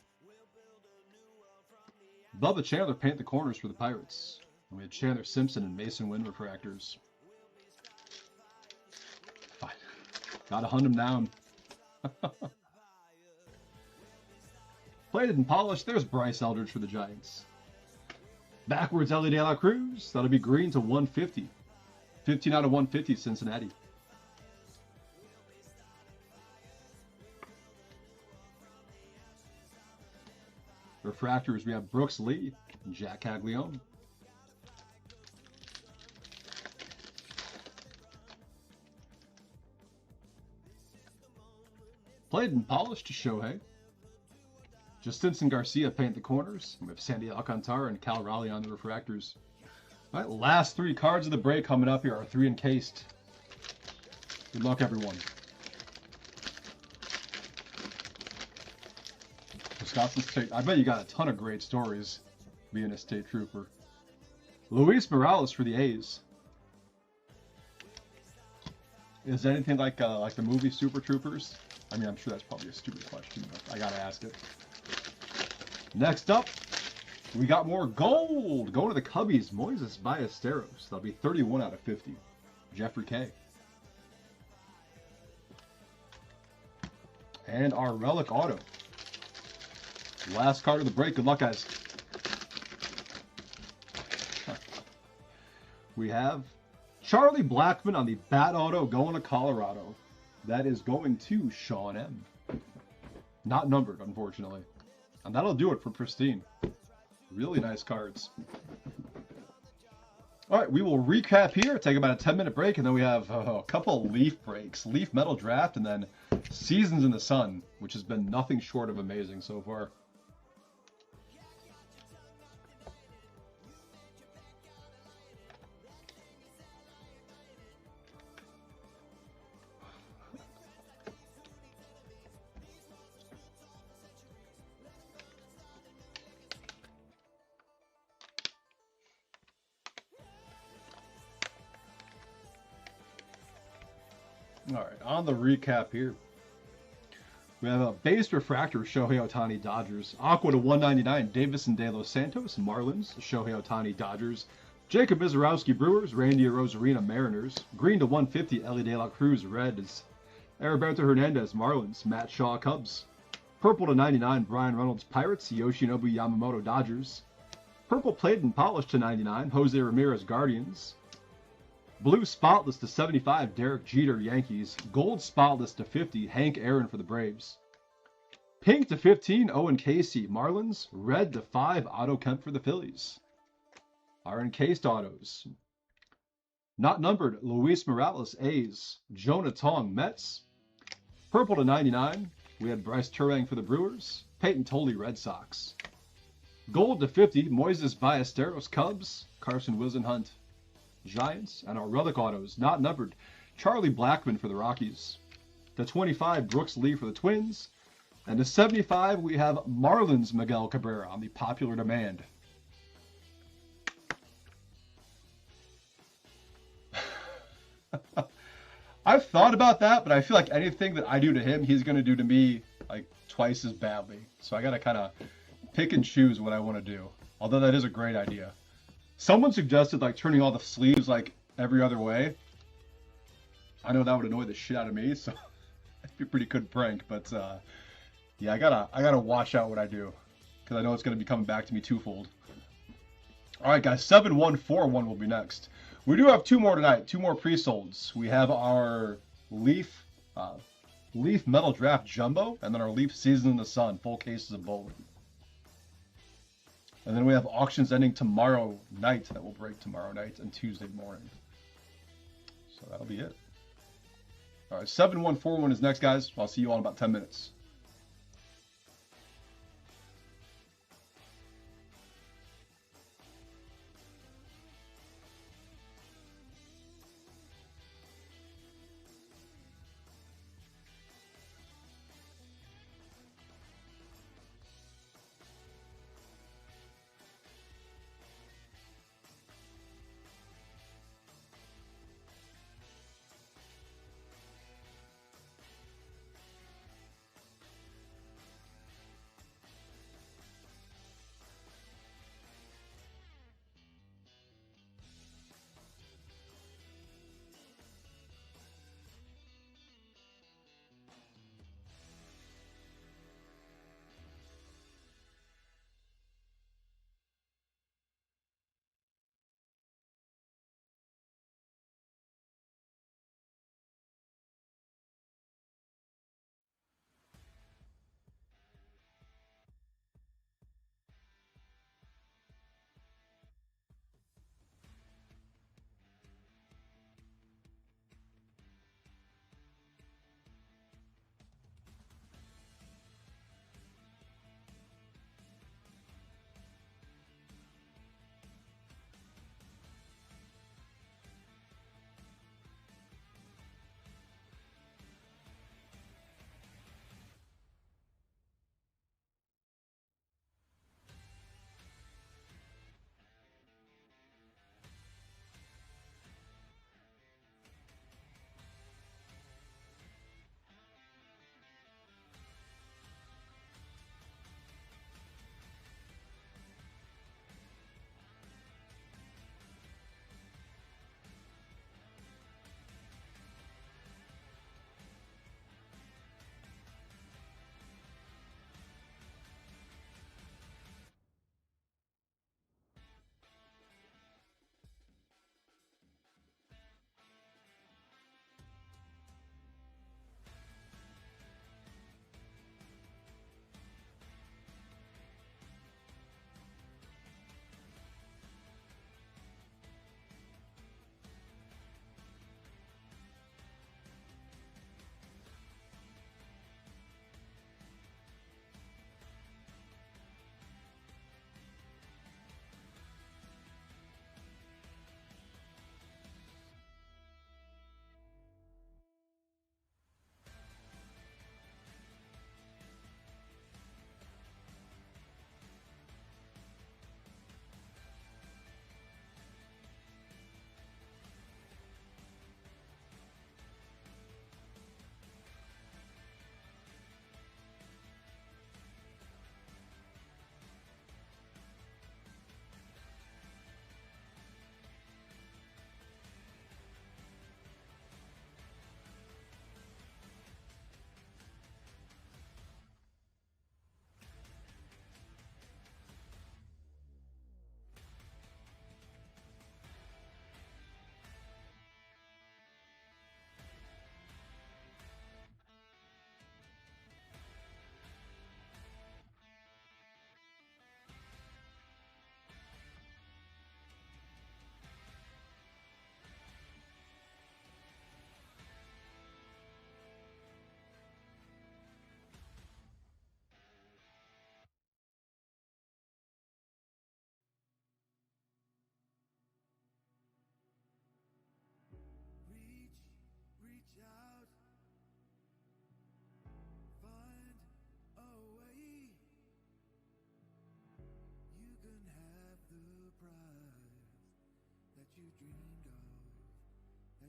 Bubba Chandler paint the corners for the Pirates. And we had Chandler Simpson and Mason Wynn refractors. Fine. Gotta hunt him down. Plated and polished. There's Bryce Eldridge for the Giants. Backwards, Ellie De La Cruz. That'll be green to 150. 15 out of 150, Cincinnati. Refractors, we have Brooks Lee and Jack Caglione. Played and polished to Shohei. Justinson Garcia paint the corners. We have Sandy Alcantara and Cal Raleigh on the refractors. All right, last three cards of the break coming up here are 3 encased. Good luck, everyone. Wisconsin State. I bet you got a ton of great stories being a state trooper. Luis Morales for the A's. Is it anything like the movie Super Troopers? I mean, I'm sure that's probably a stupid question, but I gotta ask it. Next up, we got more gold. Going to the Cubbies, Moises Ballesteros. That'll be 31 out of 50. Jeffrey K. And our relic auto. Last card of the break. Good luck, guys. We have Charlie Blackmon on the bat auto going to Colorado. That is going to Sean M. Not numbered, unfortunately. And that'll do it for Pristine. Really nice cards. All right, we will recap here, take about a 10-minute break, and then we have a couple Leaf breaks. Leaf Metal Draft, and then Seasons in the Sun, which has been nothing short of amazing so far. All right, on the recap here, we have a base refractor, Shohei Ohtani, Dodgers. Aqua to 199, Davis and De Los Santos, Marlins. Shohei Ohtani, Dodgers. Jacob Izarowski, Brewers. Randy Arozarena, Mariners. Green to 150, Ellie De La Cruz, Reds. Heriberto Hernandez, Marlins. Matt Shaw, Cubs. Purple to 99, Brian Reynolds, Pirates. Yoshinobu Yamamoto, Dodgers. Purple plated and polished to 99, Jose Ramirez, Guardians. Blue spotless to 75, Derek Jeter, Yankees. Gold spotless to 50, Hank Aaron for the Braves. Pink to 15, Owen Casey, Marlins. Red to 5, Otto Kemp for the Phillies. Our encased autos. Not numbered, Luis Morales, A's. Jonah Tong, Mets. Purple to 99, we had Bryce Turang for the Brewers. Peyton Tolley, Red Sox. Gold to 50, Moises Ballesteros, Cubs. Carson Whisenhunt, Giants. And our relic autos, not numbered, Charlie Blackmon for the Rockies. To 25, Brooks Lee for the Twins. And to 75, we have Marlins Miguel Cabrera on the popular demand. I've thought about that, but I feel like anything that I do to him, he's going to do to me like twice as badly. So I got to kind of pick and choose what I want to do. Although that is a great idea. Someone suggested like turning all the sleeves like every other way. I know that would annoy the shit out of me, so it'd be a pretty good prank. But yeah, I gotta watch out what I do because I know it's going to be coming back to me twofold. All right, guys, 7141 will be next. We do have two more tonight, two more pre-solds. We have our Leaf Metal Draft Jumbo, and then our Leaf Season in the Sun, full cases of bowling. And then we have auctions ending tomorrow night that will break tomorrow night and Tuesday morning. So that'll be it. All right, 7141 is next, guys. I'll see you all in about 10 minutes.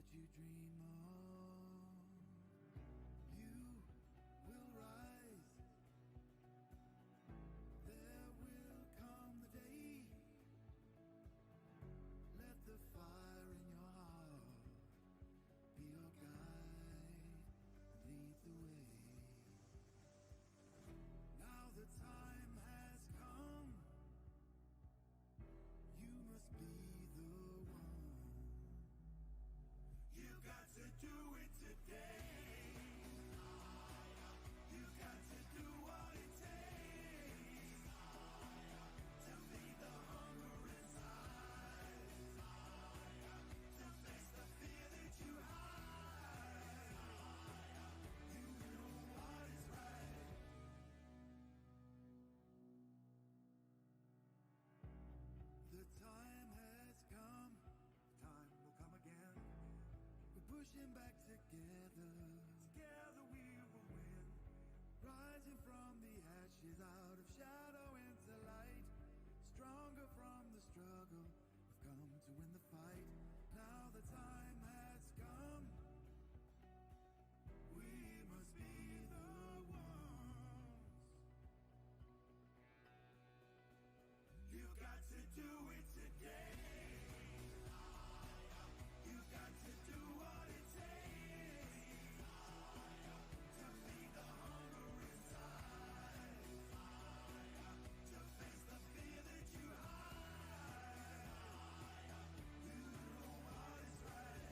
that you dream of. You will rise. There will come the day. Let the fire in your heart be your guide and lead the way. Now the time has come. You must be the one. You got to do it today. You got to do what it takes to feed the hunger inside, to face the fear that you hide. You know what is right. The time has come. The time will come again. We're pushing back together. Together we will win. Rising from the ashes, out of shadow into light. Stronger from the struggle. We've come to win the fight. Now the time has come. We must be the ones. You got to do it today. You got to do what it takes to feed the hunger inside, to face the fear that you hide. You know what is right.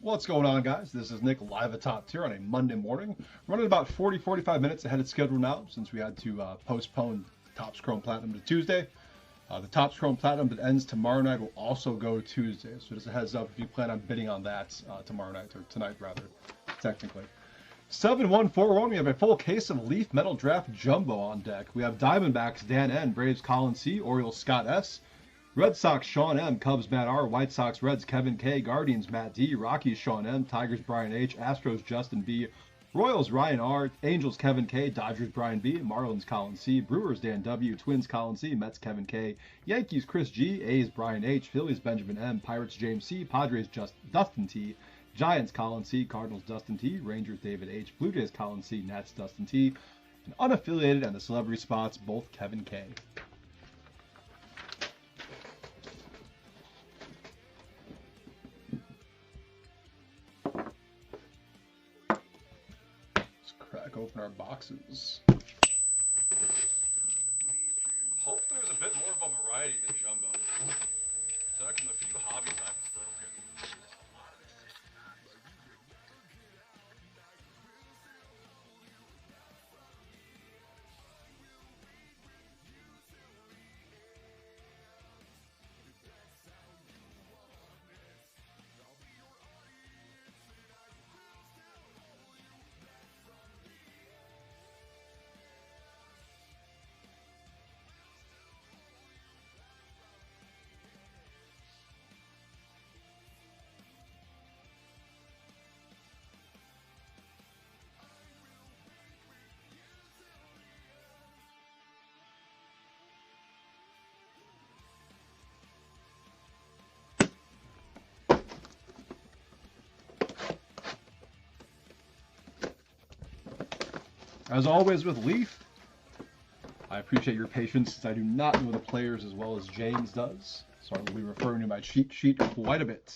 What's going on, guys? This is Nick live at Top Tier on a Monday morning. Running about 40-45 minutes ahead of schedule now since we had to postpone Topps Chrome Platinum to Tuesday. The Topps Chrome Platinum that ends tomorrow night will also go Tuesday. So just a heads up if you plan on bidding on that tomorrow night, or tonight rather, technically. 7141, we have a full case of Leaf Metal Draft Jumbo on deck. We have Diamondbacks Dan N, Braves Colin C, Orioles Scott S, Red Sox Sean M, Cubs Matt R, White Sox Reds Kevin K, Guardians Matt D, Rockies Sean M, Tigers Brian H, Astros Justin B, Royals Ryan R, Angels Kevin K, Dodgers Brian B, Marlins Colin C, Brewers Dan W, Twins Colin C, Mets Kevin K, Yankees Chris G, A's Brian H, Phillies Benjamin M, Pirates James C, Padres Dustin T, Giants Colin C, Cardinals Dustin T, Rangers David H, Blue Jays Colin C, Nats Dustin T, and unaffiliated and the celebrity spots both Kevin K. Open our boxes. Hope there's a bit more of a variety than Jumbo. Talking a few hobby types broken. As always with Leaf, I appreciate your patience since I do not know the players as well as James does, so I will be referring to my cheat sheet quite a bit.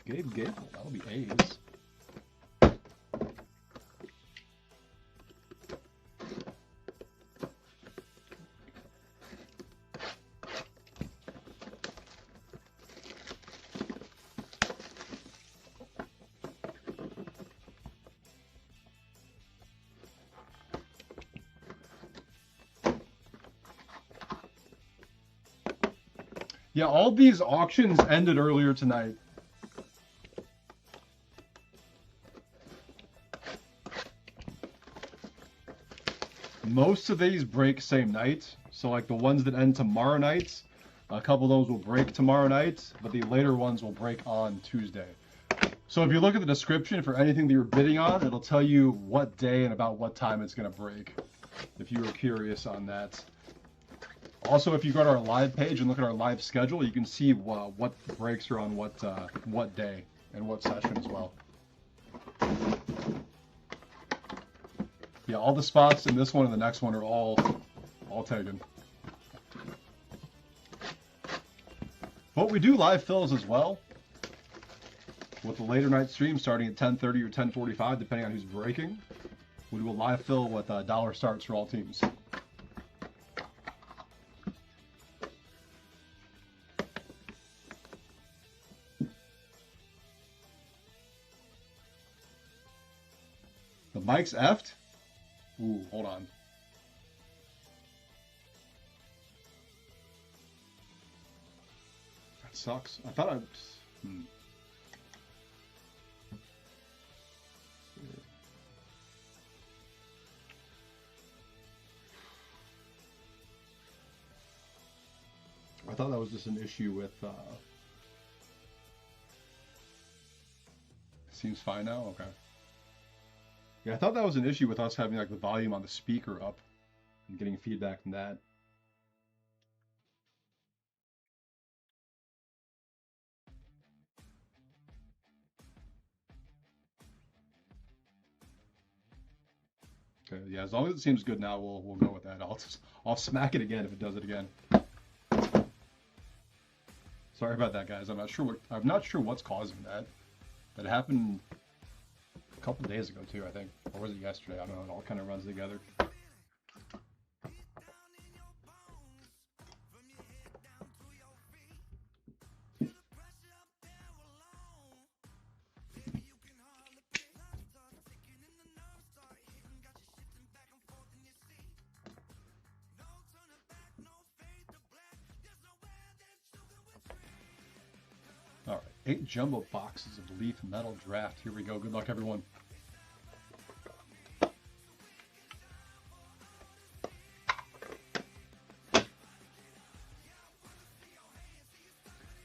Gabe Gable, that'll be A's. Yeah, all these auctions ended earlier tonight. Most of these break same night. So like the ones that end tomorrow night, a couple of those will break tomorrow night, but the later ones will break on Tuesday. So if you look at the description for anything that you're bidding on, it'll tell you what day and about what time it's going to break, if you were curious on that. Also, if you go to our live page and look at our live schedule, you can see what breaks are on what day and what session as well. Yeah, all the spots in this one and the next one are all taken. But we do live fills as well, with the later night stream starting at 10:30 or 10:45, depending on who's breaking. We do a live fill with dollar starts for all teams. The mic's effed? Ooh, hold on. That sucks. I thought I'd... I thought that was just an issue with... Seems fine now? Okay. Yeah, I thought that was an issue with us having like the volume on the speaker up and getting feedback from that. Okay, yeah, as long as it seems good now, we'll go with that. I'll smack it again if it does it again. Sorry about that, guys. I'm not sure what's causing that. That happened A couple days ago too, I think. Or was it yesterday? I don't know. It all kind of runs together. All right, 8 jumbo boxes of Leaf Metal Draft. Here we go. Good luck, everyone.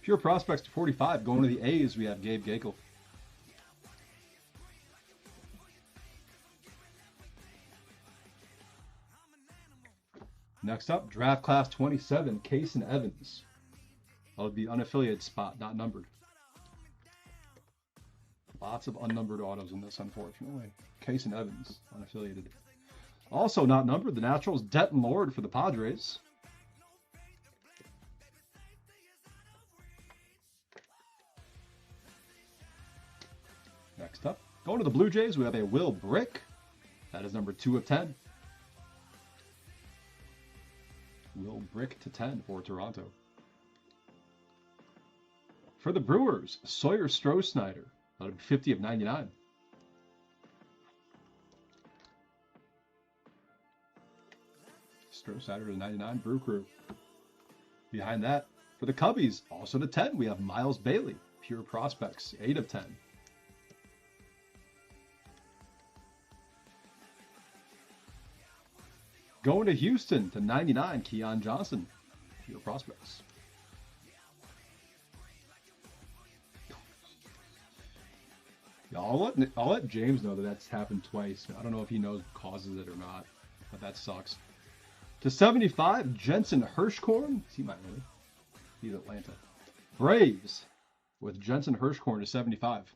Pure Prospects to 45. Going to the A's, we have Gabe Gakel. Next up, Draft Class 27, Case and Evans. That would be unaffiliated spot, not numbered. Lots of unnumbered autos in this, unfortunately. Case and Evans, unaffiliated. Also not numbered, the Naturals, Denton Lord for the Padres. Next up, going to the Blue Jays, we have a Will Brick. That is number 2 of 10. Will Brick to 10 for Toronto. For the Brewers, Sawyer Stroh-Snyder. That would be 50 of 99. Stroh-Snyder to 99, Brew Crew. Behind that, for the Cubbies, also to 10, we have Miles Bailey. Pure Prospects, 8 of 10. Going to Houston to 99, Keon Johnson. Pure Prospects. Yeah, I'll let James know that that's happened twice. I don't know if he knows what causes it or not, but that sucks. To 75, Jensen Hirschkorn. He might really. He's Atlanta. Braves with Jensen Hirschkorn to 75.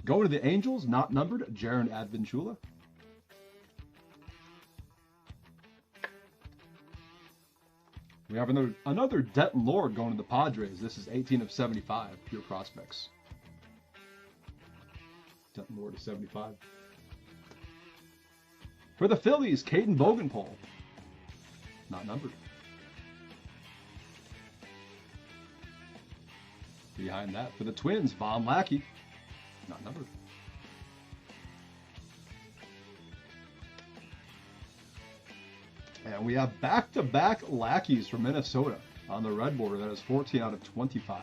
Going to the Angels, not numbered, Jaron Advenchula. We have another Denton Lord going to the Padres. This is 18 of 75, Pure Prospects. Denton Lord to 75. For the Phillies, Caden Bogenpol. Not numbered. Behind that, for the Twins, Von Lackey. Not numbered. And we have back-to-back lackeys from Minnesota on the red border. That is 14 out of 25.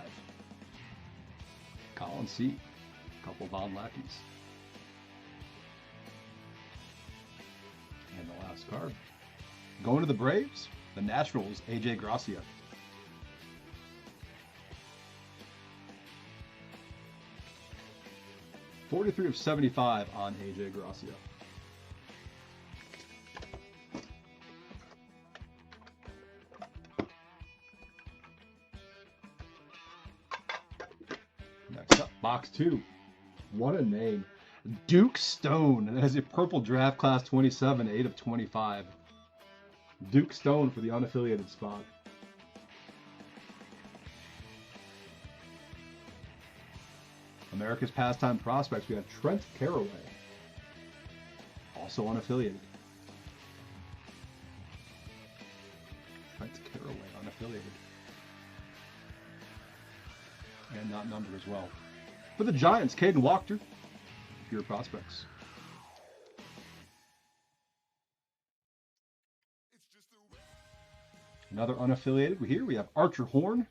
Colin C. A couple Von lackeys. And the last card. Going to the Braves, the Naturals, AJ Gracia. .43 of 75 on AJ Gracia. Next up, box 2. What a name. Duke Stone. And it has a purple draft class 27, 8 of 25. Duke Stone for the unaffiliated spot. America's Pastime Prospects, we have Trent Carraway. Also unaffiliated. Trent Carraway, unaffiliated. And not numbered as well. For the Giants, Caden Wachter. Pure Prospects. Another unaffiliated. Here we have Archer Horn.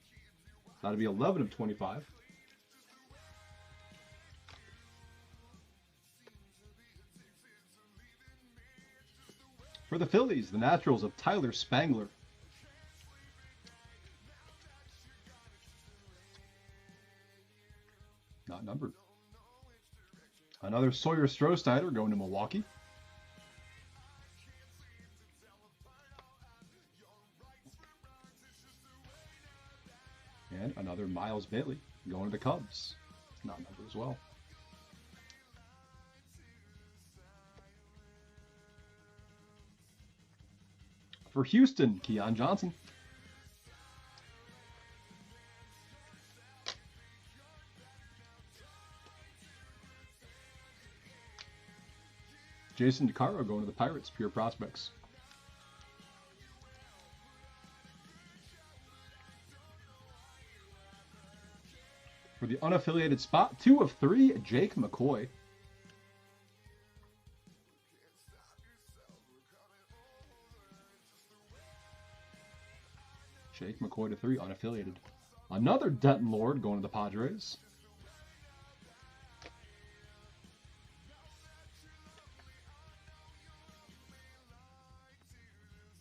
That'll be 11 of 25. For the Phillies, the Naturals of Tyler Spangler. Not numbered. Another Sawyer Stroh-Snyder going to Milwaukee. And another Miles Bailey going to the Cubs. Not numbered as well. For Houston, Keon Johnson. Jason DeCaro going to the Pirates, pure prospects. For the unaffiliated spot, 2 of 3, Jake McCoy. Jake McCoy to 3, unaffiliated. Another Denton Lord going to the Padres.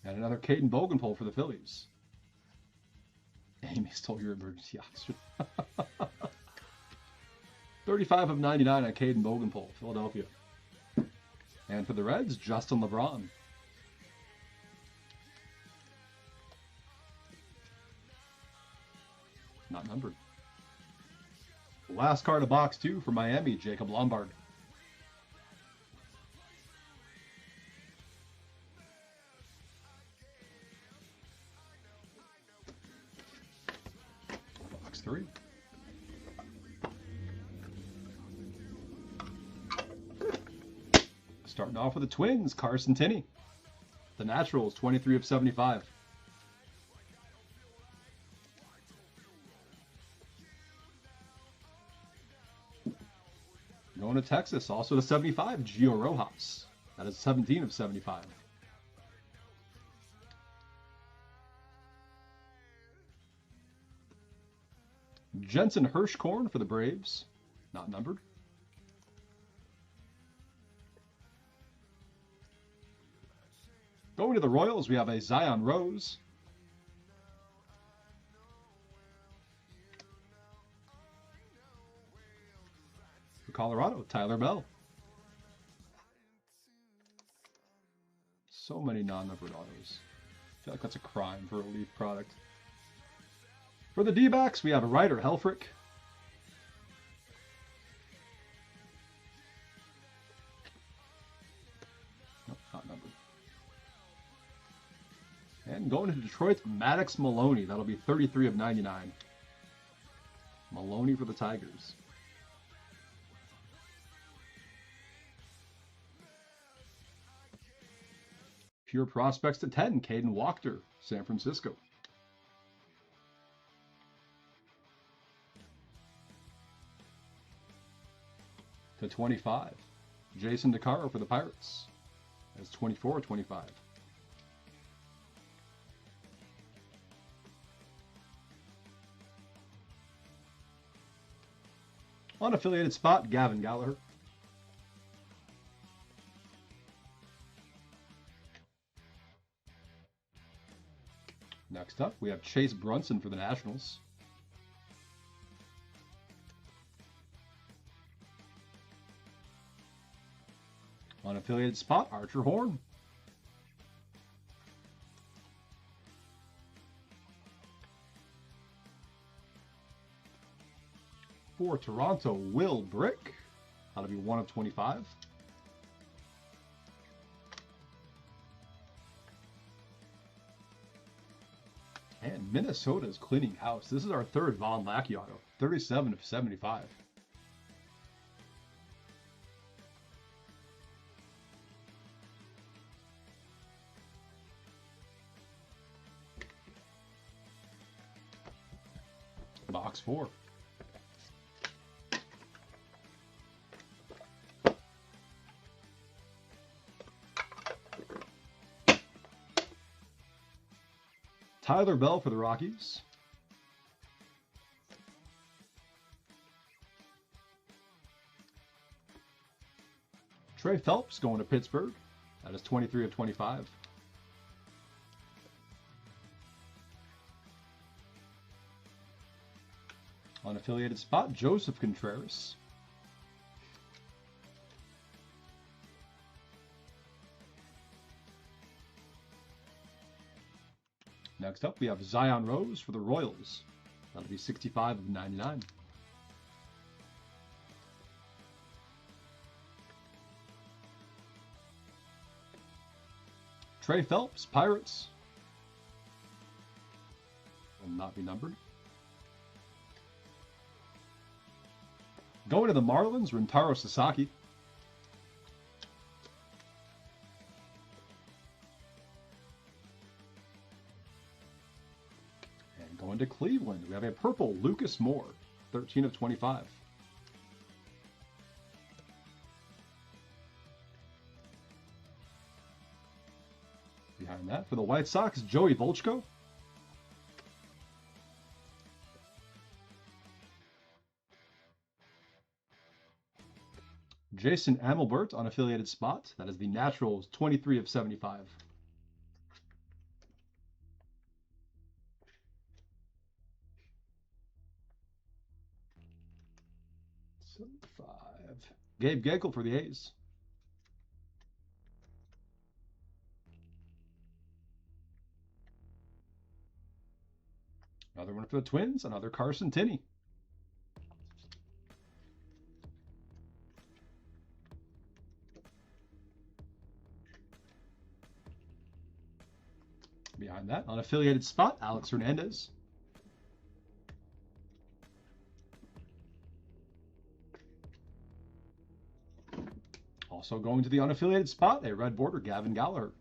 And another Caden Bogenpole for the Phillies. Amy stole your emergency oxygen. 35 of 99 on Caden Bogenpole, Philadelphia. And for the Reds, Justin LeBron. Not numbered. Last card of box 2 for Miami, Jacob Lombard. Box 3. Starting off with the Twins, Carson Tinney. The Naturals, 23 of 75. Going to Texas, also to 75, Gio Rojas. That is 17 of 75. Jensen Hirschkorn for the Braves, not numbered. Going to the Royals, we have a Zion Rose. For Colorado, Tyler Bell. So many non-numbered autos. I feel like that's a crime for a Leaf product. For the D-backs, we have a Ryder Helfrich. Nope, not numbered. And going to Detroit, Maddox Maloney. That'll be 33 of 99. Maloney for the Tigers. Pure prospects to 10, Caden Wachter, San Francisco. To 25, Jason DeCaro for the Pirates. That's 24-25. Unaffiliated spot, Gavin Gallagher. Next up, we have Chase Brunson for the Nationals. Unaffiliated spot, Archer Horn. For Toronto, Will Brick. That'll be 1 of 25. And Minnesota's cleaning house. This is our third Von Lackey auto. 37 of 75. Box 4. Tyler Bell for the Rockies. Trey Phelps going to Pittsburgh. That is 23 of 25. Unaffiliated spot, Joseph Contreras. Next up, we have Zion Rose for the Royals. That'll be 65 of 99. Trey Phelps, Pirates. Will not be numbered. Going to the Marlins, Rintaro Sasaki. Cleveland, we have a purple Lucas Moore, 13 of 25. Behind that, for the White Sox, Joey Volchko. Jason Amelbert, unaffiliated spot. That is the Naturals, 23 of 75. Gabe Gekel for the A's. Another one for the Twins, another Carson Tinney. Behind that, unaffiliated spot, Alex Hernandez. Also going to the unaffiliated spot, a red border, Gavin Gallagher.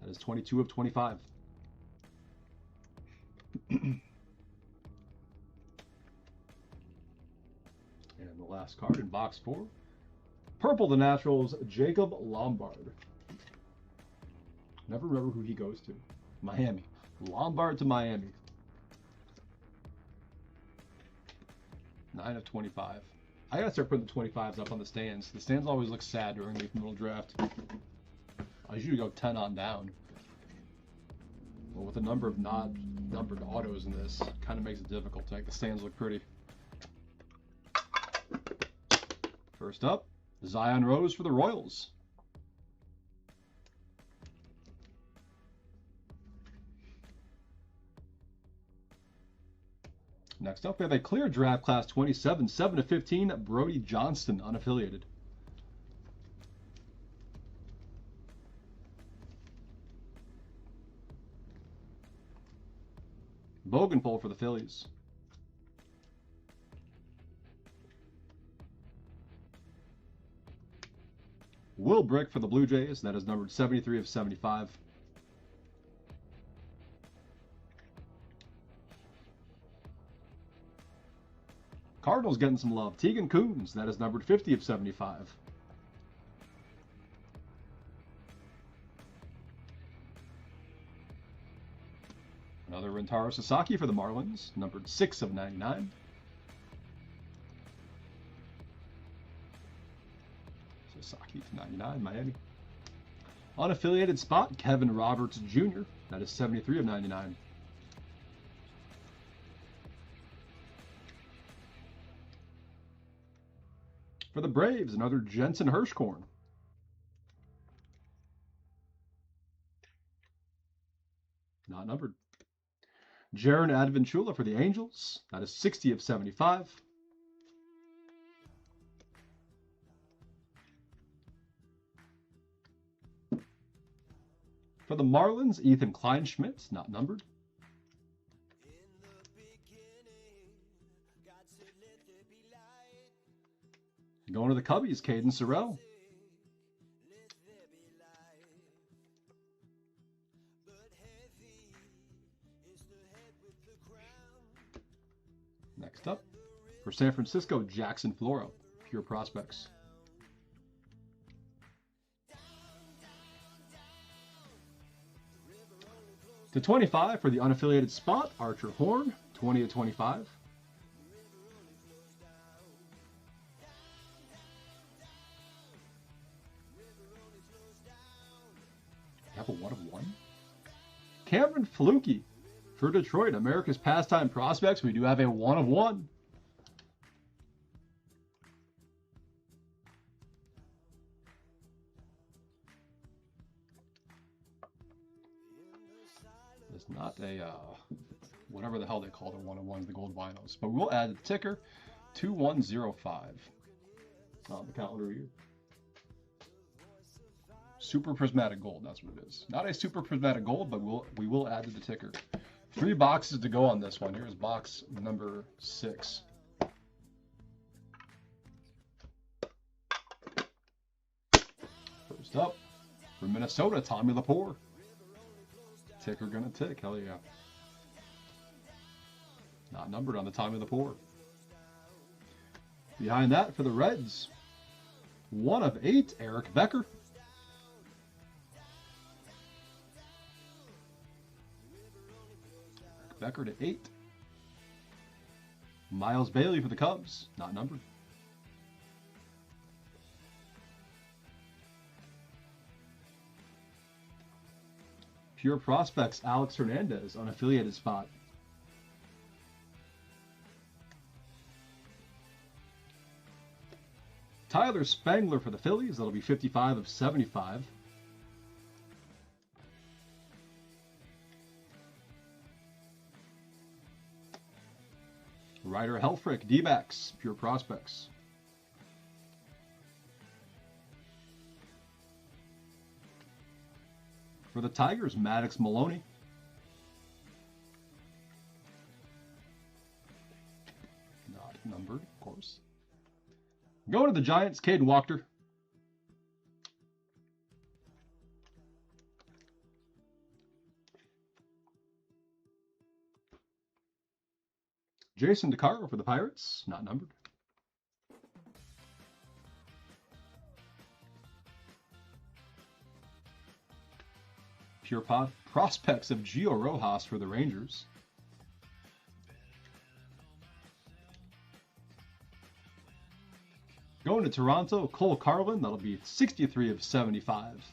That is 22 of 25. And the last card in box 4. Purple, the Naturals, Jacob Lombard. Never remember who he goes to. Miami. Lombard to Miami. 9 of 25. I gotta start putting the 25s up on the stands. The stands always look sad during the middle draft. I usually go 10 on down. Well, with the number of not numbered autos in this, kind of makes it difficult to make the stands look pretty. First up, Zion Rose for the Royals. Next up, we have a clear draft class 27, 7 of 15, Brody Johnston, unaffiliated. Bogenpole for the Phillies. Will Brick for the Blue Jays, that is numbered 73 of 75. Cardinals getting some love. Tegan Coons, that is numbered 50 of 75. Another Rentaro Sasaki for the Marlins, numbered 6 of 99. Sasaki to 99, Miami. Unaffiliated spot, Kevin Roberts Jr., that is 73 of 99. For the Braves, another Jensen Hirschkorn. Not numbered. Jaron Advenchula for the Angels. That is 60 of 75. For the Marlins, Ethan Kleinschmidt. Not numbered. Going to the Cubbies, Caden Sorrell. Next up, for San Francisco, Jackson Floro, pure prospects. To 25 for the unaffiliated spot, Archer Horn, 20 of 25. Have a 1 of 1. Cameron Fluke for Detroit, America's pastime prospects. We do have a 1 of 1. It's not a whatever the hell they call the 1 of 1s, the gold vinyls, but we'll add the ticker 2105 on the calendar year. Super Prismatic Gold, that's what it is. Not a Super Prismatic Gold, but we will add to the ticker. 3 boxes to go on this one. Here's box number 6. First up, for Minnesota, Tommy Laporte. Ticker gonna tick, hell yeah. Not numbered on the time of the pour. Behind that for the Reds, 1 of 8, Eric Becker. Eric Becker to 8. Miles Bailey for the Cubs, not numbered. Pure Prospects, Alex Hernandez, unaffiliated spot. Tyler Spangler for the Phillies, that'll be 55 of 75. Ryder Helfrich, D-backs, Pure Prospects. For the Tigers, Maddox Maloney. Not numbered, of course. Going to the Giants, Caden Walker. Jason DeCaro for the Pirates, not numbered. Pure Prospects of Gio Rojas for the Rangers. Going to Toronto, Cole Carlin, that'll be 63 of 75.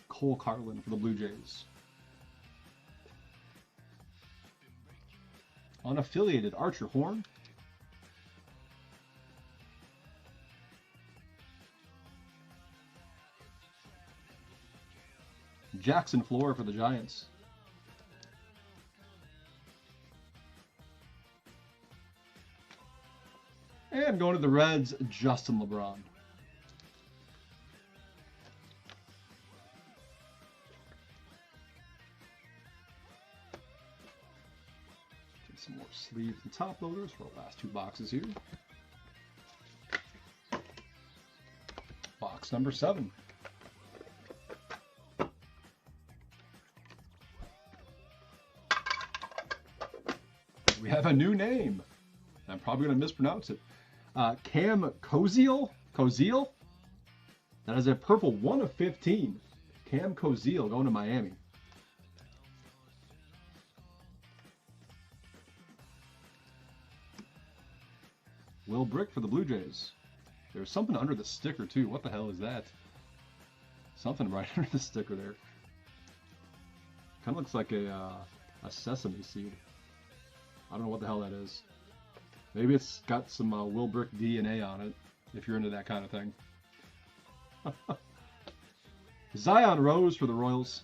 Cole Carlin for the Blue Jays. Unaffiliated, Archer Horn. Jackson Flora for the Giants. And going to the Reds, Justin LeBron. Take some more sleeves and top loaders for the last 2 boxes here. Box number 7. We have a new name. I'm probably going to mispronounce it. Cam Koziel? That is a purple 1 of 15. Cam Koziel going to Miami. Will Brick for the Blue Jays. There's something under the sticker too. What the hell is that? Something right under the sticker there. Kind of looks like a sesame seed. I don't know what the hell that is. Maybe it's got some Will Brick DNA on it, if you're into that kind of thing. Zion Rose for the Royals.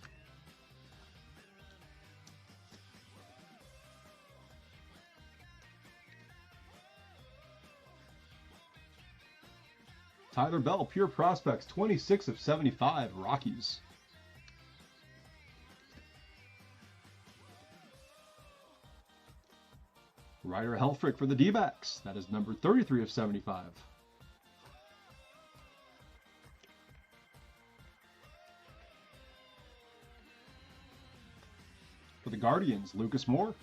Tyler Bell, Pure Prospects, 26 of 75, Rockies. Ryder Helfrich for the D-backs. That is number 33 of 75. For the Guardians, Lucas Moore.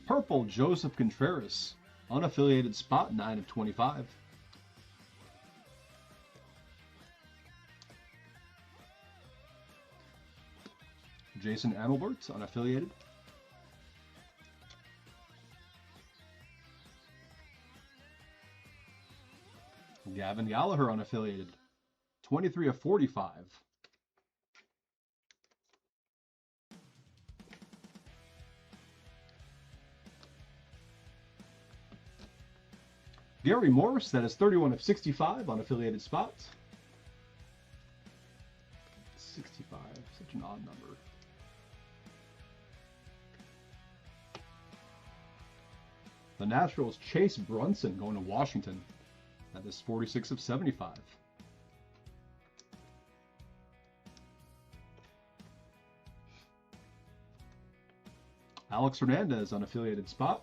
Purple, Joseph Contreras. Unaffiliated spot, 9 of 25. Jason Amelbert, unaffiliated. Gavin Gallagher, unaffiliated. 23 of 45. Gary Morris, that is 31 of 65, unaffiliated spots. 65, such an odd number. The Nationals, Chase Brunson going to Washington. That is 46 of 75. Alex Hernandez, unaffiliated spot.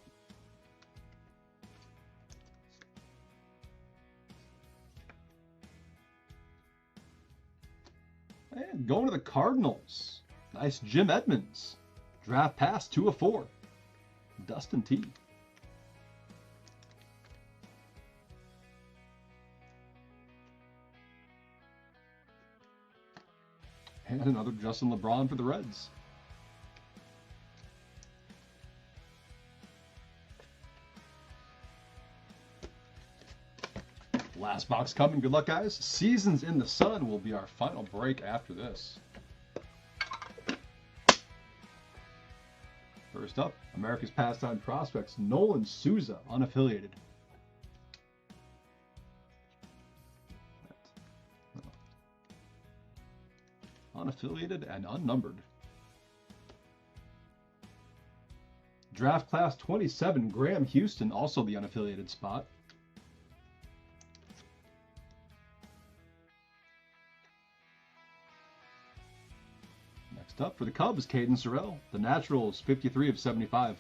Cardinals. Nice Jim Edmonds. Draft pass 2 of 4. Dustin T. And another Justin LeBron for the Reds. Last box coming. Good luck, guys. Seasons in the Sun will be our final break after this. First up, America's Pastime Prospects, Nolan Souza, unaffiliated. Unaffiliated and unnumbered. Draft Class 27, Graham Houston, also the unaffiliated spot. Next up for the Cubs, Caden Sorrell, the Naturals, 53 of 75.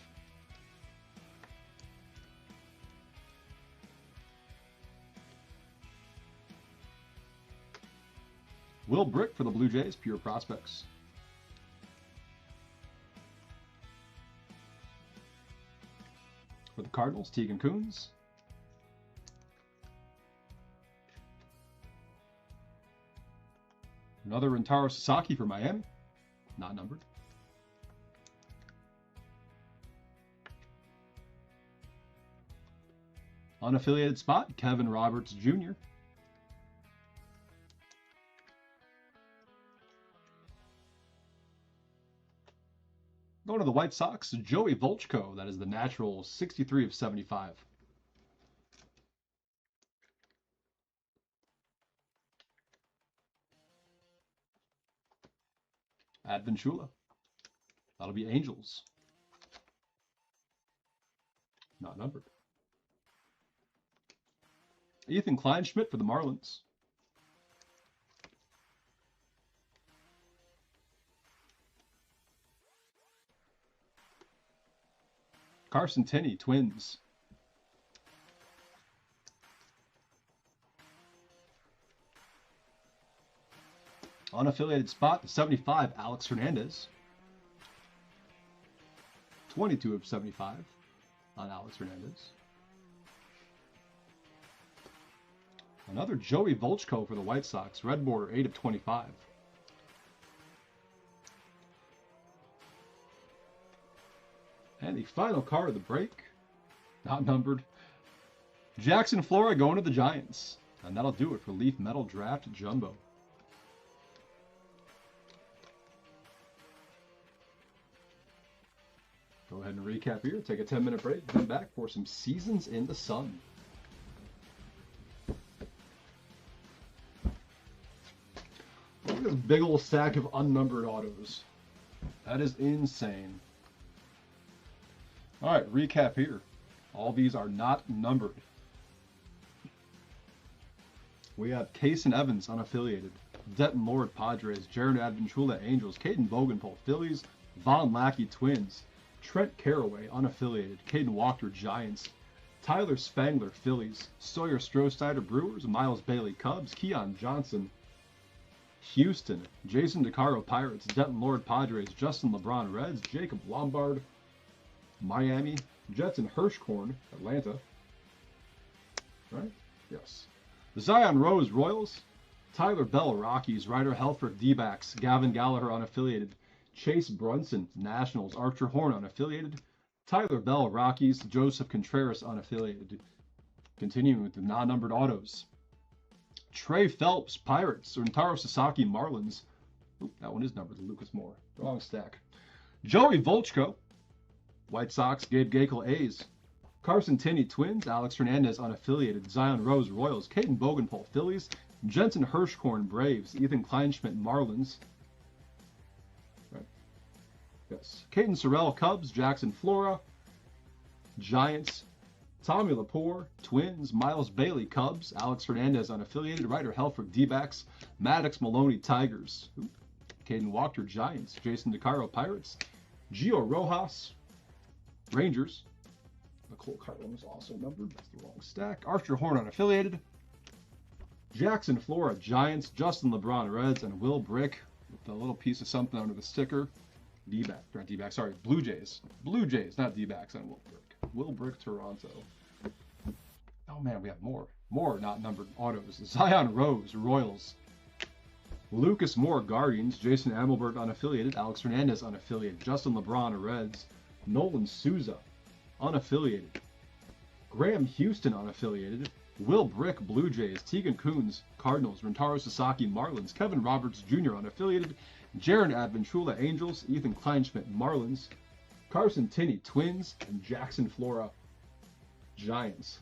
Will Brick for the Blue Jays, Pure Prospects. For the Cardinals, Tegan Coons. Another Rentaro Sasaki for Miami, not numbered. Unaffiliated spot, Kevin Roberts Jr. Going to the White Sox, Joey Volchko. That is the natural, 63 of 75. Advenchula. That'll be Angels. Not numbered. Ethan Kleinschmidt for the Marlins. Carson Tenney, Twins. Unaffiliated spot, 75, Alex Hernandez. 22 of 75 on Alex Hernandez. Another Joey Volchko for the White Sox, red border, 8 of 25. And the final card of the break, not numbered, Jackson Flora going to the Giants. And that'll do it for Leaf Metal Draft Jumbo. Go ahead and recap here, take a 10-minute break, come back for some Seasons in the Sun. Look at this big old stack of unnumbered autos. That is insane. All right, recap here. All these are not numbered. We have Kason Evans, unaffiliated. Denton Lord, Padres. Jared Advenchula, Angels. Caden Bogenpole, Phillies. Von Lackey, Twins. Trent Carraway, unaffiliated. Caden Walker, Giants. Tyler Spangler, Phillies. Sawyer Strohsider, Brewers. Miles Bailey, Cubs. Keon Johnson, Houston. Jason DeCaro, Pirates. Denton Lord, Padres. Justin LeBron, Reds. Jacob Lombard, Miami. Jetson Hirschkorn, Atlanta. Right? Yes. Zion Rose, Royals. Tyler Bell, Rockies. Ryder Helfrich, D-backs. Gavin Gallagher, unaffiliated. Chase Brunson, Nationals. Archer Horn, unaffiliated. Tyler Bell, Rockies. Joseph Contreras, unaffiliated. Continuing with the non-numbered autos. Trey Phelps, Pirates. Rentaro Sasaki, Marlins. Oop, that one is numbered. Lucas Moore. Wrong stack. Joey Volchko, White Sox. Gabe Gakel, A's. Carson Tenney, Twins. Alex Hernandez, unaffiliated. Zion Rose, Royals. Caden Bogenpole, Phillies. Jensen Hirschkorn, Braves. Ethan Kleinschmidt, Marlins. Right. Yes. Caden Sorrell, Cubs. Jackson Flora, Giants. Tommy Lepore, Twins. Miles Bailey, Cubs. Alex Hernandez, unaffiliated. Ryder Helfrich, D-backs. Maddox Maloney, Tigers. Caden Walker, Giants. Jason DeCaro, Pirates. Gio Rojas, Rangers. Nicole Cartland was also numbered. That's the wrong stack. Archer Horn, unaffiliated. Jackson Flora, Giants. Justin LeBron, Reds. And Will Brick, with a little piece of something under the sticker. D-back, not D-back, sorry, Blue Jays. Blue Jays, not D-backs on Will Brick. Will Brick Toronto. Oh man, we have more. More not numbered autos. Zion Rose, Royals. Lucas Moore, Guardians. Jason Amelberg, unaffiliated. Alex Hernandez, unaffiliated. Justin LeBron, Reds. Nolan Souza, unaffiliated. Graham Houston, unaffiliated. Will Brick, Blue Jays. Tegan Coons, Cardinals. Rentaro Sasaki, Marlins. Kevin Roberts Jr., unaffiliated. Jaron Adventrula, Angels. Ethan Kleinschmidt, Marlins. Carson Tinney, Twins. And Jackson Flora, Giants.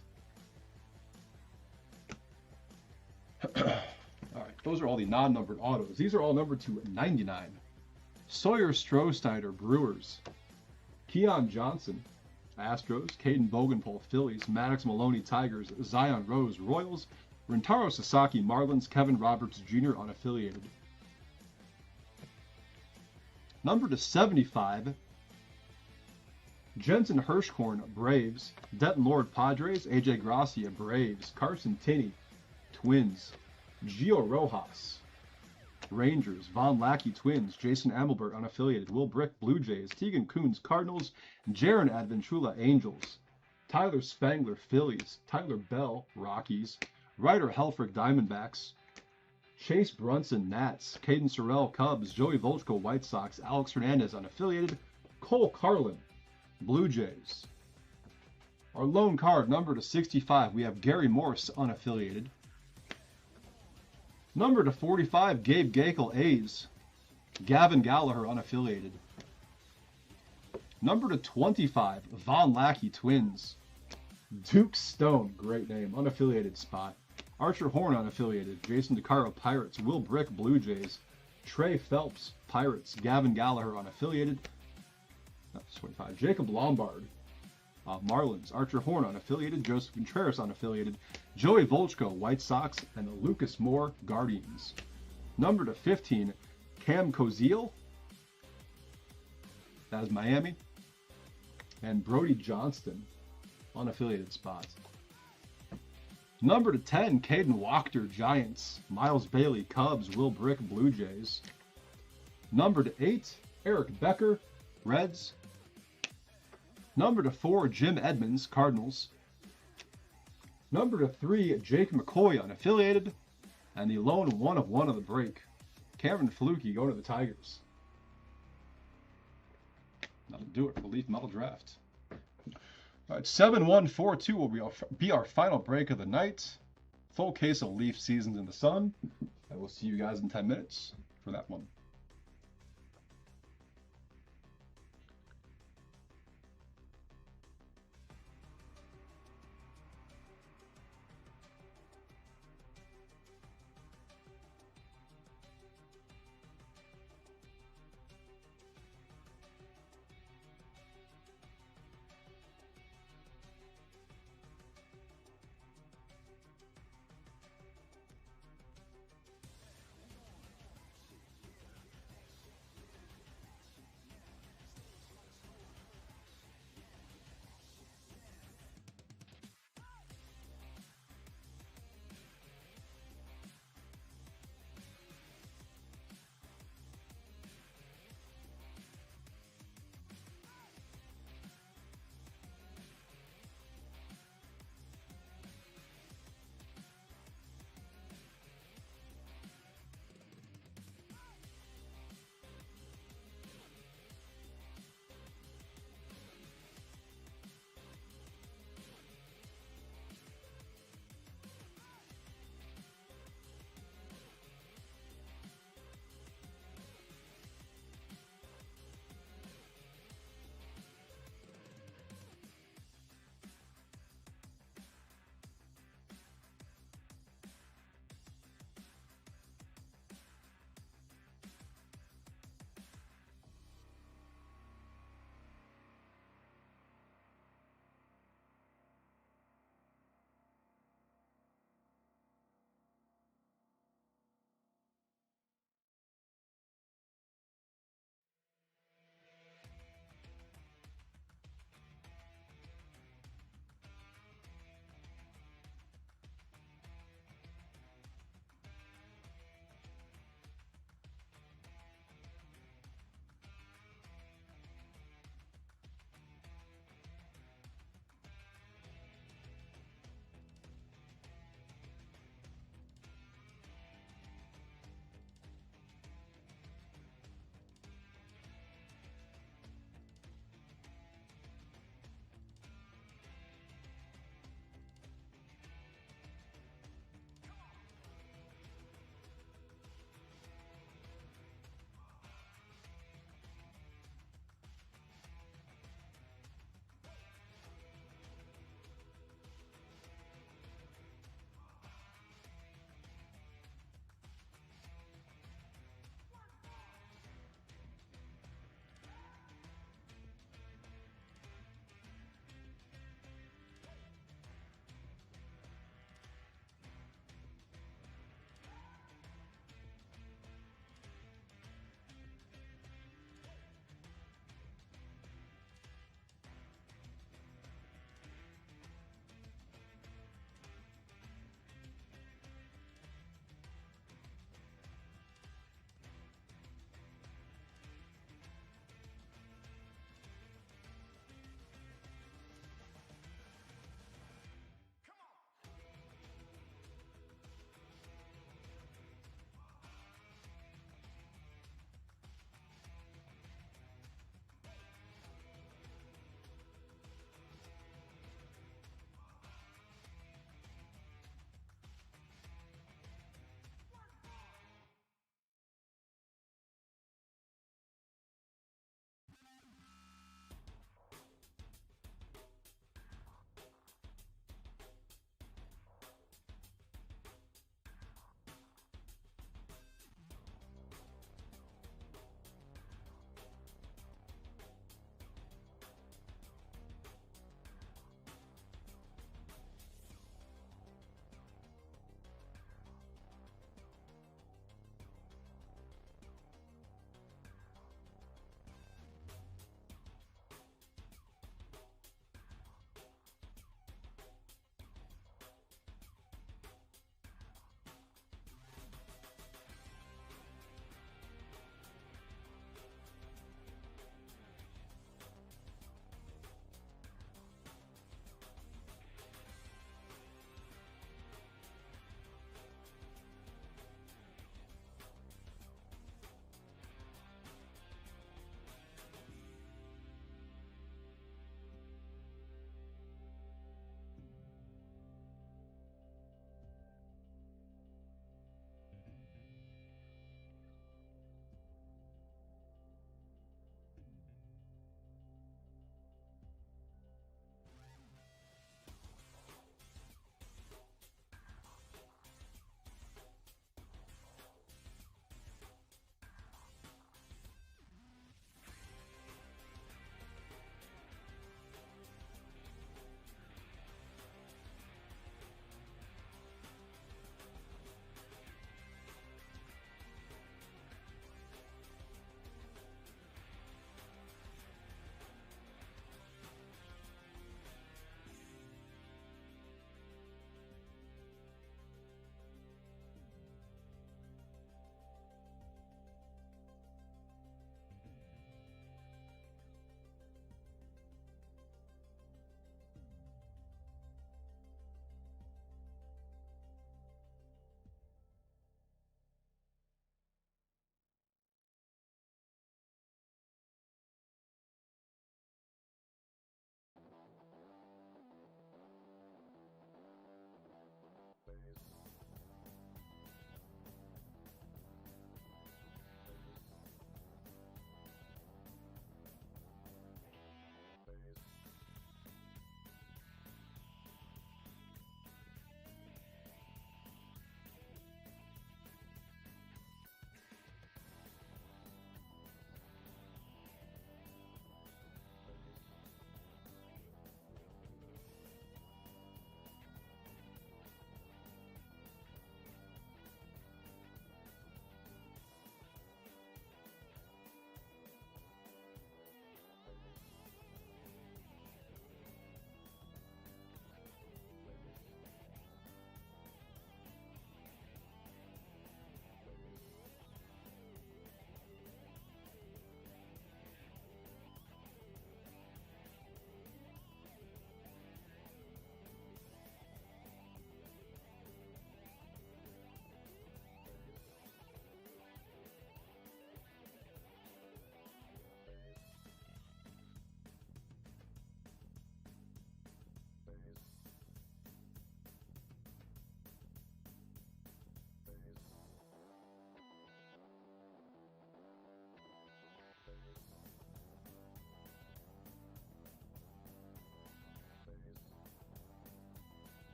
All right, those are all the non-numbered autos. These are all numbered to 99. Sawyer Strohsteiner, Brewers. Keon Johnson, Astros. Caden Bogenpole, Phillies. Maddox Maloney, Tigers. Zion Rose, Royals. Rentaro Sasaki, Marlins. Kevin Roberts Jr., unaffiliated. Number to 75, Jensen Hirschhorn, Braves. Denton Lord, Padres. AJ Gracia, Braves. Carson Tinney, Twins. Gio Rojas, Rangers. Von Lackey, Twins. Jason Amelbert, unaffiliated. Will Brick, Blue Jays. Tegan Coons, Cardinals. Jaron Adventrula, Angels. Tyler Spangler, Phillies. Tyler Bell, Rockies. Ryder Helfrich, Diamondbacks. Chase Brunson, Nats. Caden Sorrell, Cubs. Joey Volchko, White Sox. Alex Hernandez, unaffiliated. Cole Carlin, Blue Jays. Our lone card, number to 65, we have Gary Morse, unaffiliated. Number to 45, Gabe Gakel, A's. Gavin Gallagher, unaffiliated. Number to 25, Von Lackey, Twins. Duke Stone, great name, unaffiliated spot. Archer Horn, unaffiliated. Jason DeCaro, Pirates. Will Brick, Blue Jays. Trey Phelps, Pirates. Gavin Gallagher, unaffiliated. That's 25. Jacob Lombard, Marlins. Archer Horn, unaffiliated. Joseph Contreras, unaffiliated. Joey Volchko, White Sox. And Lucas Moore, Guardians. Number to 15, Cam Koziel. That is Miami. And Brody Johnston, unaffiliated spots. Number to 10, Caden Wachter, Giants. Miles Bailey, Cubs. Will Brick, Blue Jays. Number to 8, Eric Becker, Reds. Number to 4, Jim Edmonds, Cardinals. Number to 3, Jake McCoy, unaffiliated. And the lone 1 of 1 of the break, Cameron Fluke, going to the Tigers. That'll do it for the Leaf Metal Draft. All right, 7142 will be our final break of the night. Full case of Leaf Seasons in the Sun. I will see you guys in 10 minutes for that one.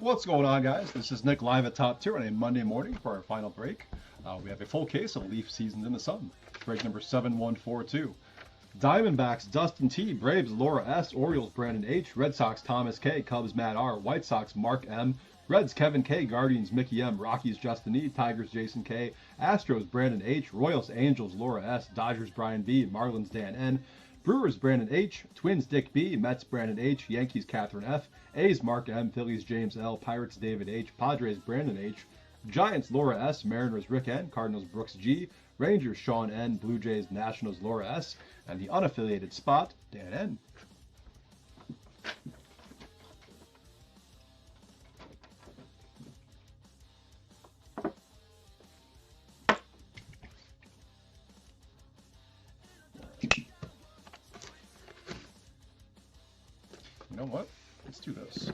What's going on, guys? This is Nick live at Top Tier on a Monday morning for our final break. We have a full case of Leaf Seasons in the Sun. Break number 7142. Diamondbacks, Dustin T. Braves, Laura S. Orioles, Brandon H. Red Sox, Thomas K. Cubs, Matt R. White Sox, Mark M. Reds, Kevin K. Guardians, Mickey M. Rockies, Justin E. Tigers, Jason K. Astros, Brandon H. Royals, Angels, Laura S. Dodgers, Brian B. Marlins, Dan N. Brewers, Brandon H. Twins, Dick B. Mets, Brandon H. Yankees, Catherine F. A's, Mark M. Phillies, James L. Pirates, David H. Padres, Brandon H. Giants, Laura S. Mariners, Rick N. Cardinals, Brooks G. Rangers, Sean N. Blue Jays, Nationals, Laura S. And the unaffiliated spot, Dan N. You know what? Let's do this.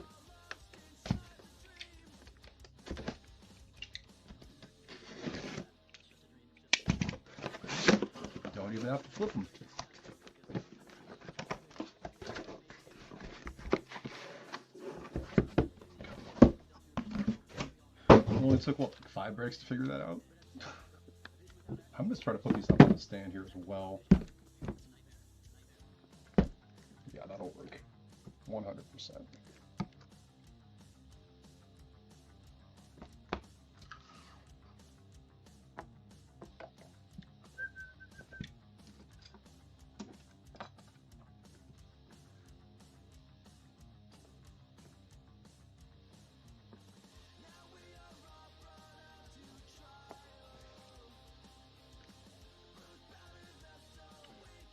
Don't even have to flip them. It only took, what, 5 breaks to figure that out? I'm going to try to put these up on the stand here as well. Yeah, that'll work. 100%.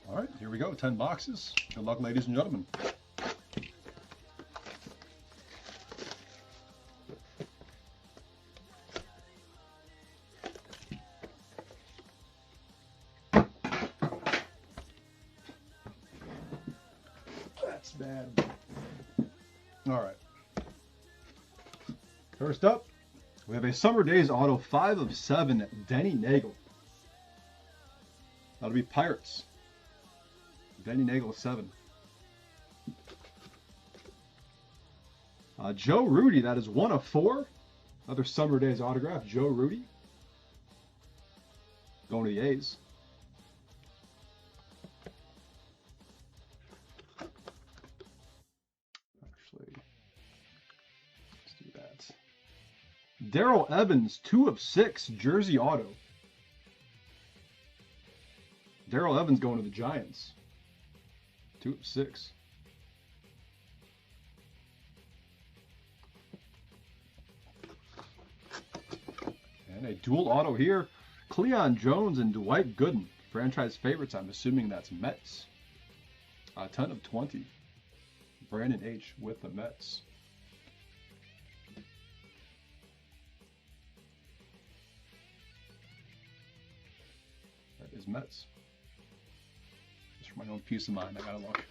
All right, here we go. 10 boxes. Good luck, ladies and gentlemen. That's bad. All right. First up, we have a Summer Days Auto 5 of 7, Denny Nagel. That'll be Pirates. Denny Nagel 7. Joe Rudy, that is 1 of 4. Another Summer Days autograph, Joe Rudy. Going to the A's. Actually, let's do that. Darrell Evans, 2 of 6, jersey auto. Darrell Evans going to the Giants. 2 of 6. And a dual auto here. Cleon Jones and Dwight Gooden. Franchise favorites. I'm assuming that's Mets. 10 of 20. Brandon H. with the Mets. That is Mets. For my own peace of mind, I gotta look.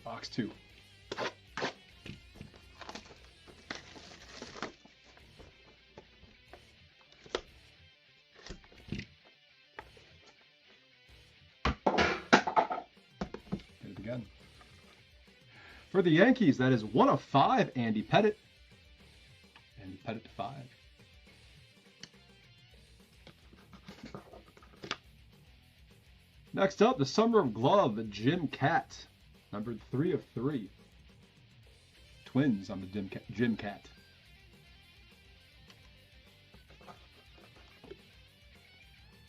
Box 2. Hit it again. For the Yankees, that is 1 of 5, Andy Pettit. Andy Pettit to 5. Next up, the Summer of Glove, Jim Cat, numbered 3 of 3. Twins on the Jim Cat.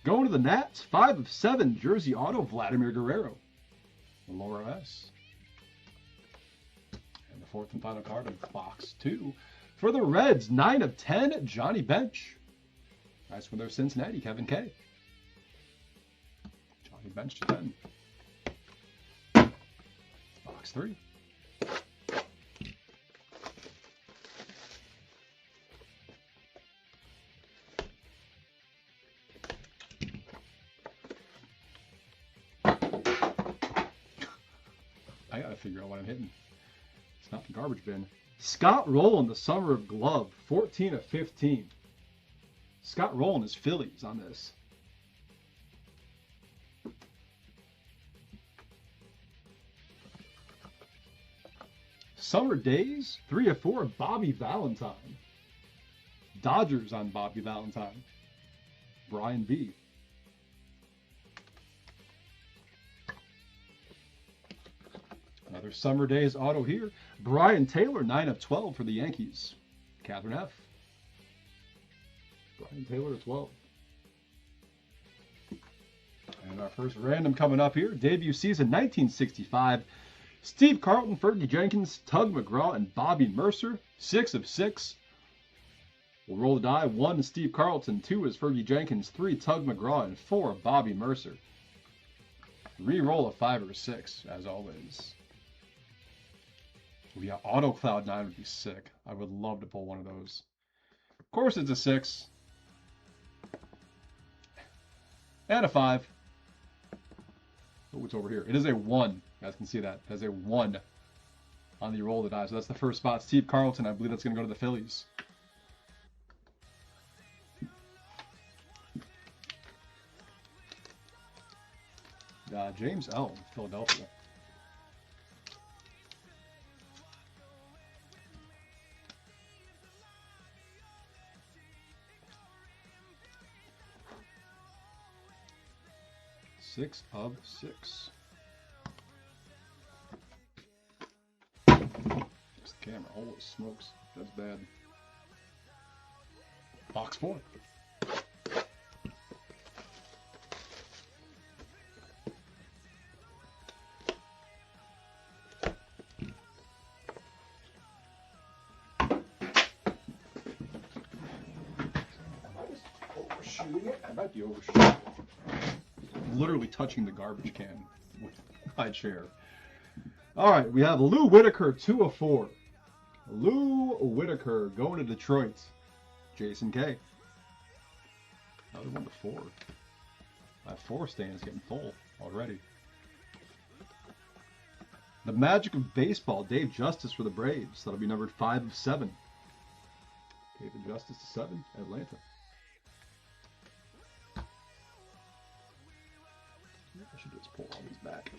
Going to the Nats, 5 of 7, jersey auto, Vladimir Guerrero. Laura S. And the 4th and final card of box 2. For the Reds, 9 of 10, Johnny Bench. Nice for their Cincinnati, Kevin K. He benched to 10. Box 3. I gotta figure out what I'm hitting. It's not the garbage bin. Scott Rowland, the Summer of Glove, 14 of 15. Scott Rowland is Phillies on this. Summer Days, 3 of 4, Bobby Valentine. Dodgers on Bobby Valentine. Brian B. Another Summer Days auto here. Brian Taylor, 9 of 12 for the Yankees. Catherine F. Brian Taylor, 12. And our first random coming up here. Debut season 1965. Steve Carlton, Fergie Jenkins, Tug McGraw, and Bobby Mercer. 6 of 6. We'll roll the die. 1 is Steve Carlton, 2 is Fergie Jenkins, 3 Tug McGraw, and 4 Bobby Mercer. Re-roll a 5 or a 6, as always. Yeah, Auto Cloud 9 would be sick. I would love to pull one of those. Of course it's a 6. And a 5. Oh, it's over here. It is a 1. You guys can see that. It has a 1 on the roll of the die. So that's the first spot. Steve Carlton, I believe that's going to go to the Phillies. James L. Philadelphia. Six of 6. It's the camera. Holy smokes. That's bad. Box 4. I might be overshooting. Literally touching the garbage can with my chair. All right, we have Lou Whitaker, 2 of 4. Lou Whitaker going to Detroit. Jason K. Another 1 to 4. My 4 stand is getting full already. The Magic of Baseball, Dave Justice for the Braves. That'll be numbered 5 of 7. David Justice to 7, Atlanta. I should just pull all these back.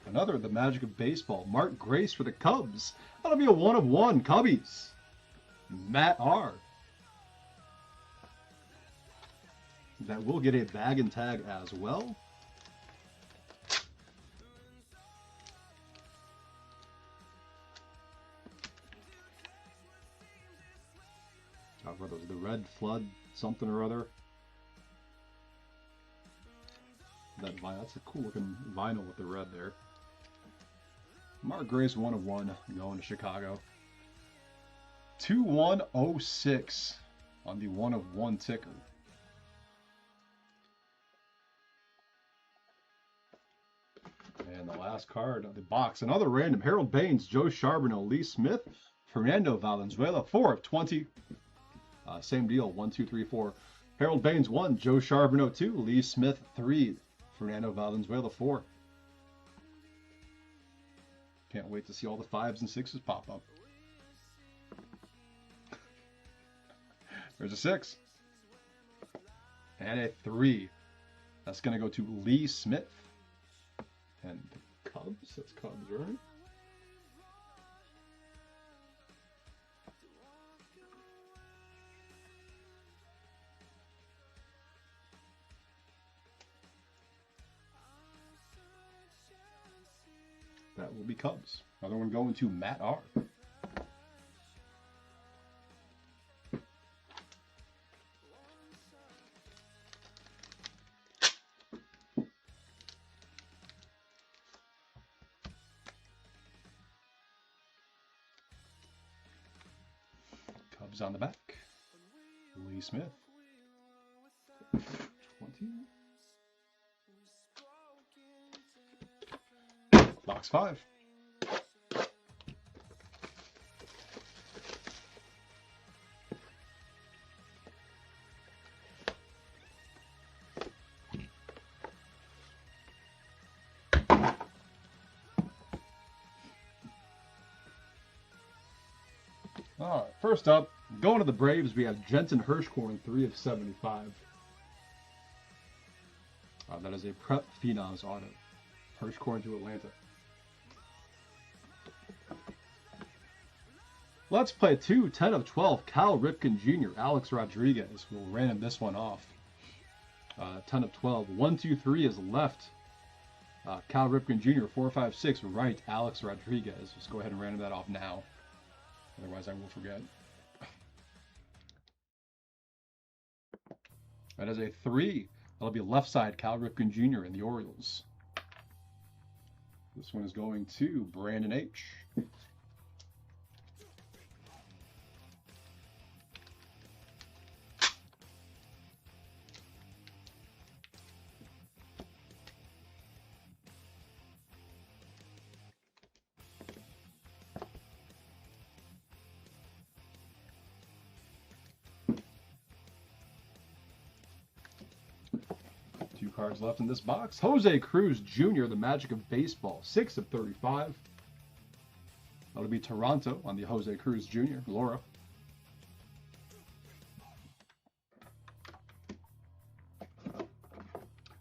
Another, the Magic of Baseball, Mark Grace for the Cubs. That'll be a 1 of 1, Cubbies. Matt R. That will get a bag and tag as well. What was the Red Flood something or other? That vinyl, that's a cool looking vinyl with the red there. Mark Grace, 1 of 1, going to Chicago. 2106 on the 1 of 1 ticker. And the last card of the box, another random. Harold Baines, Joe Charbonneau, Lee Smith, Fernando Valenzuela, 4 of 20. Same deal, 1, 2, 3, 4. Harold Baines, 1, Joe Charbonneau, 2, Lee Smith, 3, Fernando Valenzuela, 4. Can't wait to see all the 5s and 6s pop up. There's a 6. And a 3. That's going to go to Lee Smith. And the Cubs, that's Cubs, right? That will be Cubs. Another one going to Matt R. Cubs on the back. Lee Smith. 20. Box 5. All right, first up, going to the Braves, we have Jensen Hirschhorn, 3 of 75. That is a Prep Phenoms auto. Hirschhorn to Atlanta. Let's play 2, 10 of 12. Cal Ripken Jr., Alex Rodriguez. We'll random this one off. 10 of 12. 1, 2, 3 is left. Cal Ripken Jr., 4, 5, 6, right. Alex Rodriguez. Just go ahead and random that off now. Otherwise, I will forget. That is a 3. That'll be left side, Cal Ripken Jr. in the Orioles. This one is going to Brandon H. Cards left in this box. Jose Cruz Jr., the Magic of Baseball, 6 of 35. That'll be Toronto on the Jose Cruz Jr. Laura.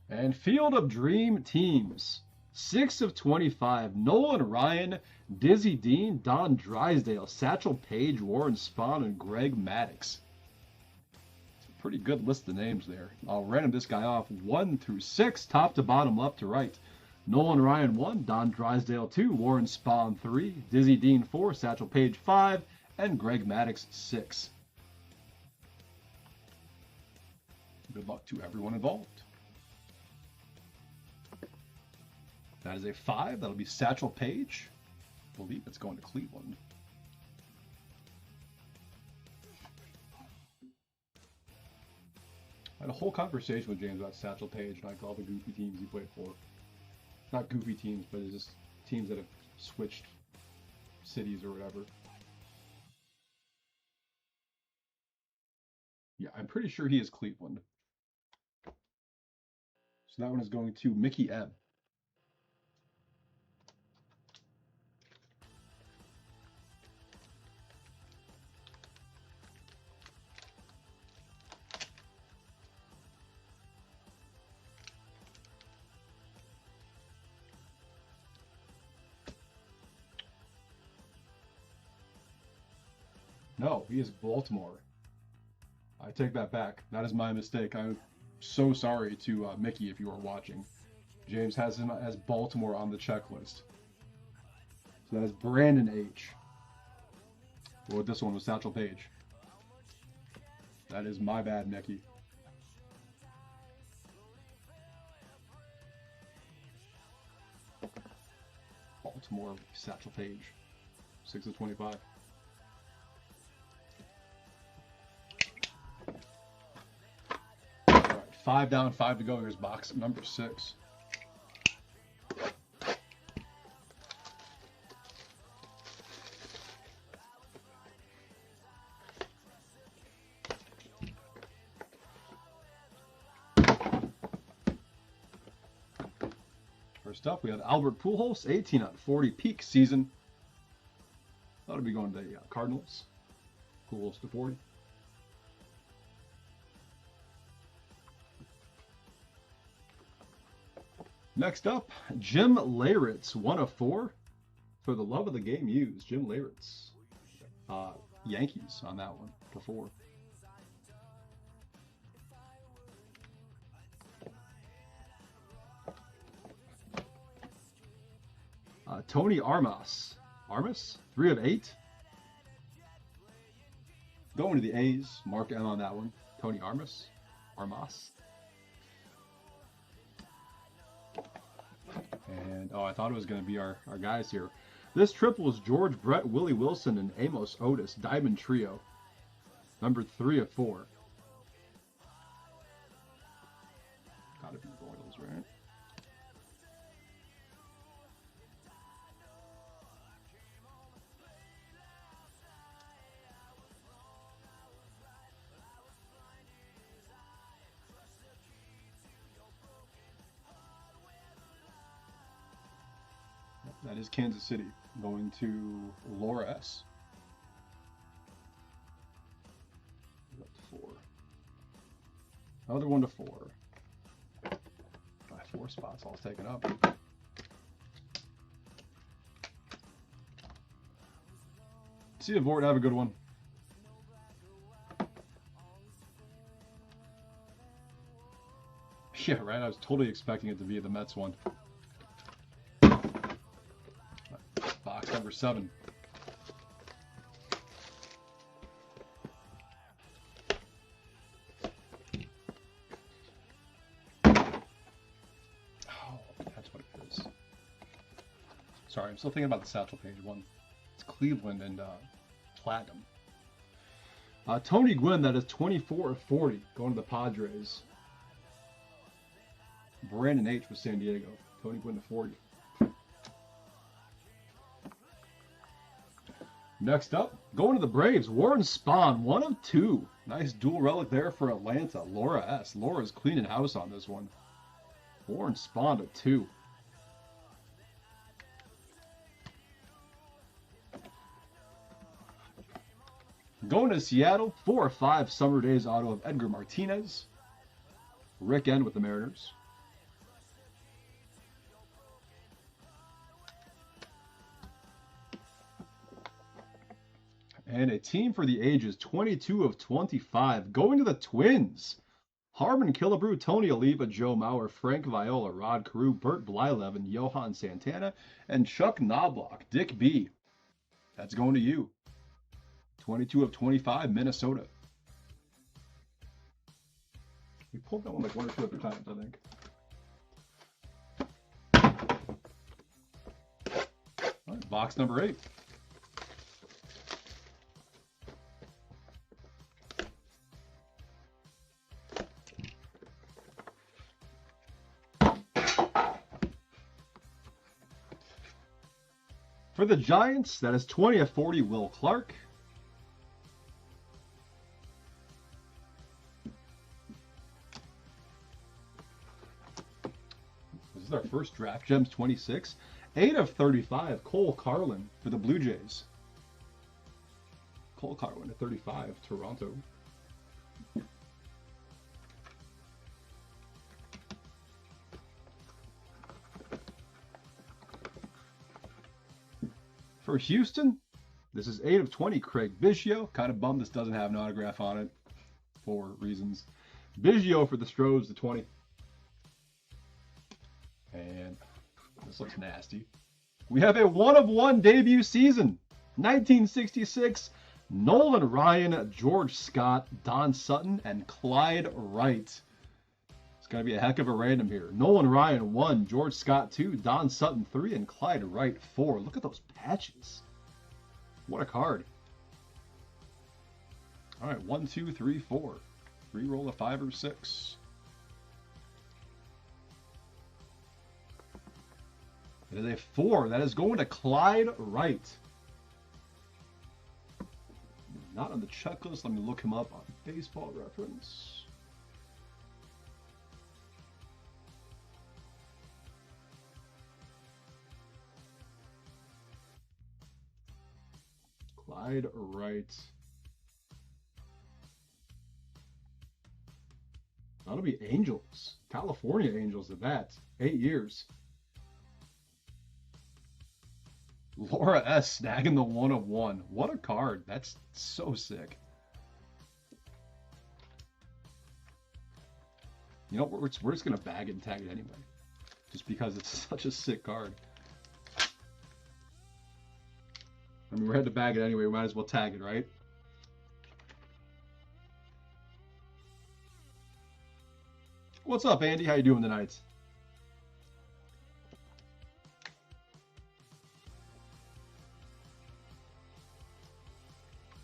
And Field of Dream Teams, 6 of 25. Nolan Ryan, Dizzy Dean, Don Drysdale, Satchel Paige, Warren Spahn, and Greg Maddux. Pretty good list of names there. I'll random this guy off 1 through 6, top to bottom, left to right. Nolan Ryan 1, Don Drysdale 2, Warren Spahn 3, Dizzy Dean 4, Satchel Paige 5, and Greg Maddux 6. Good luck to everyone involved. That is a 5. That'll be Satchel Paige. I believe it's going to Cleveland. I had a whole conversation with James about Satchel Paige and like all the goofy teams he played for. Not goofy teams, but it's just teams that have switched cities or whatever. Yeah, I'm pretty sure he is Cleveland. So that one is going to Mickey M. No, he is Baltimore. I take that back. That is my mistake. I'm so sorry to Mickey if you are watching. James has him as Baltimore on the checklist. So that is Brandon H. Well, this one was Satchel Paige. That is my bad, Mickey. Baltimore, Satchel Paige. 6 of 25. All right, 5 down, 5 to go. Here's box number 6. First up, we have Albert Pujols, 18 out of 40 peak season. That'll be going to the Cardinals. Pujols to 40. Next up, Jim Leyritz, 1 of 4. For the love of the game used, Jim Leyritz. Yankees on that one, to 4. Tony Armas. Armas? 3 of 8. Going to the A's. Mark M on that one. Tony Armas. Armas. And, oh, I thought it was going to be our guys here. This triple is George Brett, Willie Wilson, and Amos Otis. Diamond Trio. Number 3 of 4. Gotta be Royals, right? That is Kansas City, going to Laura S. Up to 4. Another 1 to 4. By 4 spots, all taken up. See you, Vort. Have a good one. Yeah, right. I was totally expecting it to be the Mets one. Box number 7. Oh, that's what it is. Sorry, I'm still thinking about the Satchel Paige one. It's Cleveland and Platinum. Tony Gwynn, that is 24 of 40, going to the Padres. Brandon H. with San Diego. Tony Gwynn to 40. Next up, going to the Braves, Warren Spahn, 1 of 2. Nice dual relic there for Atlanta. Laura S. Laura's cleaning house on this one. Warren Spahn to 2. Going to Seattle, 4 of 5 Summer Days auto of Edgar Martinez. Rick N. with the Mariners. And a team for the ages, 22 of 25. Going to the Twins. Harmon Killebrew, Tony Oliva, Joe Mauer, Frank Viola, Rod Carew, Bert Blyleven, Johan Santana, and Chuck Knobloch. Dick B. That's going to you. 22 of 25, Minnesota. We pulled that one like 1 or 2 other times, I think. All right, box number 8. For the Giants, that is 20 of 40, Will Clark. This is our first draft gems, 26. 8 of 35, Cole Carlin for the Blue Jays. Cole Carlin at 35, Toronto. For Houston, this is 8 of 20, Craig Biggio. Kind of bummed this doesn't have an autograph on it for reasons. Biggio for the Stros to 20. And this looks nasty. We have a 1 of 1 debut season. 1966, Nolan Ryan, George Scott, Don Sutton, and Clyde Wright. It's going to be a heck of a random here. Nolan Ryan 1, George Scott 2, Don Sutton 3, and Clyde Wright 4. Look at those patches. What a card. All right, 1, 2, 3, 4. Re-roll a 5 or 6. It is a 4. That is going to Clyde Wright. Not on the checklist. Let me look him up on Baseball Reference. Clyde Wright. That'll be Angels. California Angels at that. 8 years. Laura S. snagging the 1 of 1. What a card. That's so sick. You know, we're just going to bag it and tag it anyway. Just because it's such a sick card. I mean, we had to bag it anyway. We might as well tag it, right? What's up, Andy? How you doing tonight?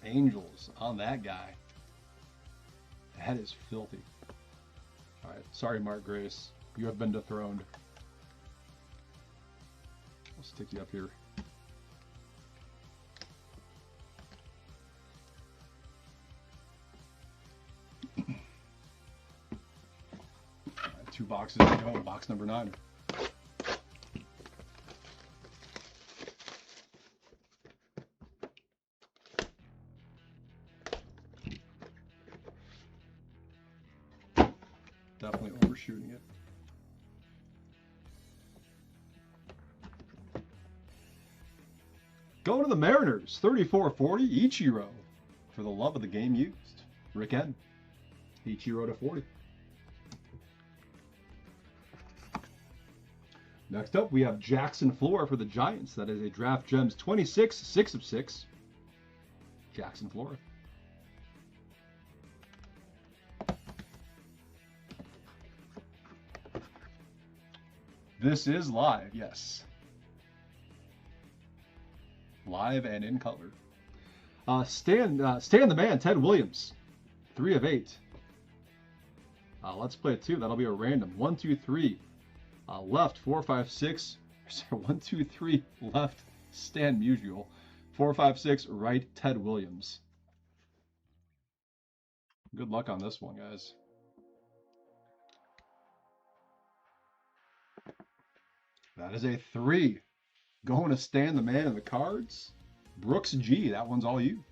Angels on that guy. That is filthy. All right. Sorry, Mark Grace. You have been dethroned. I'll stick you up here. All right, 2 boxes to go. Box number 9. Definitely overshooting it. Going to the Mariners, 34/40, Ichiro. For the love of the game used. Rick N. Ichiro to 40. Next up, we have Jackson Flora for the Giants. That is a Draft Gems 26, 6 of 6. Jackson Flora. This is live, yes. Live and in color. Stan the Man, Ted Williams. 3 of 8. Let's play 2. That'll be a random. 1, 2, 3. Left, 4, 5, 6. Sorry, 1, 2, 3. Left, Stan Musial. 4, 5, 6. Right, Ted Williams. Good luck on this one, guys. That is a 3. Going to Stan the Man in the cards. Brooks G, that one's all you.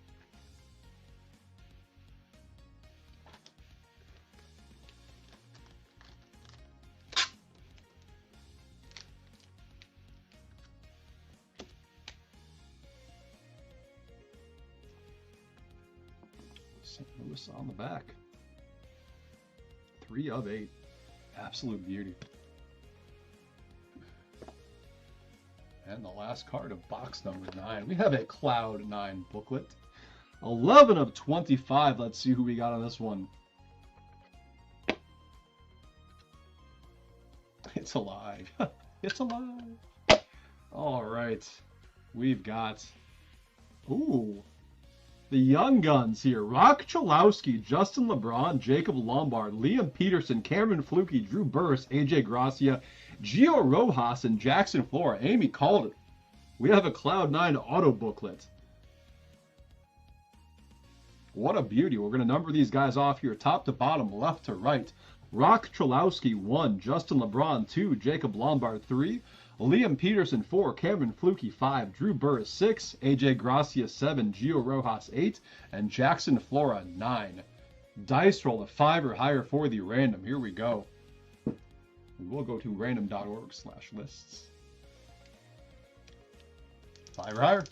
St. Louis on the back. 3 of 8. Absolute beauty. And the last card of box number 9. We have a Cloud 9 booklet. 11 of 25. Let's see who we got on this one. It's alive. It's alive. All right. We've got... Ooh. The Young Guns here. Rock Chalowski, Justin LeBron, Jacob Lombard, Liam Peterson, Cameron Flukie, Drew Burris, AJ Gracia, Gio Rojas, and Jackson Flora. Amy called it. We have a Cloud 9 auto booklet. What a beauty. We're going to number these guys off here, top to bottom, left to right. Rock Chalowski, 1. Justin LeBron, 2. Jacob Lombard, 3. Liam Peterson, 4. Cameron Flukie, 5. Drew Burris, 6. AJ Gracia, 7. Gio Rojas, 8. And Jackson Flora, 9. Dice roll a 5 or higher for the random. Here we go. We will go to random.org/lists. 5 or higher.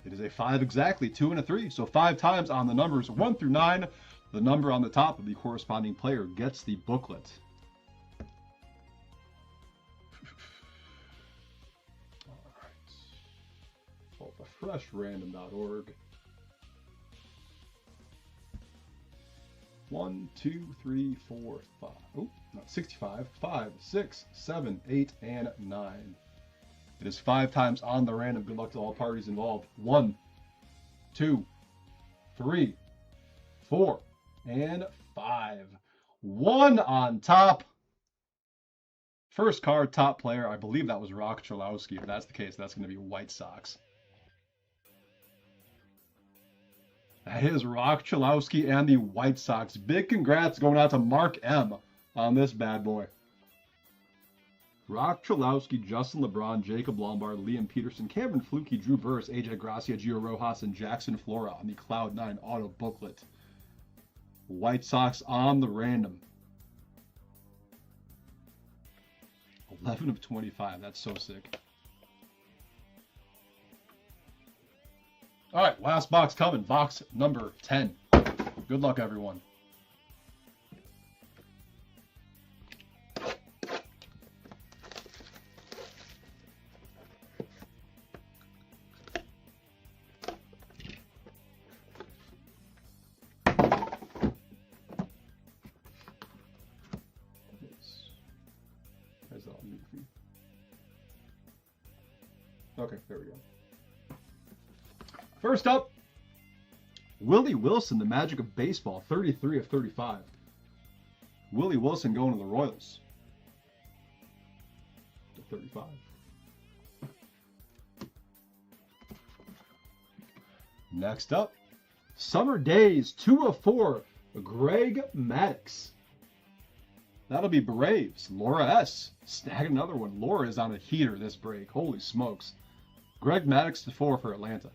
It is a 5 exactly, 2 and a 3. So 5 times on the numbers 1 through 9. The number on the top of the corresponding player gets the booklet. All right. Pull up a fresh random.org. 1, 2, 3, 4, 5. Oh, no, 65. 5, 6, 7, 8, and 9. It is 5 times on the random. Good luck to all parties involved. 1, 2, 3, 4, and 5. 1 on top. First card, top player. I believe that was Rock Chalowski. If that's the case, that's going to be White Sox. That is Rock Chalowski and the White Sox. Big congrats going out to Mark M on this bad boy. Rock Chalowski, Justin LeBron, Jacob Lombard, Liam Peterson, Cameron Flukie, Drew Burris, AJ Gracia, Gio Rojas, and Jackson Flora on the Cloud 9 auto booklet. White Sox on the random. 11 of 25. That's so sick. All right, last box coming. Box number 10. Good luck, everyone. Okay, there we go. First up, Willie Wilson, the magic of baseball, 33 of 35. Willie Wilson going to the Royals. To 35. Next up, Summer Days, 2 of 4, Greg Maddux. That'll be Braves. Laura S. Snagged another one. Laura is on a heater this break. Holy smokes. Greg Maddux to 4 for Atlanta.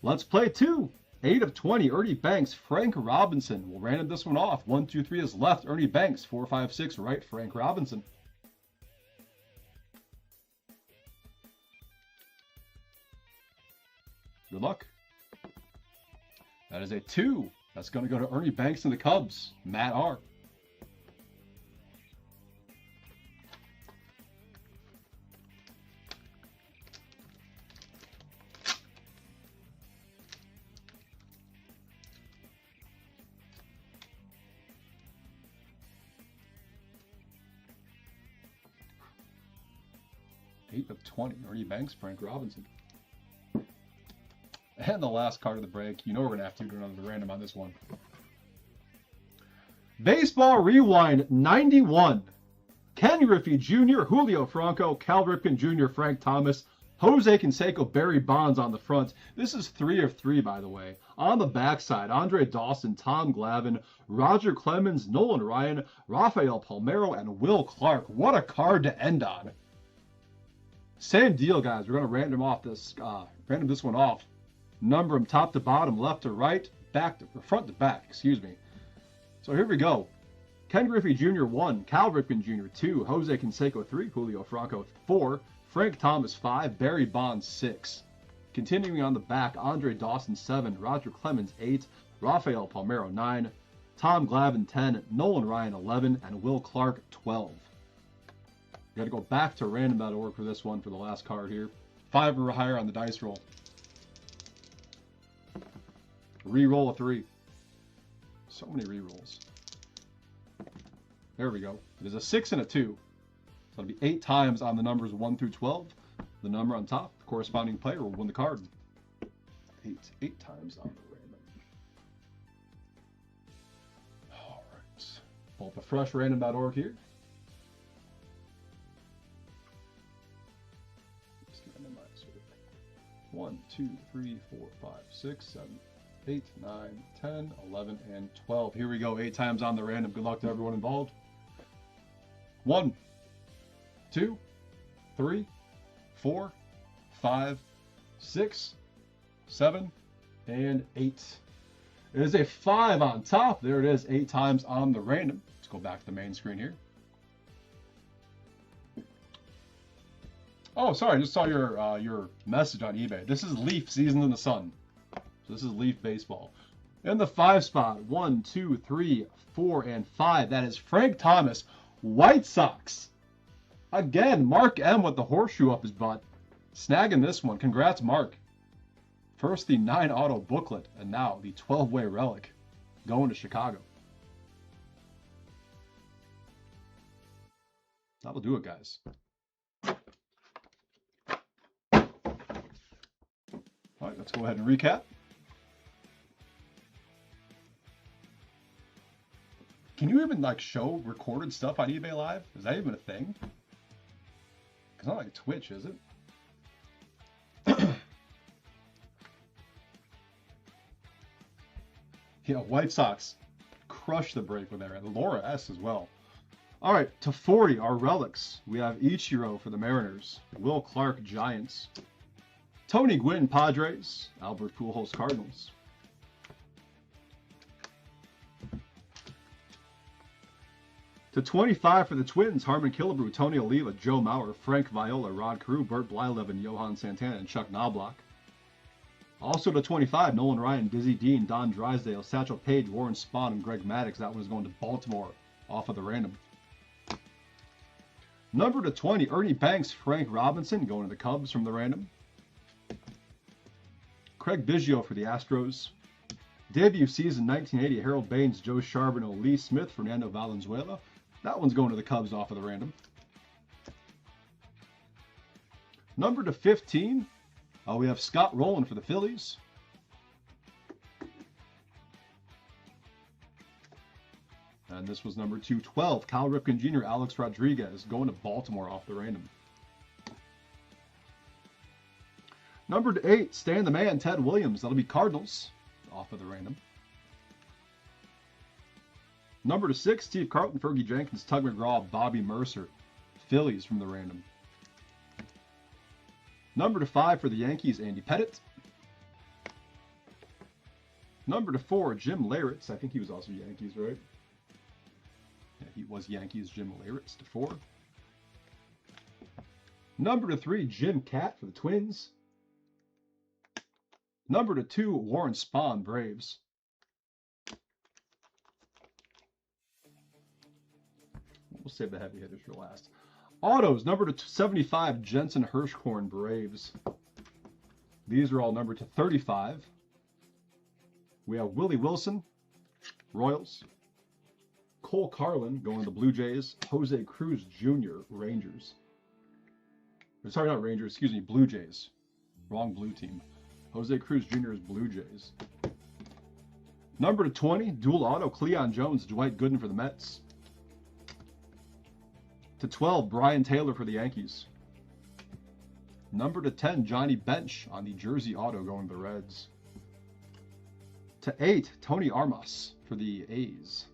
Let's play 2. 8 of 20, Ernie Banks, Frank Robinson. We'll random this one off. 1, 2, 3 is left, Ernie Banks. 4, 5, 6, right, Frank Robinson. Good luck. That is a 2. That's going to go to Ernie Banks and the Cubs. Matt R. Eight of 20, Ernie Banks, Frank Robinson. And the last card of the break. You know we're going to have to do another random on this one. Baseball Rewind 91. Ken Griffey Jr., Julio Franco, Cal Ripken Jr., Frank Thomas, Jose Canseco, Barry Bonds on the front. This is 3 of 3, by the way. On the backside, Andre Dawson, Tom Glavine, Roger Clemens, Nolan Ryan, Rafael Palmeiro, and Will Clark. What a card to end on. Same deal, guys. We're going to random this one off. Number them top to bottom, left to right, back to front to back, excuse me. So here we go. Ken Griffey Jr. 1, Cal Ripken Jr. 2, Jose Canseco 3, Julio Franco 4, Frank Thomas 5, Barry Bonds 6. Continuing on the back, Andre Dawson 7, Roger Clemens 8, Rafael Palmeiro 9, Tom Glavine 10, Nolan Ryan 11, and Will Clark 12. You got to go back to random.org for this one for the last card here. 5 or higher on the dice roll. Re-roll a 3. So many re-rolls. There we go. It is a 6 and a 2. So it'll be 8 times on the numbers 1 through 12. The number on top, the corresponding player will win the card. 8 times on the random. All right. Pull up a fresh random.org here. Just randomize it. 1, 2, 3, 4, 5, 6, 7, 8, 9, 10, 11, and 12. Here we go. 8 times on the random. Good luck to everyone involved. 1, 2, 3, 4, 5, 6, 7, and 8. It is a 5 on top. There it is. 8 times on the random. Let's go back to the main screen here. Oh, sorry. I just saw your message on eBay. This is Leaf Seasoned in the Sun. So this is Leaf Baseball. In the 5 spot, 1, 2, 3, 4, and 5. That is Frank Thomas, White Sox. Again, Mark M with the horseshoe up his butt. Snagging this one. Congrats, Mark. First the 9 auto booklet, and now the 12-way relic going to Chicago. That'll do it, guys. All right, let's go ahead and recap. Can you even show recorded stuff on eBay Live? Is that even a thing? It's not like Twitch, is it? Yeah, White Sox crushed the break with there. And Laura S as well. All right, to 40, our relics. We have Ichiro for the Mariners. Will Clark, Giants. Tony Gwynn, Padres. Albert Pujols, Cardinals. To 25 for the Twins, Harmon Killebrew, Tony Oliva, Joe Mauer, Frank Viola, Rod Carew, Bert Blyleven, Johan Santana, and Chuck Knobloch. Also to 25, Nolan Ryan, Dizzy Dean, Don Drysdale, Satchel Paige, Warren Spahn, and Greg Maddux. That one is going to Baltimore off of the random. Number to 20, Ernie Banks, Frank Robinson, going to the Cubs from the random. Craig Biggio for the Astros. Debut season 1980, Harold Baines, Joe Charbonneau, Lee Smith, Fernando Valenzuela. That one's going to the Cubs off of the random. Number to 15, we have Scott Rowland for the Phillies. And this was number 212, Cal Ripken Jr., Alex Rodriguez, going to Baltimore off the random. Number to 8, Stan the Man, Ted Williams. That'll be Cardinals off of the random. Number to 6, Steve Carlton, Fergie Jenkins, Tug McGraw, Bobby Mercer. Phillies from the random. Number to 5 for the Yankees, Andy Pettitte. Number to 4, Jim Leyritz. I think he was also Yankees, right? Yeah, he was Yankees. Jim Leyritz to 4. Number to 3, Jim Catt for the Twins. Number to 2, Warren Spahn, Braves. We'll save the heavy hitters for last. Autos, number to 75, Jensen Hirschhorn, Braves. These are all numbered to 35. We have Willie Wilson, Royals. Cole Carlin going to the Blue Jays. Jose Cruz Jr., Rangers. Sorry, not Rangers, excuse me, Blue Jays. Wrong blue team. Jose Cruz Jr. is Blue Jays. Number to 20, dual auto, Cleon Jones, Dwight Gooden for the Mets. To 12, Brian Taylor for the Yankees. Number to 10, Johnny Bench on the jersey auto going to the Reds. To 8, Tony Armas for the A's.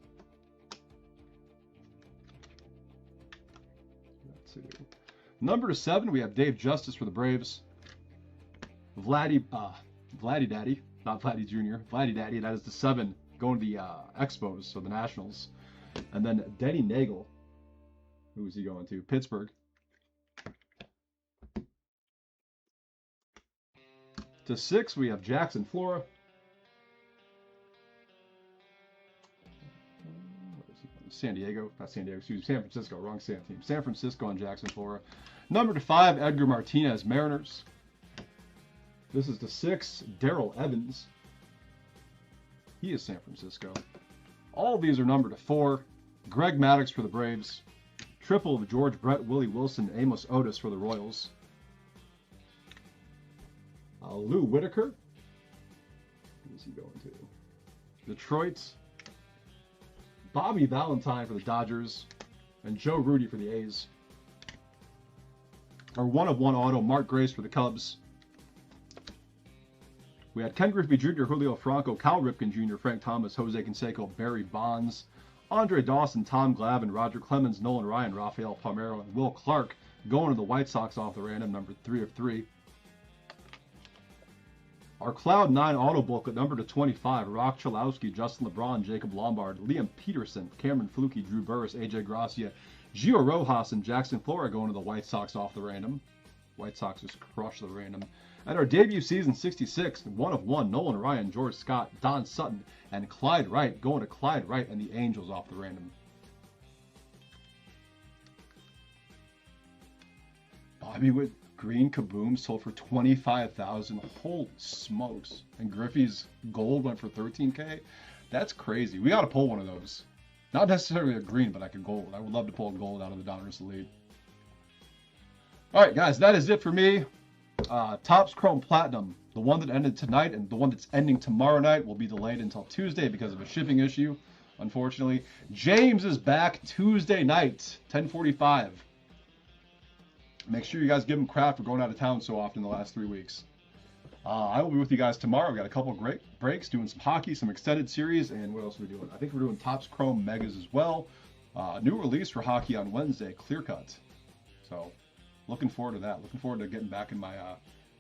Number to 7, we have Dave Justice for the Braves. Vladdy Daddy, not Vladdy Jr., Vladdy Daddy, that is the 7, going to the Expos, so the Nationals. And then Denny Nagel, who is he going to? Pittsburgh. To 6, we have Jackson Flora. San Diego, not San Diego, excuse me, San Francisco, wrong San team. San Francisco and Jackson Flora. Number to 5, Edgar Martinez, Mariners. This is to 6, Darrell Evans. He is San Francisco. All of these are numbered to 4. Greg Maddux for the Braves. Triple of George Brett, Willie Wilson, Amos Otis for the Royals. Lou Whitaker. Who is he going to? Detroit. Bobby Valentine for the Dodgers. And Joe Rudy for the A's. Our 1/1 auto, Mark Grace for the Cubs. We had Ken Griffey Jr., Julio Franco, Cal Ripken Jr., Frank Thomas, Jose Canseco, Barry Bonds, Andre Dawson, Tom Glavine, Roger Clemens, Nolan Ryan, Rafael Palmeiro, and Will Clark going to the White Sox off the random, number 3 of 3. Our Cloud 9 auto booklet, number to 25, Rock Chalowski, Justin LeBron, Jacob Lombard, Liam Peterson, Cameron Flukie, Drew Burris, AJ Gracia, Gio Rojas, and Jackson Flora going to the White Sox off the random. White Sox just crushed the random. And our debut season 66, 1/1, Nolan Ryan, George Scott, Don Sutton, and Clyde Wright going to Clyde Wright and the Angels off the random. Bobby Witt Green Kaboom sold for $25,000. Holy smokes. And Griffey's gold went for $13K. That's crazy. We got to pull one of those. Not necessarily a green, but like a gold. I would love to pull a gold out of the Donruss Elite. All right, guys, that is it for me. Topps Chrome Platinum, the one that ended tonight and the one that's ending tomorrow night will be delayed until Tuesday because of a shipping issue, unfortunately. James is back Tuesday night, 10:45. Make sure you guys give him crap for going out of town so often the last 3 weeks. I will be with you guys tomorrow. We got a couple great breaks, doing some hockey, some extended series, and what else are we doing? I think we're doing Topps Chrome Megas as well. New release for hockey on Wednesday, Clear Cut. So looking forward to that. Looking forward to getting back in my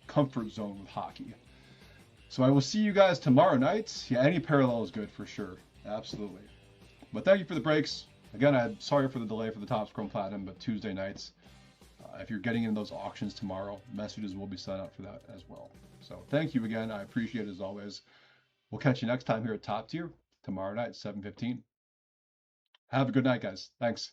comfort zone with hockey. So I will see you guys tomorrow night. Yeah, any parallel is good for sure. Absolutely. But thank you for the breaks. Again, I'm sorry for the delay for the Topps Chrome Platinum, but Tuesday nights. If you're getting in those auctions tomorrow, messages will be sent out for that as well. So thank you again. I appreciate it as always. We'll catch you next time here at Top Tier tomorrow night, 7:15. Have a good night, guys. Thanks.